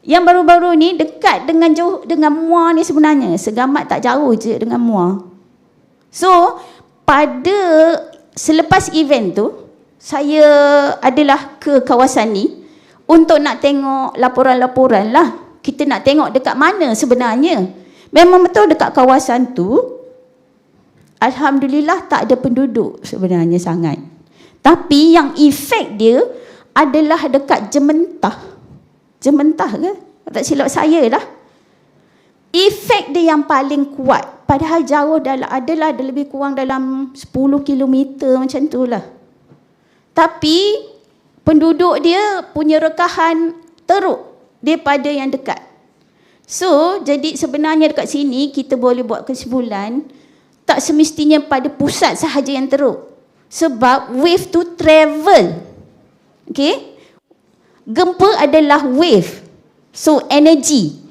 S8: Yang baru-baru ni dekat dengan Muar ni sebenarnya. Segamat tak jauh je dengan Muar. So, pada selepas event tu, saya adalah ke kawasan ni untuk nak tengok laporan-laporan lah. Kita nak tengok dekat mana sebenarnya. Memang betul dekat kawasan tu, alhamdulillah tak ada penduduk sebenarnya sangat. Tapi yang efek dia adalah dekat Jementah. Jementah ke? Tak silap saya lah. Efek dia yang paling kuat. Padahal jauh adalah lebih kurang dalam 10 kilometer macam tu lah. Tapi penduduk dia punya rekahan teruk daripada yang dekat. So, jadi sebenarnya dekat sini kita boleh buat kesimpulan tak semestinya pada pusat sahaja yang teruk. Sebab wave tu travel. Okay? Gempa adalah wave. So energy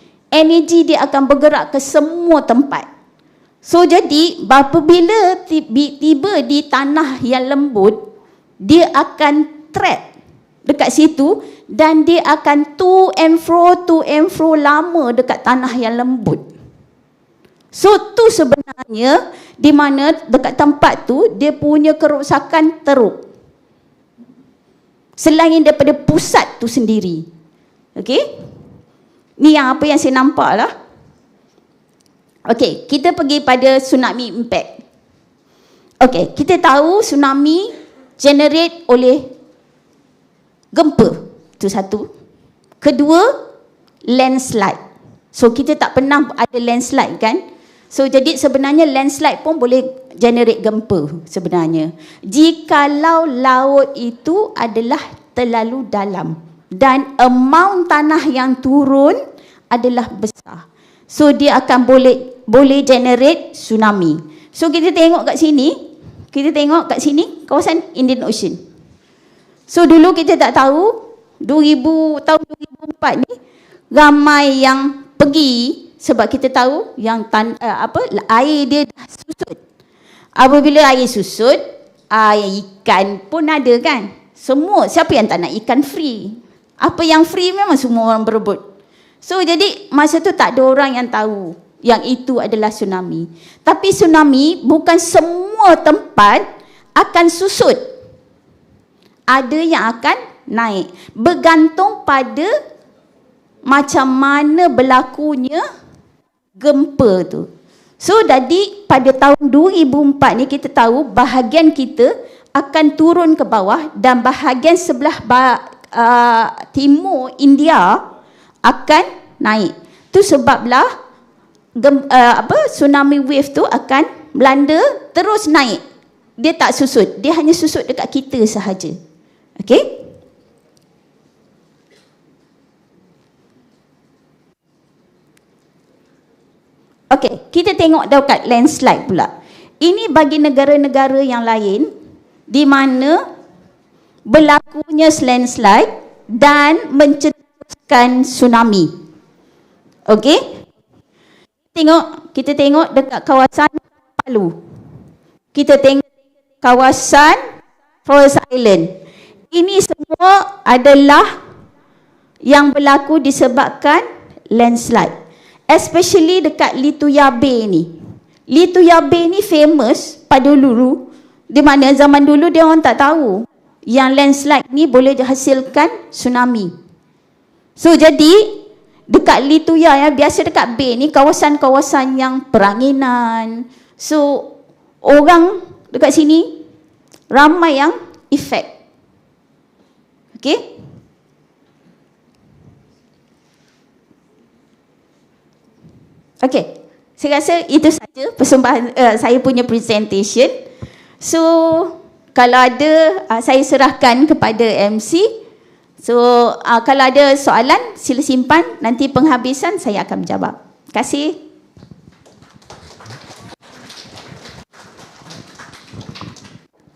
S8: dia akan bergerak ke semua tempat. So jadi apabila tiba di tanah yang lembut, dia akan trap dekat situ dan dia akan to and fro lama dekat tanah yang lembut. So tu sebenarnya di mana dekat tempat tu dia punya kerosakan teruk. Selain daripada pusat tu sendiri. Okey? Ni yang apa yang saya nampak lah. Okey, kita pergi pada tsunami impact. Okey, kita tahu tsunami generate oleh gempa. Itu satu. Kedua, landslide. So kita tak pernah ada landslide kan? So jadi sebenarnya landslide pun boleh generate gempa sebenarnya. Jikalau laut itu adalah terlalu dalam dan amount tanah yang turun adalah besar. So dia akan boleh generate tsunami. So kita tengok kat sini, kawasan Indian Ocean. So dulu kita tak tahu tahun 2004 ni ramai yang pergi sebab kita tahu yang air dia dah susut. Apabila air susut, air ikan pun ada kan. Semua, siapa yang tak nak ikan free? Apa yang free memang semua orang berebut. So jadi masa tu tak ada orang yang tahu yang itu adalah tsunami. Tapi tsunami bukan semua tempat akan susut. Ada yang akan naik. Bergantung pada macam mana berlakunya gempa tu. So jadi pada tahun 2004 ni kita tahu bahagian kita akan turun ke bawah dan bahagian sebelah timur India akan naik. Tu sebablah tsunami wave tu akan melanda terus naik. Dia tak susut, dia hanya susut dekat kita sahaja. Okey? Okey, kita tengok dekat landslide pula. Ini bagi negara-negara yang lain di mana berlakunya landslide dan mencetuskan tsunami. Okey? Kita tengok dekat kawasan Palu. Kita tengok kawasan Forest Island. Ini semua adalah yang berlaku disebabkan landslide. Especially dekat Lituya Bay ni. Lituya Bay ni famous pada dulu, di mana zaman dulu dia orang tak tahu yang landslide ni boleh hasilkan tsunami. So jadi dekat Lituya, biasa dekat Bay ni kawasan-kawasan yang peranginan. So orang dekat sini ramai yang efek. Okey? Okey, saya rasa itu saja persembahan saya punya presentation. So kalau ada saya serahkan kepada MC. So kalau ada soalan sila simpan, nanti penghabisan saya akan menjawab. Terima kasih.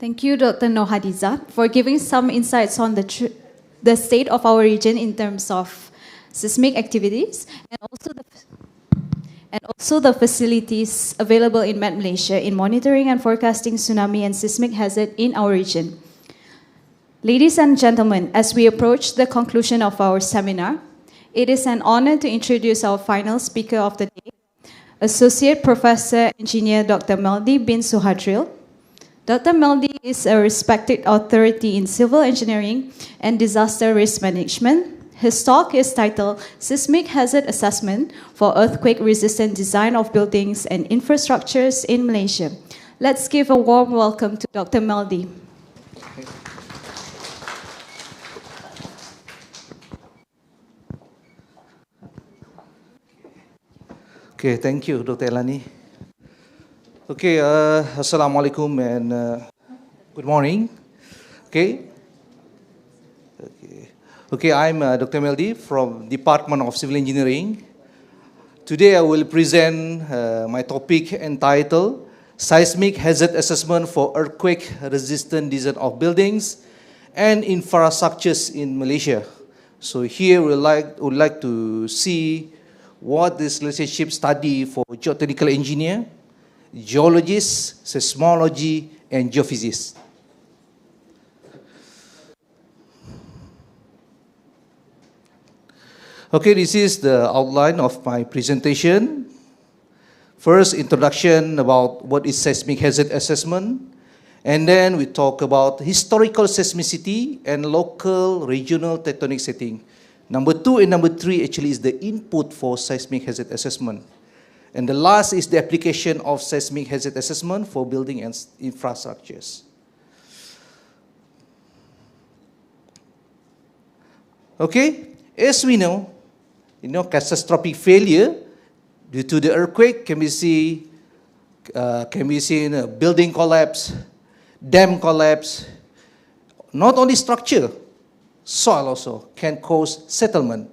S1: Thank you, Dr. Nohadiza, for giving some insights on the state of our region in terms of seismic activities and also the facilities available in Met Malaysia in monitoring and forecasting tsunami and seismic hazard in our region. Ladies and gentlemen, as we approach the conclusion of our seminar, it is an honor to introduce our final speaker of the day, Associate Professor Engineer Dr. Meldi bin Suhadril. Dr. Meldi is a respected authority in civil engineering and disaster risk management. His talk is titled Seismic Hazard Assessment for Earthquake-Resistant Design of Buildings and Infrastructures in Malaysia. Let's give a warm welcome to Dr. Meldi.
S9: Okay, thank you, Dr. Elani. Okay, Assalamualaikum and good morning. Okay. Okay, I'm Dr. Meldi from Department of Civil Engineering. Today I will present my topic entitled Seismic Hazard Assessment for Earthquake-Resistant Design of Buildings and Infrastructures in Malaysia. So here we would like to see what this relationship study for geotechnical engineer geologists, seismology, and geophysicists. Okay, this is the outline of my presentation. First, introduction about what is seismic hazard assessment. And then we talk about historical seismicity and local regional tectonic setting. Number 2 and number 3 actually is the input for seismic hazard assessment. And the last is the application of seismic hazard assessment for building and infrastructures. Okay, as we know, catastrophic failure due to the earthquake can be seen in a building collapse, dam collapse. Not only structure, soil also can cause settlement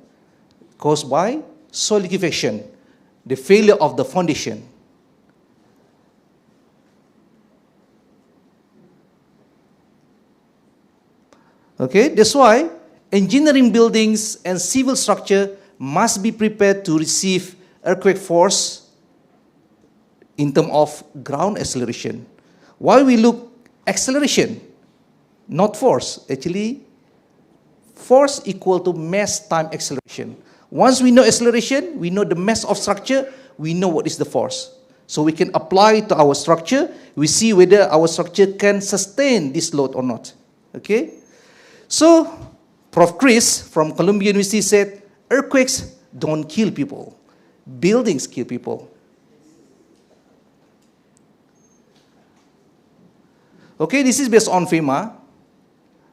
S9: caused by soil liquefaction, the failure of the foundation. Okay, that's why engineering buildings and civil structure must be prepared to receive earthquake force in terms of ground acceleration. Why we look acceleration, not force. Actually, force equal to mass time acceleration. Once we know acceleration, we know the mass of structure, we know what is the force. So we can apply it to our structure, we see whether our structure can sustain this load or not. Okay? So, Prof. Chris from Columbia University said, earthquakes don't kill people. Buildings kill people. Okay, this is based on FEMA,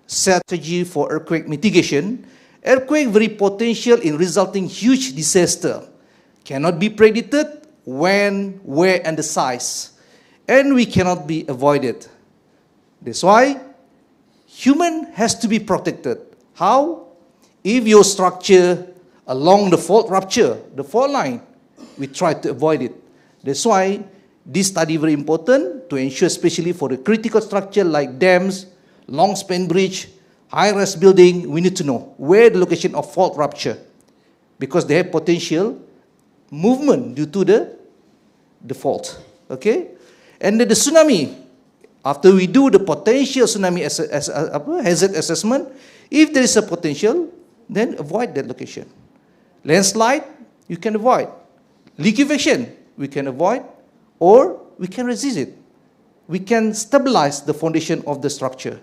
S9: strategy for earthquake mitigation. Earthquake very potential in resulting huge disaster. Cannot be predicted when, where, and the size. And we cannot be avoided. That's why human has to be protected. How? If your structure along the fault rupture, the fault line, we try to avoid it. That's why this study very important to ensure, especially for the critical structure like dams, long span bridge, high-rise building, we need to know where the location of fault rupture, because they have potential movement due to the fault. Okay? And the tsunami, after we do the potential tsunami hazard assessment, if there is a potential, then avoid that location. Landslide, you can avoid. Liquefaction, we can avoid, or we can resist it. We can stabilize the foundation of the structure.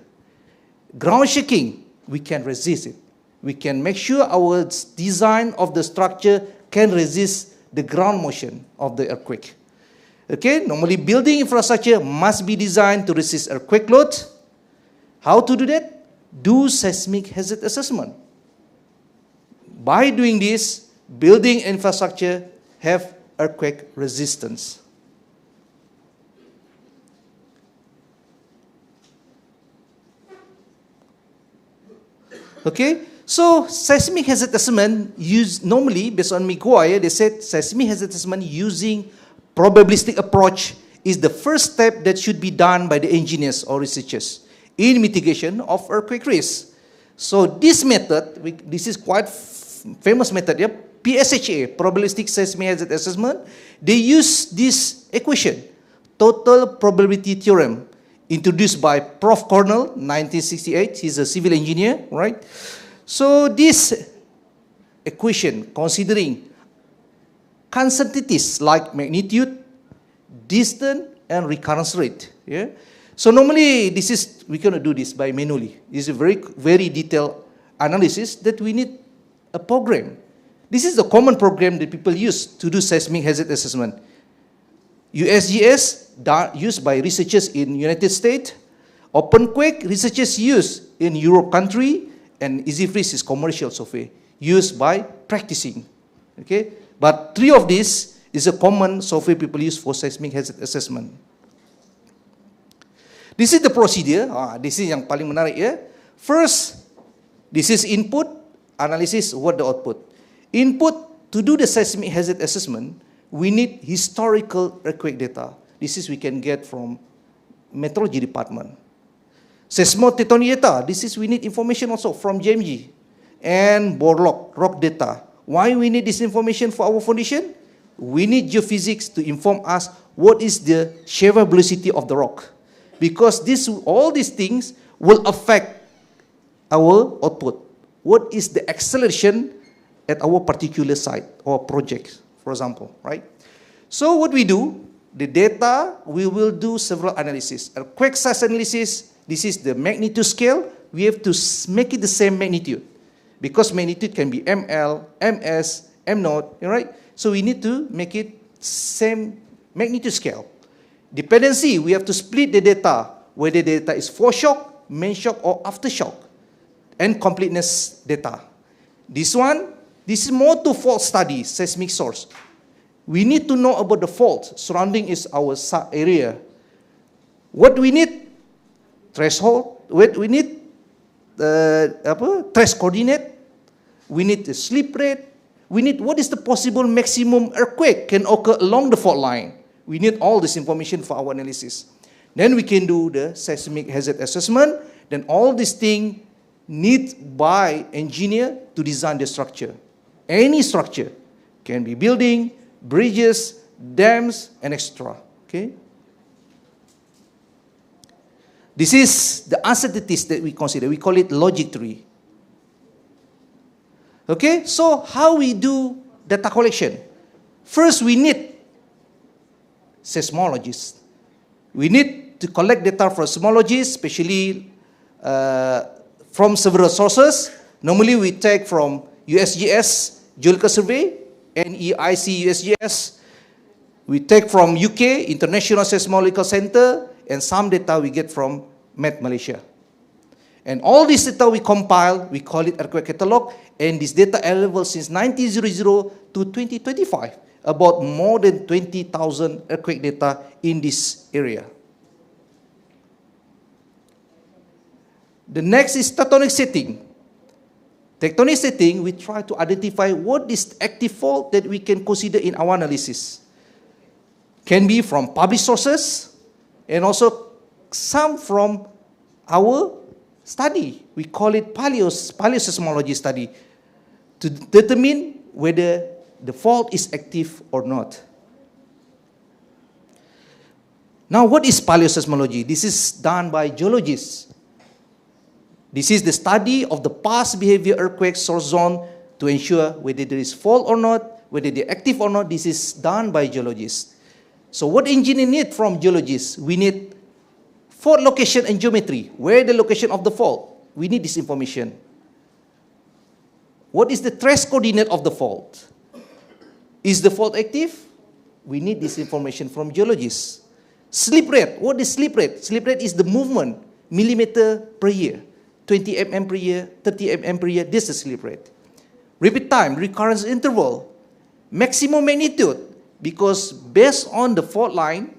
S9: Ground shaking, we can resist it. We can make sure our design of the structure can resist the ground motion of the earthquake. Okay, normally building infrastructure must be designed to resist earthquake load. How to do that? Do seismic hazard assessment. By doing this, building infrastructure have earthquake resistance. Okay, so seismic hazard assessment used normally based on McGuire, they said seismic hazard assessment using probabilistic approach is the first step that should be done by the engineers or researchers in mitigation of earthquake risk. So this method, this is quite famous method, yeah? PSHA, probabilistic seismic hazard assessment, they use this equation, total probability theorem, introduced by Prof. Cornell, 1968. He's a civil engineer, right? So this equation, considering uncertainties like magnitude, distance, and recurrence rate. Yeah. So normally we cannot do this by manually. This is a very detailed analysis that we need a program. This is the common program that people use to do seismic hazard assessment. USGS used by researchers in United States. OpenQuake researchers use in Europe country, and EasyFreeze is commercial software used by practicing. Okay, but three of these is a common software people use for seismic hazard assessment. This is the procedure. This is yang paling menarik ya. First, this is input, analysis, what the output. Input to do the seismic hazard assessment, we need historical earthquake data. This is we can get from meteorology department. Seismotectonic data, this is we need information also from JMG. And bore rock data. Why we need this information for our foundation? we need geophysics to inform us what is the shear velocity of the rock. Because all these things will affect our output. What is the acceleration at our particular site or project, for example, right? So what we do, the data, we will do several analysis. Earthquake size analysis, this is the magnitude scale. We have to make it the same magnitude. Because magnitude can be ML, MS, M0, right? So we need to make it same magnitude scale. Dependency, we have to split the data, whether the data is foreshock, main shock, or aftershock, and completeness data. This is more to fault study, seismic source. We need to know about the fault surrounding is our area. What we need? Threshold. We need trace coordinate. We need the slip rate. We need what is the possible maximum earthquake can occur along the fault line. We need all this information for our analysis. Then we can do the seismic hazard assessment. Then all these things need by engineer to design the structure. Any structure can be building, bridges, dams, and extra. Okay. This is the uncertainties that we consider. We call it logic tree. Okay, so how we do data collection? First, we need seismologists. We need to collect data from seismologists, especially from several sources. Normally, we take from USGS Geological Survey, NEIC USGS. We take from UK International Seismological Center, and some data we get from Met Malaysia. And all this data we compile, we call it earthquake catalog, and this data available since 1900 to 2025, about more than 20,000 earthquake data in this area. The next is tectonic setting. Tectonic setting, we try to identify what is the active fault that we can consider in our analysis. Can be from published sources, and also some from our study. We call it paleoseismology study, to determine whether the fault is active or not. Now, what is paleoseismology? This is done by geologists. This is the study of the past behavior earthquake source zone to ensure whether there is fault or not, whether they're active or not. This is done by geologists. So what engineer need from geologists? We need fault location and geometry. Where the location of the fault? We need this information. What is the trace coordinate of the fault? Is the fault active? We need this information from geologists. Slip rate. What is slip rate? Slip rate is the movement, millimeter per year. 20 mm per year, 30 mm per year, this is slip rate. Repeat time, recurrence interval, maximum magnitude, because based on the fault line,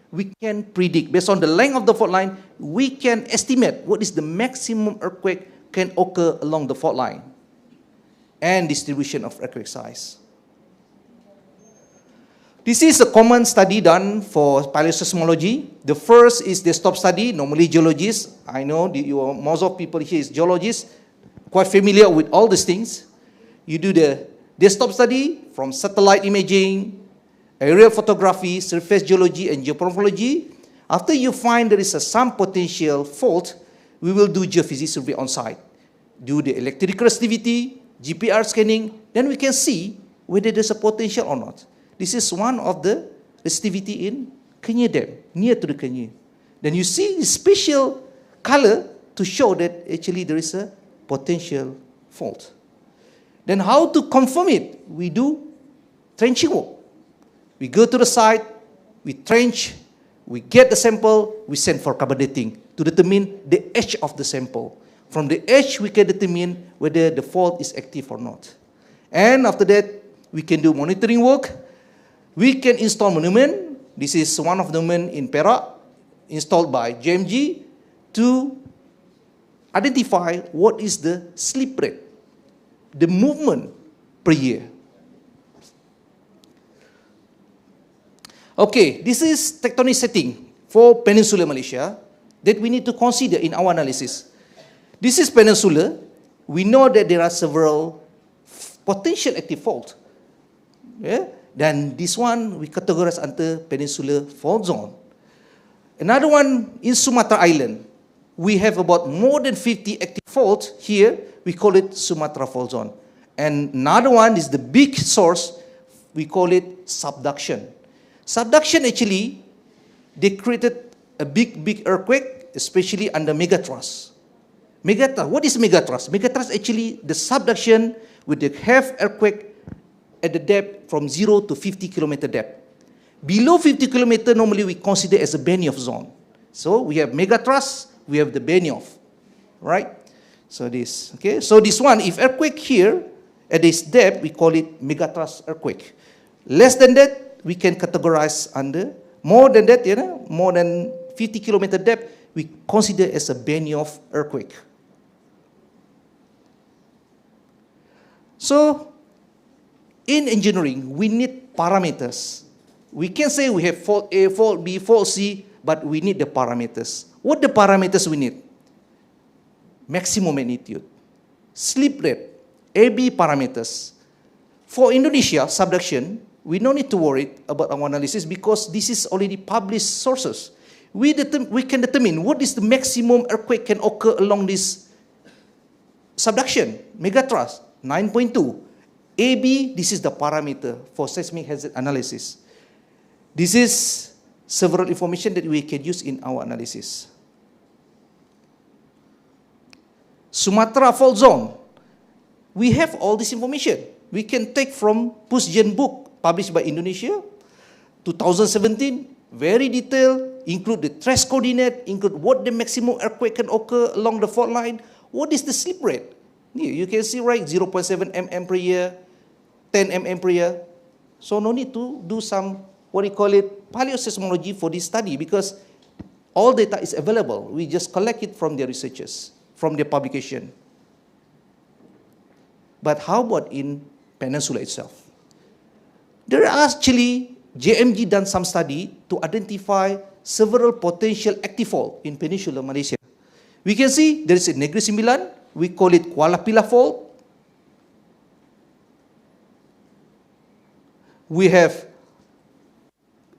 S9: we can predict, based on the length of the fault line, we can estimate what is the maximum earthquake can occur along the fault line, and distribution of earthquake size. This is a common study done for paleoseismology. The first is desktop study, normally geologists. I know most of people here is geologists, quite familiar with all these things. You do the desktop study from satellite imaging, aerial photography, surface geology, and geomorphology. After you find there is some potential fault, we will do geophysics survey on site. Do the electrical resistivity, GPR scanning, then we can see whether there's a potential or not. This is one of the resistivity in Kenya Dam, near to the Kenya. Then you see special color to show that actually there is a potential fault. Then how to confirm it? We do trenching work. We go to the site, we trench, we get the sample, we send for carbon dating to determine the age of the sample. From the age, we can determine whether the fault is active or not. And after that, we can do monitoring work. We can install monument. This is one of the monument in Perak, installed by JMG, to identify what is the slip rate, the movement per year. Okay, this is tectonic setting for Peninsular Malaysia that we need to consider in our analysis. This is Peninsula. We know that there are several potential active faults. Yeah? then this one we categorize under Peninsular Fault Zone. Another one in Sumatra Island. We have about more than 50 active faults here. We call it Sumatra Fault Zone. And another one is the big source. We call it subduction. Subduction actually, they created a big earthquake, especially under megathrust. Megathrust, what is megathrust? Megathrust actually the subduction with the half earthquake at the depth from 0 to 50 kilometer depth. Below 50 kilometer, normally we consider as a Benioff zone. So we have megathrust, we have the Benioff, right? So this, okay? So this one, if earthquake here, at this depth, we call it megathrust earthquake. Less than that, we can categorize under. More than that, more than 50 kilometer depth, we consider as a Benioff earthquake. So, in engineering, we need parameters. We can say we have fault A, fault B, fault C, but we need the parameters. What the parameters we need? Maximum magnitude, slip rate, AB parameters. For Indonesia, subduction, we don't need to worry about our analysis because this is already published sources. We can determine what is the maximum earthquake can occur along this subduction, megathrust, 9.2. AB, this is the parameter for seismic hazard analysis. This is several information that we can use in our analysis. Sumatra Fault Zone. We have all this information. We can take from Pusgen book published by Indonesia, 2017, very detailed, include the trace coordinate, include what the maximum earthquake can occur along the fault line, what is the slip rate. Here you can see, right, 0.7 mm per year, 10 mm per year. So no need to do some, what we call it, paleoseismology for this study because all data is available. We just collect it from the researchers, from their publication. But how about in Peninsula itself? There are actually, JMG done some study to identify several potential active fault in Peninsular Malaysia. We can see there is a Negeri Sembilan, we call it Kuala Pilah Fault. We have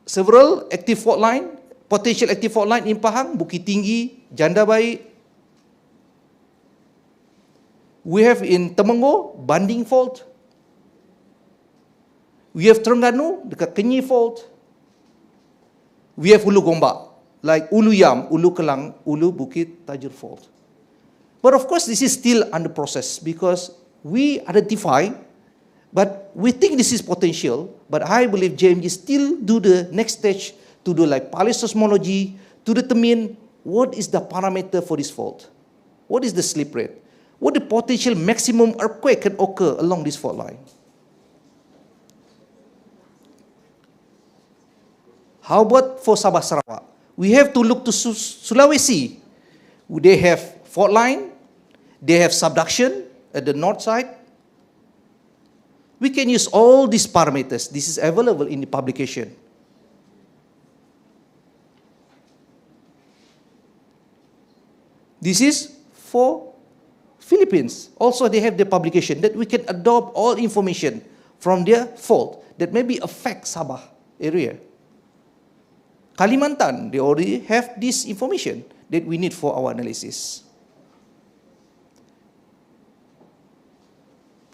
S9: several active fault line, potential active fault line in Pahang, Bukit Tinggi, Janda Baik. We have in Temenggor, Banding Fault. We have Terengganu, dekat Kenyi Fault. We have Ulu Gombak, like Ulu Yam, Ulu Kelang, Ulu Bukit Tajur Fault. But of course, this is still under process because we identify, but we think this is potential, but I believe JMG still do the next stage to do like paleoseismology to determine what is the parameter for this fault. What is the slip rate? What the potential maximum earthquake can occur along this fault line? How about for Sabah Sarawak? We have to look to Sulawesi. They have fault line, they have subduction at the north side. We can use all these parameters. This is available in the publication. This is for Philippines. Also, they have the publication that we can adopt all information from their fault that maybe affect Sabah area. Kalimantan, they already have this information that we need for our analysis.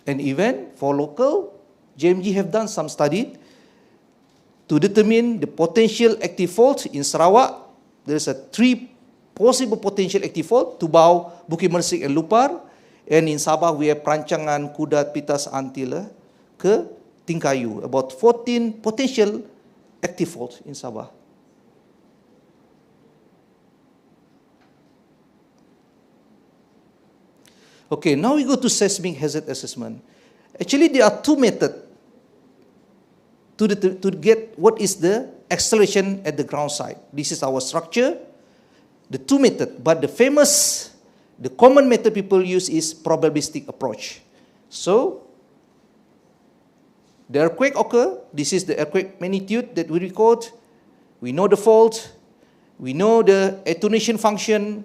S9: And even for local, JMG have done some study to determine the potential active fault in Sarawak. There's a 3 possible potential active fault, Tubau, Bukit Mersik and Lupar. And in Sabah, we have Perancangan, Kudat, Pitas, Antila, ke Tingkayu. About 14 potential active faults in Sabah. Okay, now we go to seismic hazard assessment. Actually, there are 2 methods to get what is the acceleration at the ground side. This is our structure, the 2 methods, but the common method people use is probabilistic approach. So, the earthquake occur, this is the earthquake magnitude that we record, we know the fault, we know the attenuation function,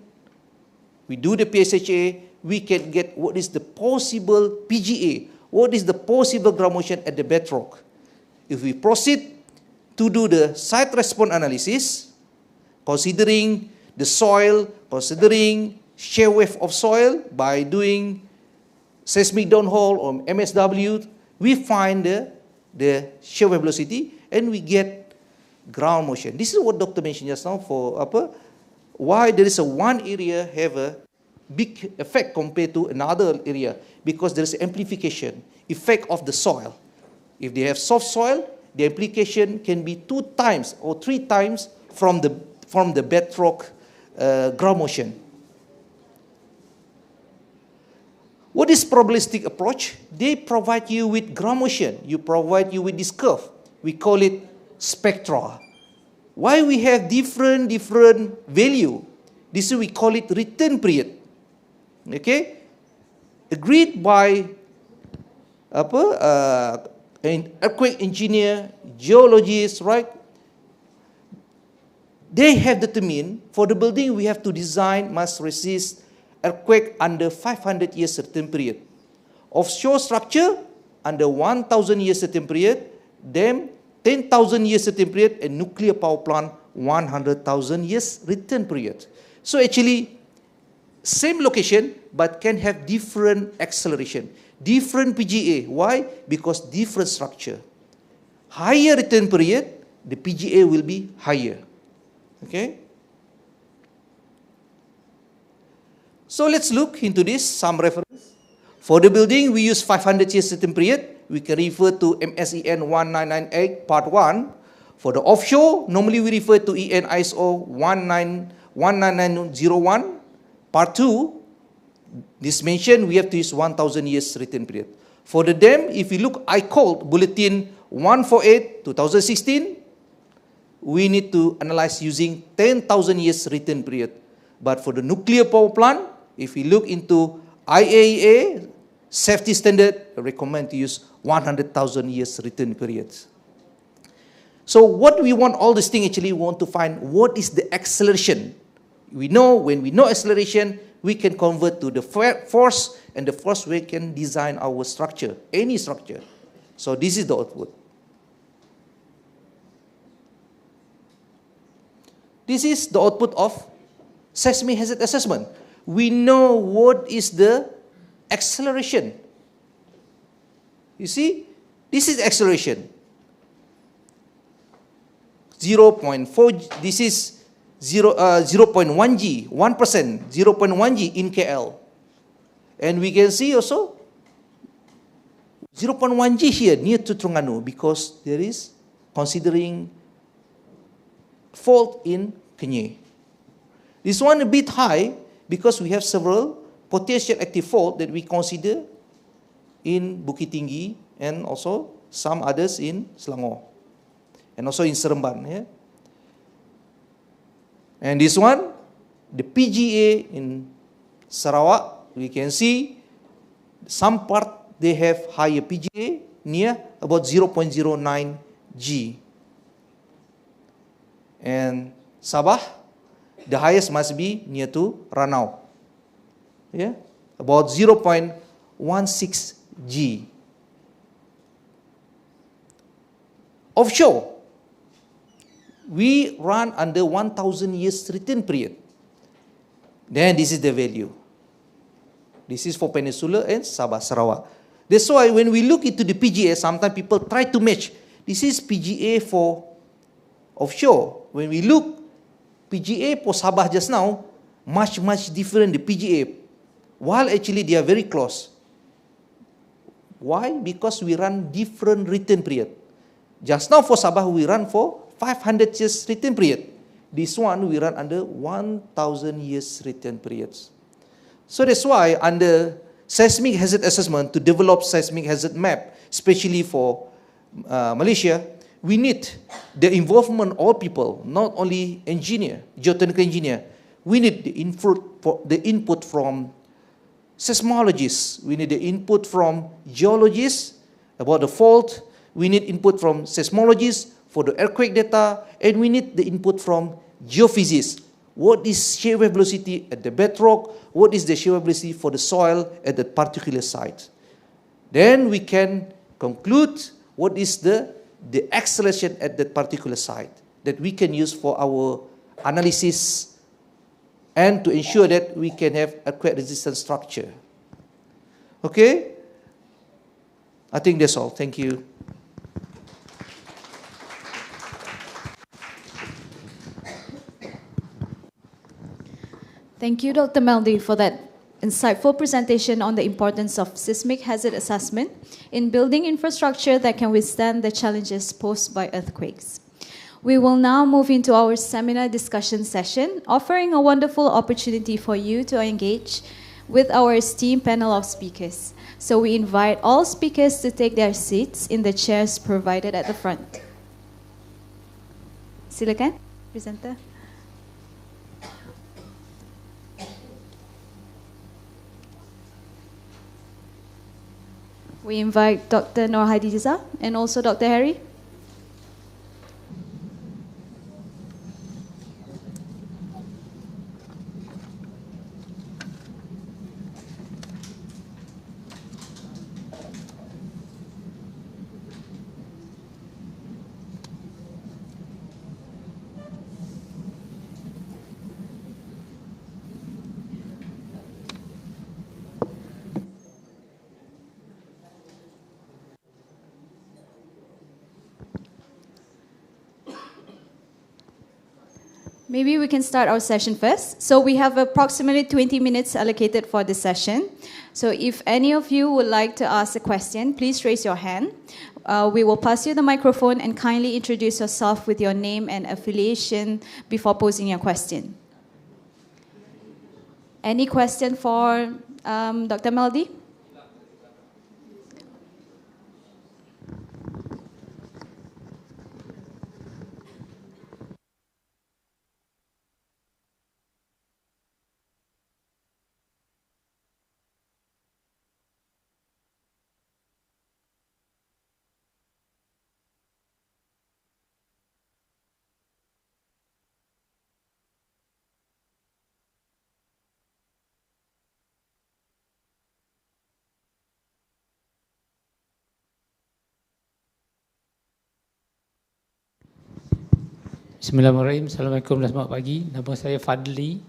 S9: we do the PSHA, we can get what is the possible PGA, what is the possible ground motion at the bedrock. if we proceed to do the site response analysis, considering the soil, considering shear wave of soil by doing seismic downhole or MSW, we find the shear wave velocity and we get ground motion. This is what Doctor mentioned just now for why there is a one area have a big effect compared to another area, because there is amplification effect of the soil. If they have soft soil, the application can be 2 times or 3 times from the bedrock ground motion. What is probabilistic approach? They provide you with ground motion. You provide you with this curve. We call it spectra. Why we have different value? This is we call it return period. Okay, agreed by an earthquake engineer, geologists, right? They have determined for the building we have to design must resist earthquake under 500 years certain period. Offshore structure under 1,000 years certain period, dam 10,000 years certain period, and nuclear power plant 100,000 years return period. So actually, same location but can have different acceleration, different PGA. Why? Because different structure. Higher return period, the PGA will be higher. Okay. So let's look into this, some reference. For the building, we use 500 years certain period. We can refer to MSEN 1998 part 1. For the offshore, normally we refer to EN ISO 19901 part 2. This mentioned we have to use 1,000 years return period. For the dam, if you look ICOL Bulletin 148 2016, we need to analyze using 10,000 years return period. But for the nuclear power plant, if we look into IAEA safety standard, I recommend to use 100,000 years return periods. So what we want all this thing actually, we want to find what is the acceleration. We know when we know acceleration, we can convert to the force, and the force we can design our structure, any structure. So this is the output. This is the output of seismic hazard assessment. We know what is the acceleration. You see, this is acceleration. 0.4, this is 0.1 G, 1%, 0.1 G in KL. And we can see also 0.1 G here near to Terengganu, because there is considering fault in Kenyir. This one a bit high because we have several potential active fault that we consider in Bukit Tinggi and also some others in Selangor and also in Seremban. Yeah? And this one, the PGA in Sarawak, we can see some part they have higher PGA near about 0.09 G. And Sabah, the highest must be near to Ranau. Yeah? About 0.16 G. Offshore, we run under 1,000 years return period. Then this is the value. This is for Peninsula and Sabah, Sarawak. That's why when we look into the PGA, sometimes people try to match. This is PGA for offshore. When we look, PGA for Sabah just now, much different the PGA. While actually they are very close. Why? Because we run different return period. Just now for Sabah, we run for 500 years return period. This one, we run under 1,000 years return periods. So that's why under seismic hazard assessment, to develop seismic hazard map, especially for Malaysia, we need the involvement of all people, not only engineer, geotechnical engineer. We need the input from seismologists. We need the input from geologists about the fault. We need input from seismologists for the earthquake data, and we need the input from geophysicists. What is shear wave velocity at the bedrock? What is the shear wave velocity for the soil at that particular site? Then we can conclude what is the the acceleration at that particular site that we can use for our analysis and to ensure that we can have earthquake resistant structure. Okay? I think that's all. Thank you.
S1: Thank you, Dr. Meldi, for that insightful presentation on the importance of seismic hazard assessment in building infrastructure that can withstand the challenges posed by earthquakes. We will now move into our seminar discussion session, offering a wonderful opportunity for you to engage with our esteemed panel of speakers. So we invite all speakers to take their seats in the chairs provided at the front. Silakan, presenter. We invite Dr. Nur Hadiza and also Dr. Harry. Maybe we can start our session first. So we have approximately 20 minutes allocated for this session. So if any of you would like to ask a question, please raise your hand. We will pass you the microphone and kindly introduce yourself with your name and affiliation before posing your question. Any question for Dr. Meldi?
S10: Bismillahirrahmanirrahim. Assalamualaikum dan selamat pagi. Nama saya Fadli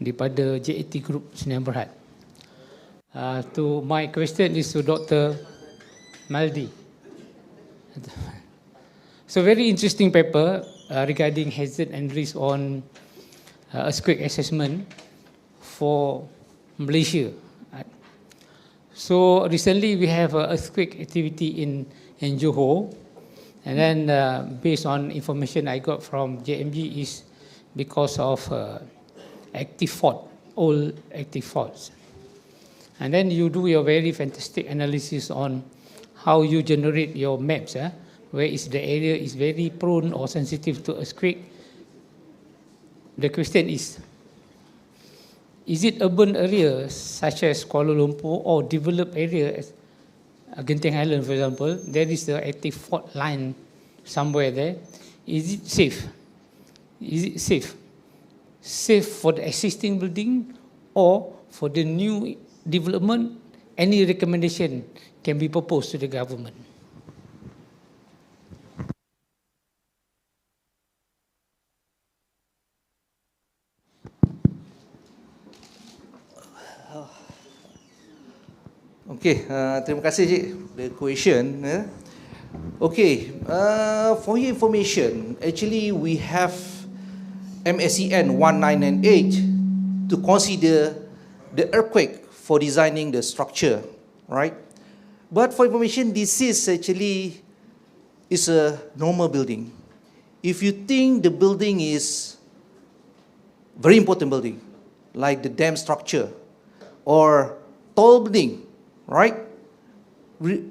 S10: daripada JAT Group Sdn Bhd. To my question is to Dr. Maldi. So very interesting paper regarding hazard and risk on earthquake assessment for Malaysia. So recently we have earthquake activity in Johor. And then based on information I got from JMG is because of active fault, old active faults. And then you do your very fantastic analysis on how you generate your maps, where is the area is very prone or sensitive to earthquake. The question is it urban areas such as Kuala Lumpur or developed areas, Genting Island, for example, there is the active fault line somewhere there. Is it safe? Is it safe? Safe for the existing building or for the new development? Any recommendation can be proposed to the government?
S9: Okay, terima kasih Cik, the question. Okay, for your information, actually we have MSEN 1998 to consider the earthquake for designing the structure, right? But for information, this is actually a normal building. If you think the building is very important building, like the dam structure or tall building, right?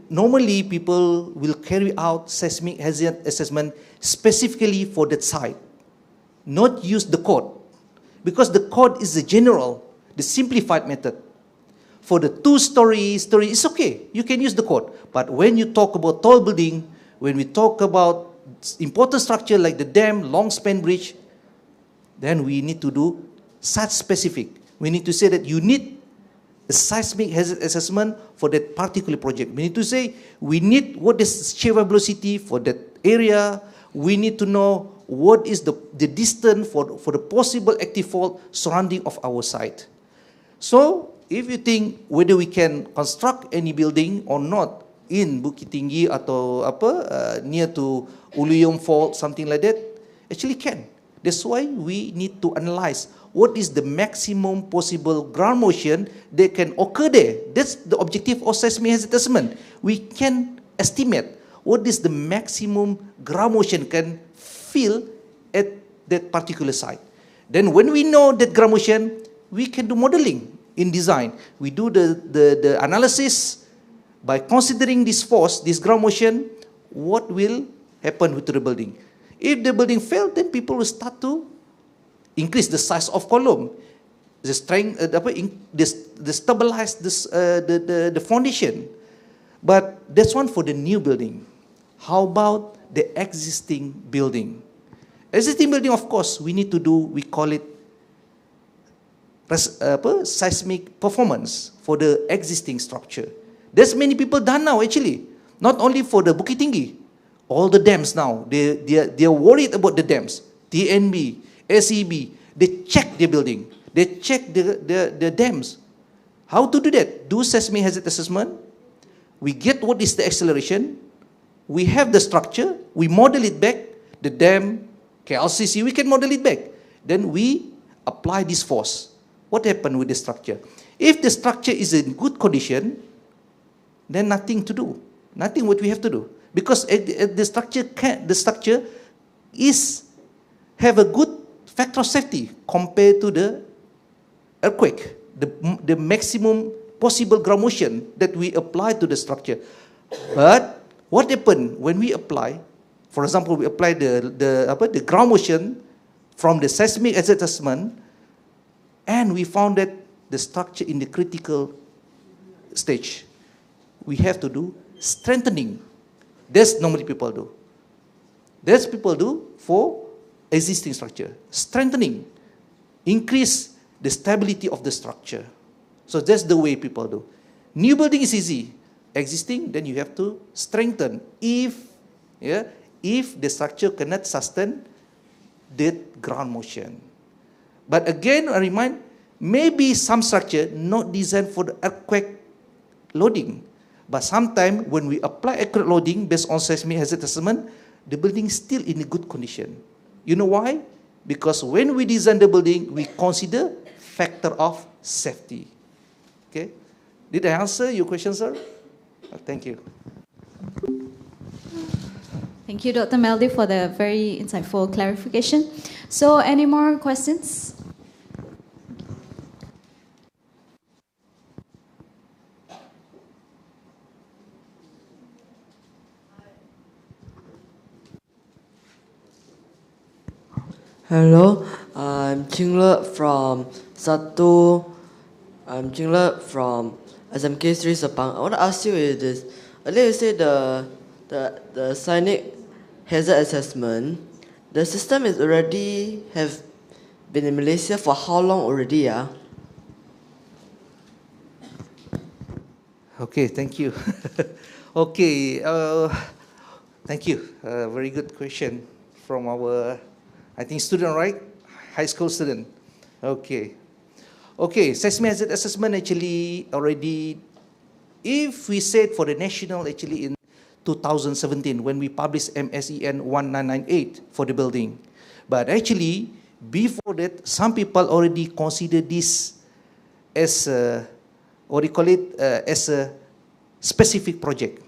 S9: Normally, people will carry out seismic hazard assessment specifically for that site, not use the code, because the code is the general, the simplified method. For the two-story, it's okay, you can use the code. But when you talk about tall building, when we talk about important structure like the dam, long span bridge, then we need to do such specific. We need to say that you need a seismic hazard assessment for that particular project. We need to say, we need what is shear velocity for that area. We need to know what is the distance for the possible active fault surrounding of our site. So, if you think whether we can construct any building or not in Bukit Tinggi atau near to Uluyong Fault, something like that, actually can. That's why we need to analyze what is the maximum possible ground motion that can occur there. That's the objective of seismic hazard assessment. We can estimate what is the maximum ground motion can feel at that particular site. Then when we know that ground motion, we can do modeling in design. We do the analysis by considering this force, this ground motion, what will happen to the building. If the building fails, then people will start to increase the size of column, the strength, the stabilize this, the foundation. But that's one for the new building. How about the existing building? Existing building, of course, we need to do, we call it seismic performance for the existing structure. There's many people done now actually, not only for the Bukit Tinggi, all the dams now, they are worried about the dams. TNB, SEB, they check their building, they check the dams. How to do that? Do seismic hazard assessment. We get what is the acceleration. We have the structure. We model it back. The dam, KLCC, we can model it back. Then we apply this force. What happened with the structure? If the structure is in good condition, then nothing to do. Nothing what we have to do. Because the structure have a good factor of safety compared to the earthquake, the maximum possible ground motion that we apply to the structure. But what happened when we apply, for example, we apply the ground motion from the seismic assessment, and we found that the structure in the critical stage, we have to do strengthening. That's normally people do. That's people do for existing structure. Strengthening, increase the stability of the structure. So that's the way people do. New building is easy. Existing, then you have to strengthen if the structure cannot sustain that ground motion. But again, I remind, maybe some structure not designed for the earthquake loading. But sometimes when we apply accurate loading based on seismic hazard assessment, the building is still in a good condition. You know why? Because when we design the building, we consider factor of safety. Okay? Did I answer your question, sir? Thank you.
S1: Thank you, Dr. Meldi, for the very insightful clarification. So, any more questions?
S11: Hello, I'm Chinglet from SMK 3 Sepang. I want to ask you is this. Earlier you said the seismic hazard assessment, the system is already have been in Malaysia for how long already?
S9: Okay, thank you. Okay, thank you. Very good question from our, I think, student, right? High school student. Okay. Okay, seismic hazard assessment actually already, if we said for the national, actually in 2017 when we published MSEN 1998 for the building. But actually, before that, some people already consider this as a, what do you call it, as a specific project.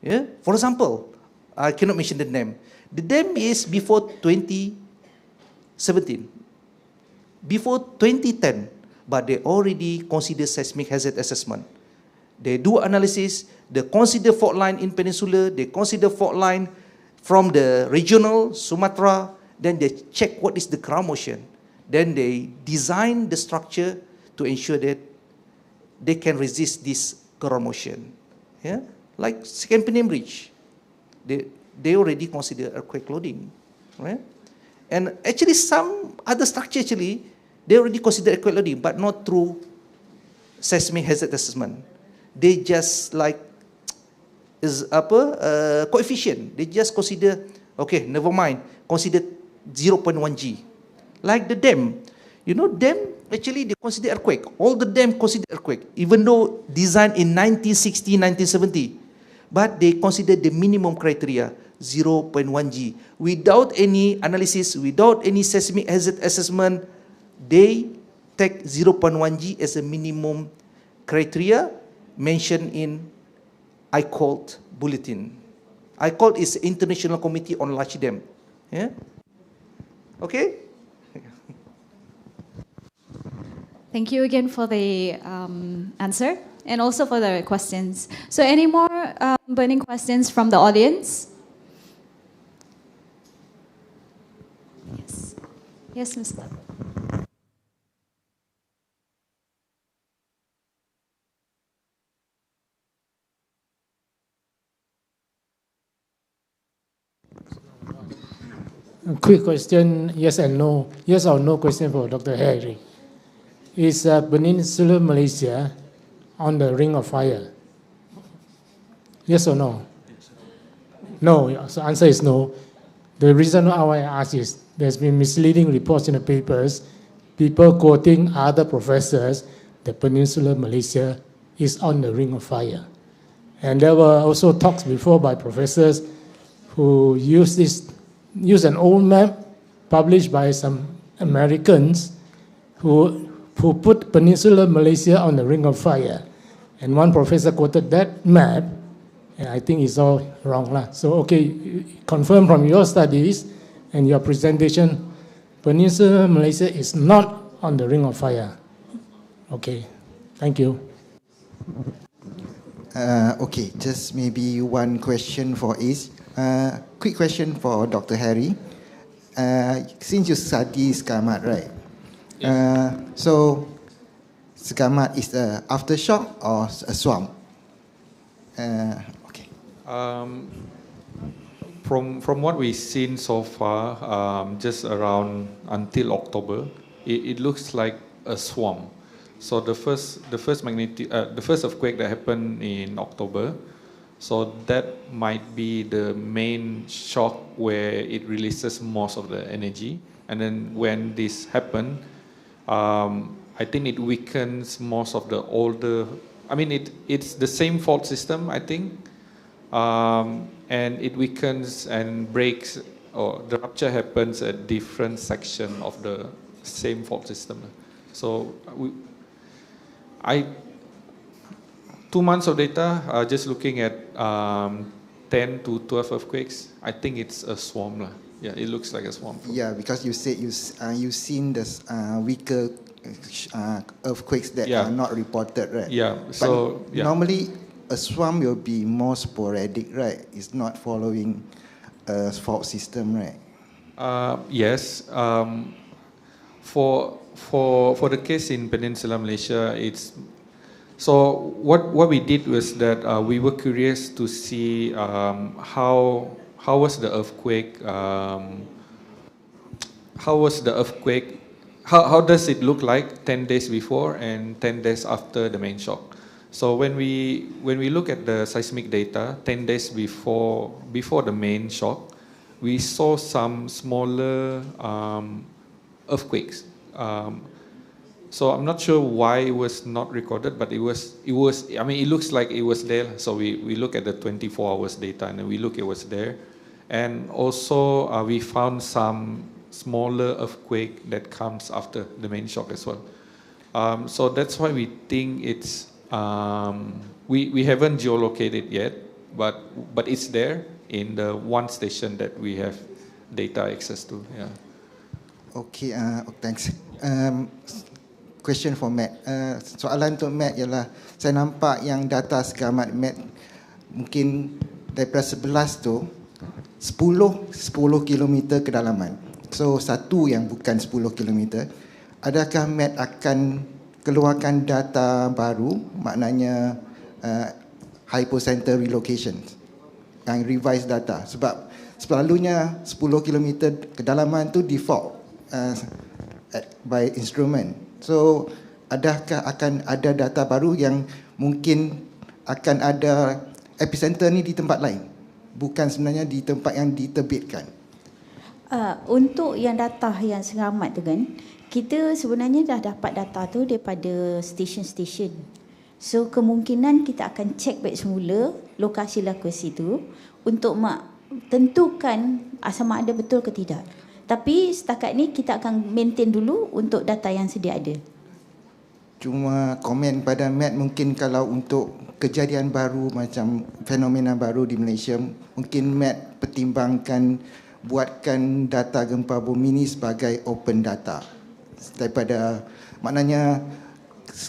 S9: Yeah? For example, I cannot mention the name. The dam is before 2017, before 2010, but they already consider seismic hazard assessment. They do analysis, they consider fault line in Peninsula, they consider fault line from the regional, Sumatra, then they check what is the ground motion. Then they design the structure to ensure that they can resist this ground motion. Yeah? Like Second Penang Bridge, they already consider earthquake loading. Right? And actually some other structure, actually, they already consider earthquake loading, but not through seismic hazard assessment. They just like is coefficient. They just consider, okay, never mind, consider 0.1G. Like the dam. You know, dam, actually they consider earthquake. All the dam consider earthquake, even though designed in 1960, 1970. But they consider the minimum criteria, 0.1G. Without any analysis, without any seismic hazard assessment, they take 0.1G as a minimum criteria mentioned in ICOLT bulletin. ICOLT is International Committee on Large Dam. Yeah? Okay?
S1: Thank you again for the answer and also for the questions. So any more burning questions from the audience? Yes. Yes, Mr.
S6: A quick question, yes and no. Yes or no question for Dr. Harry. Is Peninsular Malaysia on the ring of fire? Yes or no? No, so answer is no. The reason why I ask is there's been misleading reports in the papers, people quoting other professors that Peninsular Malaysia is on the ring of fire. And there were also talks before by professors who use an old map published by some Americans who put Peninsular Malaysia on the ring of fire. And one professor quoted that map, and I think it's all wrong. So, okay, confirm from your studies and your presentation, Peninsular Malaysia is not on the ring of fire. Okay, thank you.
S12: Okay, just maybe one question for Ace. Quick question for Dr. Harry. Since you study SCAMAT, right? So, SCAMAT is an aftershock or a swamp? Okay.
S7: From what we've seen so far, just around until October, it looks like a swarm. So the first earthquake that happened in October, so that might be the main shock where it releases most of the energy. And then when this happened, I think it weakens most of the older, I mean, it's the same fault system, I think. And it weakens and breaks, or the rupture happens at different section of the same fault system. So 2 months of data, just looking at 10 to 12 earthquakes, I think it's a swarm. Yeah, it looks like a swarm.
S12: Yeah, because you said you've seen this weaker earthquakes that are not reported, right?
S7: Yeah,
S12: so normally a swarm will be more sporadic, right? It's not following a fault system, right?
S7: Yes. For the case in Peninsular Malaysia, it's so what we did was that we were curious to see how was the earthquake, how does it look like 10 days before and 10 days after the main shock. So when we look at the seismic data 10 days before the main shock, we saw some smaller earthquakes. So I'm not sure why it was not recorded, but it was. I mean, it looks like it was there. So we look at the 24 hours data, and we look, it was there. And also we found some smaller earthquake that comes after the main shock as well. So that's why we think it's. We haven't geolocated yet, but it's there in the one station that we have data access to. Yeah.
S12: Okay. Thanks. Question for Matt. Soalan untuk Matt ialah, saya nampak yang data SCAMAT Matt mungkin daripada 11 tu 10 km kedalaman. So satu yang bukan 10 km. Adakah Matt akan keluarkan data baru, maknanya hypocenter relocation, yang revised data? Sebab selalunya 10 km kedalaman tu default by instrument. So adakah akan ada data baru yang mungkin akan ada epicenter ni di tempat lain, bukan sebenarnya di tempat yang diterbitkan?
S8: Untuk yang data yang selamat tu kan, kita sebenarnya dah dapat data tu daripada stesen-stesen. So kemungkinan kita akan cek balik semula lokasi-lokasi tu untuk tentukan sama ada betul ke tidak. Tapi setakat ni kita akan maintain dulu untuk data yang sedia ada.
S12: Cuma komen pada Matt, mungkin kalau untuk kejadian baru macam fenomena baru di Malaysia, mungkin Matt pertimbangkan buatkan data gempa bumi ni sebagai open data. Daripada maknanya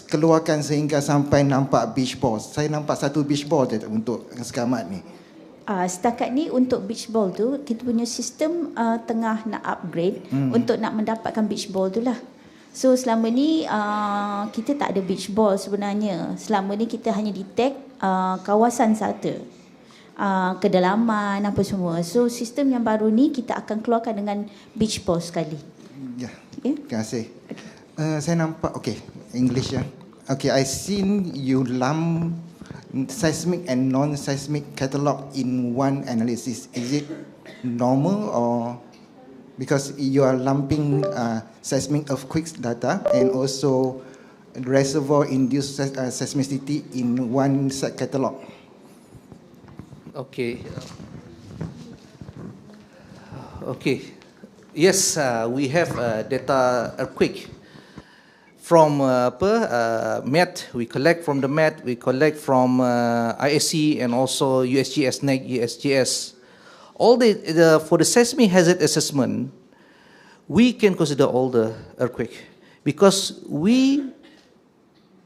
S12: keluarkan sehingga sampai nampak beach ball. Saya nampak satu beach ball je untuk sekamat ni.
S8: Setakat ni untuk beach ball tu kita punya sistem tengah nak upgrade untuk nak mendapatkan beach ball tu lah. So selama ni kita tak ada beach ball sebenarnya. Selama ni kita hanya detect kawasan sahaja, kedalaman apa semua. So sistem yang baru ni kita akan keluarkan dengan beach ball sekali.
S12: Ya. Terima kasih. Saya nampak English ya. I seen you lump seismic and non-seismic catalog in one analysis. Is it normal, or because you are lumping seismic earthquakes data and also reservoir induced seismicity in one set catalog?
S9: Okay. Yes, we have data earthquake from MET. We collect from the MET. We collect from ISC and also USGS, NEG, USGS. All for the seismic hazard assessment, we can consider all the earthquake because we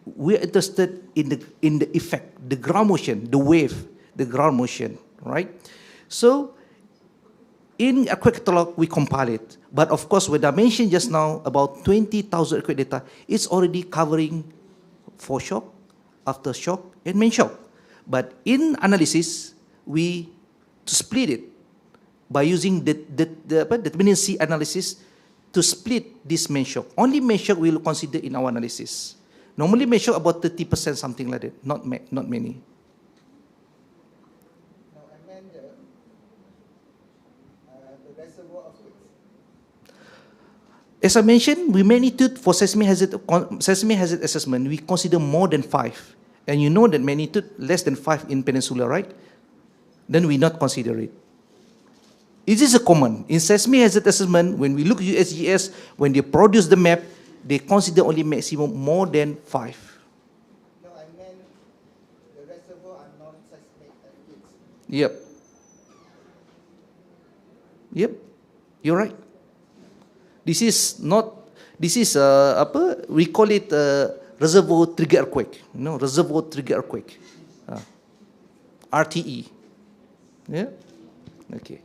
S9: are interested in the effect, the ground motion, the wave, the ground motion, right? So in earthquake catalog, we compile it. But of course, when I mentioned just now about 20,000 earthquake data, it's already covering foreshock, aftershock, and main shock. But in analysis, we to split it by using the determinacy analysis to split this main shock. Only main shock we will consider in our analysis. Normally, main shock about 30%, something like that, not many. As I mentioned, we magnitude for seismic hazard assessment, we consider more than 5. And you know that magnitude less than 5 in Peninsula, right? Then we not consider it. It is a common. In seismic hazard assessment, when we look at USGS, when they produce the map, they consider only maximum more than 5.
S12: No, I meant the reservoir are non-seismic earthquakes.
S9: Yep. You're right. This is we call it reservoir trigger earthquake. Reservoir trigger earthquake. RTE. Yeah? Okay.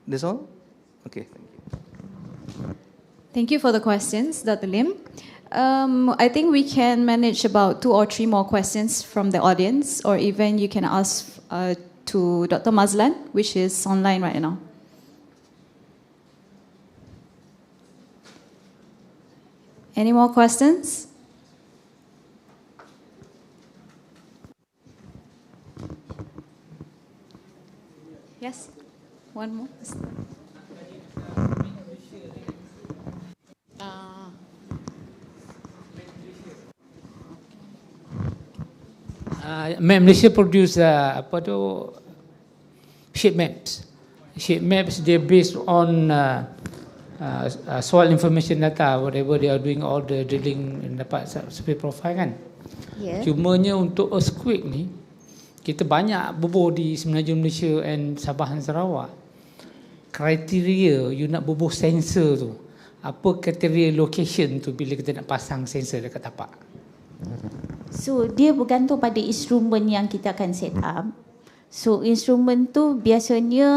S9: That's all? Okay, thank you.
S1: Thank you for the questions, Dr. Lim. I think we can manage about 2 or 3 more questions from the audience, or even you can ask to Dr. Mazlan, which is online right now. Any more questions? Yes, one more.
S10: Malaysia produce shape maps. Shape maps, they're based on soil information data, whatever they are doing all the drilling and dapat survey profile kan.
S8: Yeah.
S10: Cumanya untuk earthquake ni, kita banyak bubuh di Semenanjung Malaysia and Sabah dan Sarawak. Kriteria you nak bubuh sensor tu, apa kriteria location tu bila kita nak pasang sensor dekat tapak?
S8: So dia bergantung pada instrumen yang kita akan set up. So instrumen tu biasanya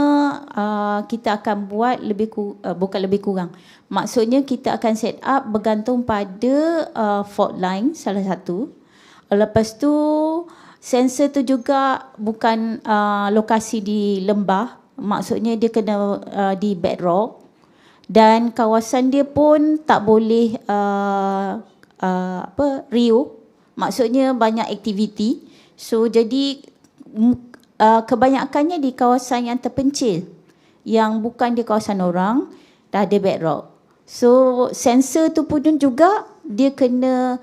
S8: kita akan buat bukan lebih kurang. Maksudnya kita akan set up bergantung pada fault line salah satu. Lepas tu sensor tu juga bukan lokasi di lembah. Maksudnya dia kena di bedrock. Dan kawasan dia pun tak boleh Rio, maksudnya banyak aktiviti. So jadi kebanyakannya di kawasan yang terpencil, yang bukan di kawasan orang, dah ada bedrock. So sensor tu pun juga dia kena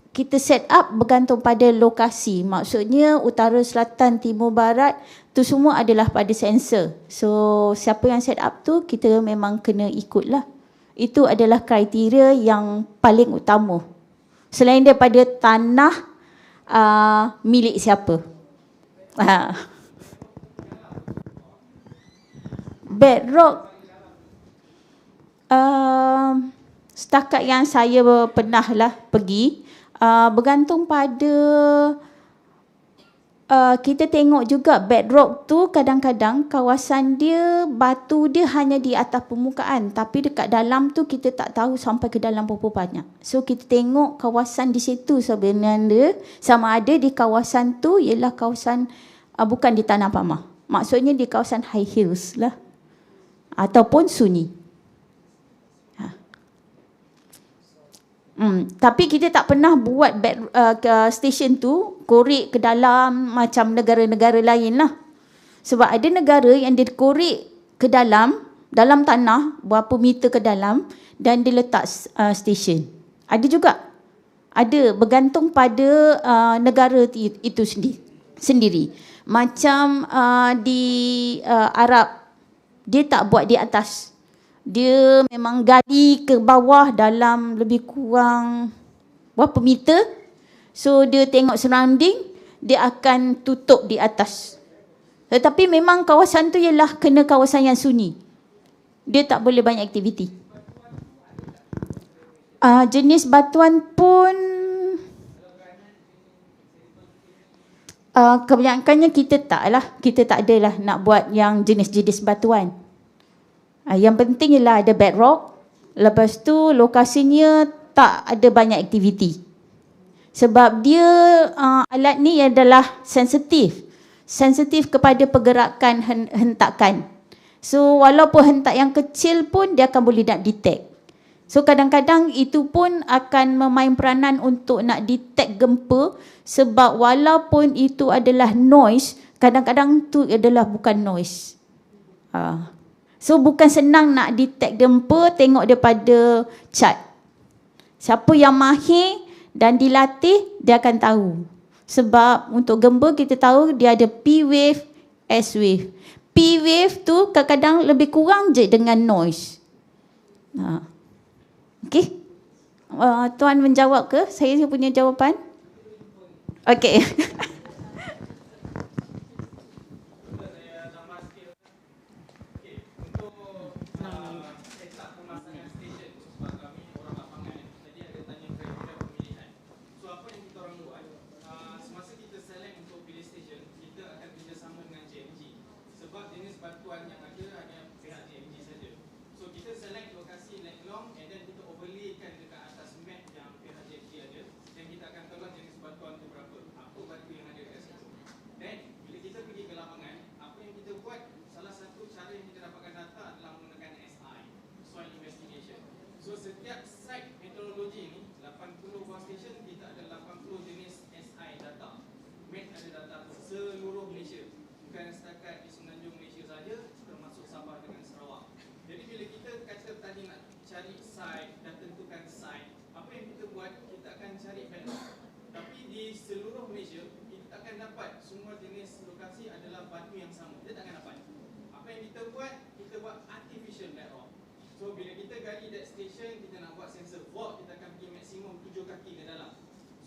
S8: kita set up bergantung pada lokasi. Maksudnya utara, selatan, timur, barat tu semua adalah pada sensor. So siapa yang set up tu kita memang kena ikutlah. Itu adalah kriteria yang paling utama. Selain daripada tanah milik siapa. Bedrock setakat yang saya pernah lah pergi, bergantung pada kita tengok juga bedrock tu kadang-kadang kawasan dia, batu dia hanya di atas permukaan, tapi dekat dalam tu kita tak tahu sampai ke dalam berapa banyak. So kita tengok kawasan di situ sebenarnya sama ada di kawasan tu ialah kawasan bukan di tanah pamah. Maksudnya di kawasan high hills lah ataupun sunyi. Tapi kita tak pernah buat station tu korek ke dalam macam negara-negara lain lah. Sebab ada negara yang dia korek ke dalam tanah berapa meter ke dalam dan dia letak station. Ada juga. Ada, bergantung pada negara itu sendiri. Macam di Arab, dia tak buat di atas. Dia memang gali ke bawah dalam lebih kurang berapa meter. So dia tengok surrounding, dia akan tutup di atas. Tetapi memang kawasan tu ialah kena kawasan yang sunyi. Dia tak boleh banyak aktiviti. Jenis batuan pun kebanyakannya kita tak adalah nak buat yang jenis-jenis batuan. Yang penting ialah ada bedrock. Lepas tu lokasinya tak ada banyak aktiviti. Sebab dia alat ni adalah sensitif. Sensitif kepada pergerakan hentakan. So walaupun hentak yang kecil pun dia akan boleh nak detect. So kadang-kadang itu pun akan memain peranan untuk nak detect gempa. Sebab walaupun itu adalah noise, kadang-kadang tu adalah bukan noise. So bukan senang nak detect gempa tengok daripada chart. Siapa yang mahir dan dilatih, dia akan tahu. Sebab untuk gempa kita tahu dia ada P wave, S wave. P wave tu kadang-kadang lebih kurang je dengan noise. Okey. Tuan menjawab ke? Saya punya jawapan? Okey.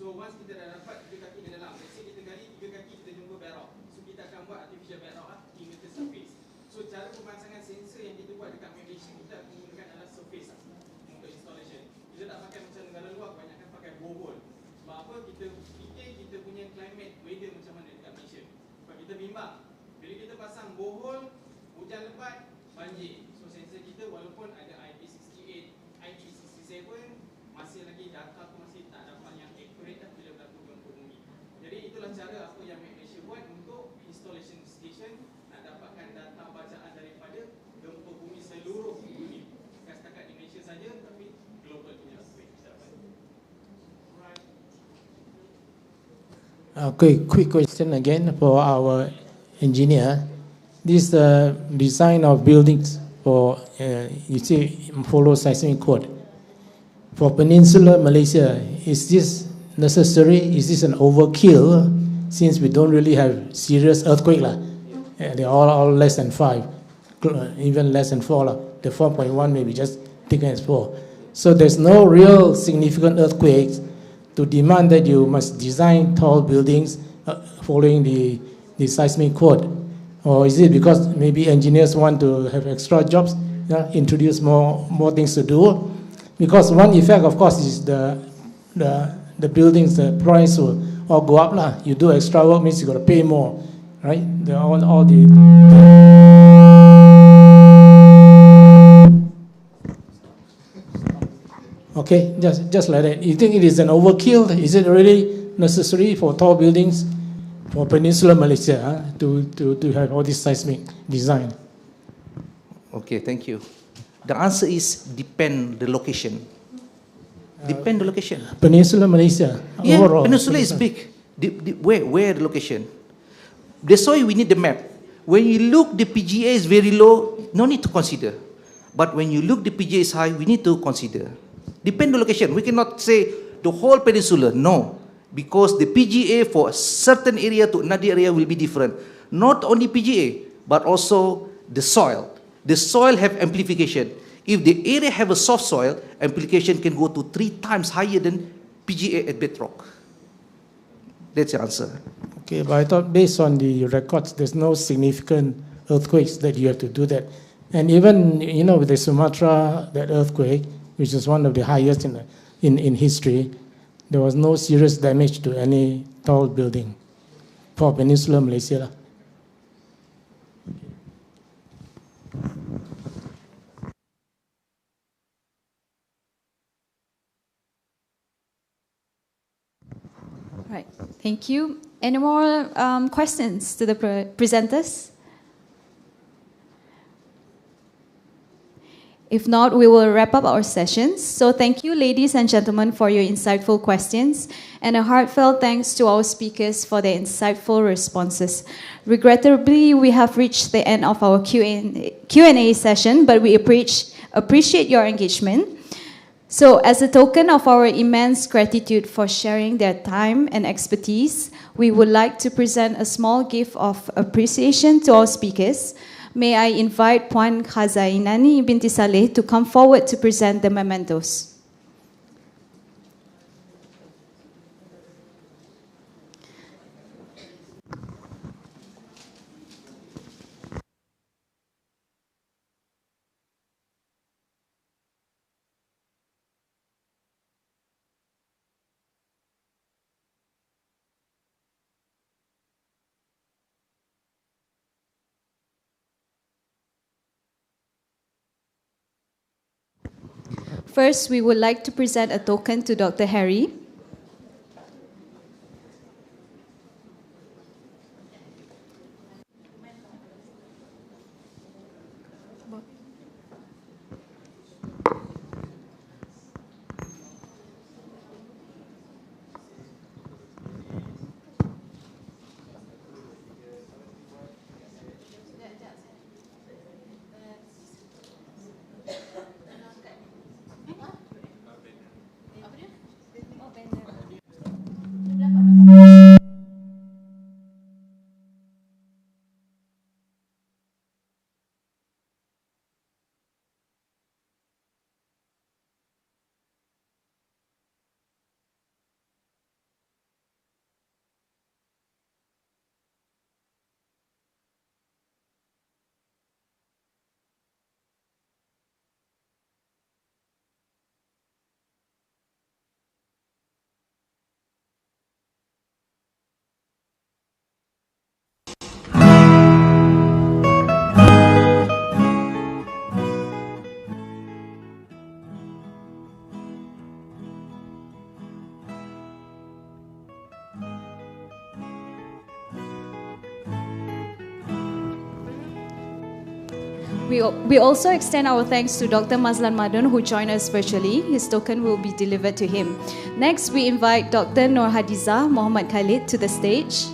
S13: So once kita dah dapat 3 kaki ke dalam, let's say kita gali 3 kaki, kita jumpa bedrock. So kita akan buat artificial bedrock hingga ke surface. So cara pemasangan sensor yang kita buat dekat Malaysia, kita akan menggunakan adalah surface untuk installation. Kita tak pakai macam negara luar, kebanyakan pakai borehole. Sebab apa? Kita fikir kita punya climate weather macam mana dekat Malaysia. Sebab kita bimbang, bila kita pasang borehole, hujan lebat, banjir. So sensor kita walaupun ada IP68, IP67, masih lagi data tu masih tak dapat yang accurate dah bila berlaku gempa bumi. Jadi itulah cara apa yang Malaysia buat untuk installation station nak dapatkan data bacaan daripada gempa bumi seluruh dunia. Bukan setakat di Malaysia saja tapi global punya aspek kita dapat.
S14: Okay, quick question again for our engineer. This design of buildings for, you see, follow seismic code. For Peninsular Malaysia, is this necessary? Is this an overkill since we don't really have serious earthquake? They're all less than 5, even less than 4. The 4.1 maybe just taken as 4. So there's no real significant earthquakes to demand that you must design tall buildings following the seismic code. Or is it because maybe engineers want to have extra jobs, introduce more things to do? Because one effect, of course, is the buildings, the price will all go up. You do extra work means you got to pay more, right? Okay, just like that. You think it is an overkill? Is it really necessary for tall buildings for Peninsular Malaysia to have all this seismic design?
S9: Okay, thank you. The answer is depend the location. Depend the location.
S14: Peninsular Malaysia.
S9: Yeah,
S14: overall.
S9: Peninsula is big. Where the location? That's why we need the map. When you look, the PGA is very low, no need to consider. But when you look, the PGA is high, we need to consider. Depend the location. We cannot say the whole peninsula. No, because the PGA for a certain area to another area will be different. Not only PGA, but also the soil. The soil have amplification. If the area have a soft soil, amplification can go to 3 times higher than PGA at bedrock. That's the answer.
S14: Okay, but I thought based on the records, there's no significant earthquakes that you have to do that. And even, with the Sumatra, that earthquake, which is one of the highest in history, there was no serious damage to any tall building for Peninsular Malaysia.
S1: Right, thank you. Any more questions to the presenters? If not, we will wrap up our sessions. So thank you, ladies and gentlemen, for your insightful questions, and a heartfelt thanks to our speakers for their insightful responses. Regrettably, we have reached the end of our Q&A session, but we appreciate your engagement. So as a token of our immense gratitude for sharing their time and expertise, we would like to present a small gift of appreciation to our speakers. May I invite Puan Khazainani binti Saleh to come forward to present the mementos. First, we would like to present a token to Dr. Harry. We also extend our thanks to Dr. Mazlan Madun, who joined us virtually. His token will be delivered to him. Next, we invite Dr. Nur Hadiza Muhammad Khalid to the stage.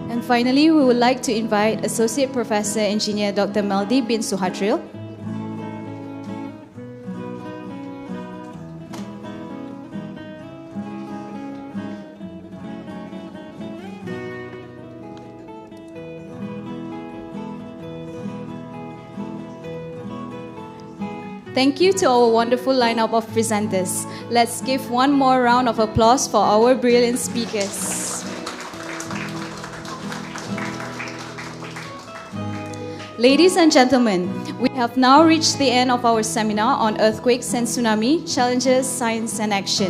S1: And finally, we would like to invite Associate Professor Engineer Dr. Meldi bin Suhatril. Thank you to our wonderful lineup of presenters. Let's give one more round of applause for our brilliant speakers. Ladies and gentlemen, we have now reached the end of our seminar on earthquakes and tsunami, challenges, science and action.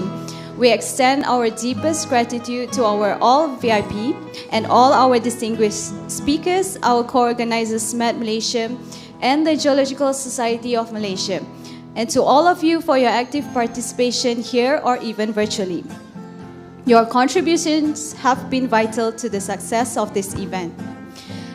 S1: We extend our deepest gratitude to our all VIP and all our distinguished speakers, our co-organizers MET Malaysia and the Geological Society of Malaysia, and to all of you for your active participation here or even virtually. Your contributions have been vital to the success of this event.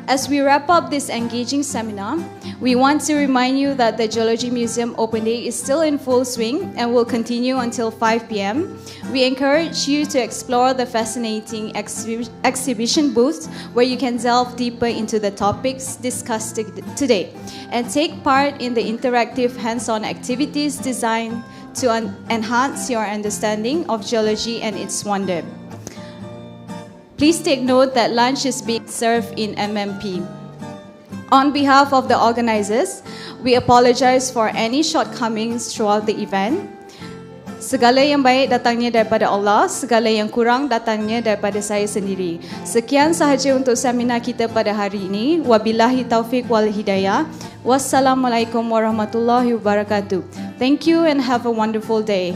S1: As we wrap up this engaging seminar, we want to remind you that the Geology Museum Open Day is still in full swing and will continue until 5 p.m. We encourage you to explore the fascinating exhibition booth where you can delve deeper into the topics discussed today and take part in the interactive hands-on activities designed to enhance your understanding of geology and its wonder. Please take note that lunch is being served in MMP. On behalf of the organizers, we apologize for any shortcomings throughout the event. Segala yang baik datangnya daripada Allah, segala yang kurang datangnya daripada saya sendiri. Sekian sahaja untuk seminar kita pada hari ini. Wabillahi taufiq wal hidayah. Wassalamualaikum warahmatullahi wabarakatuh. Thank you and have a wonderful day.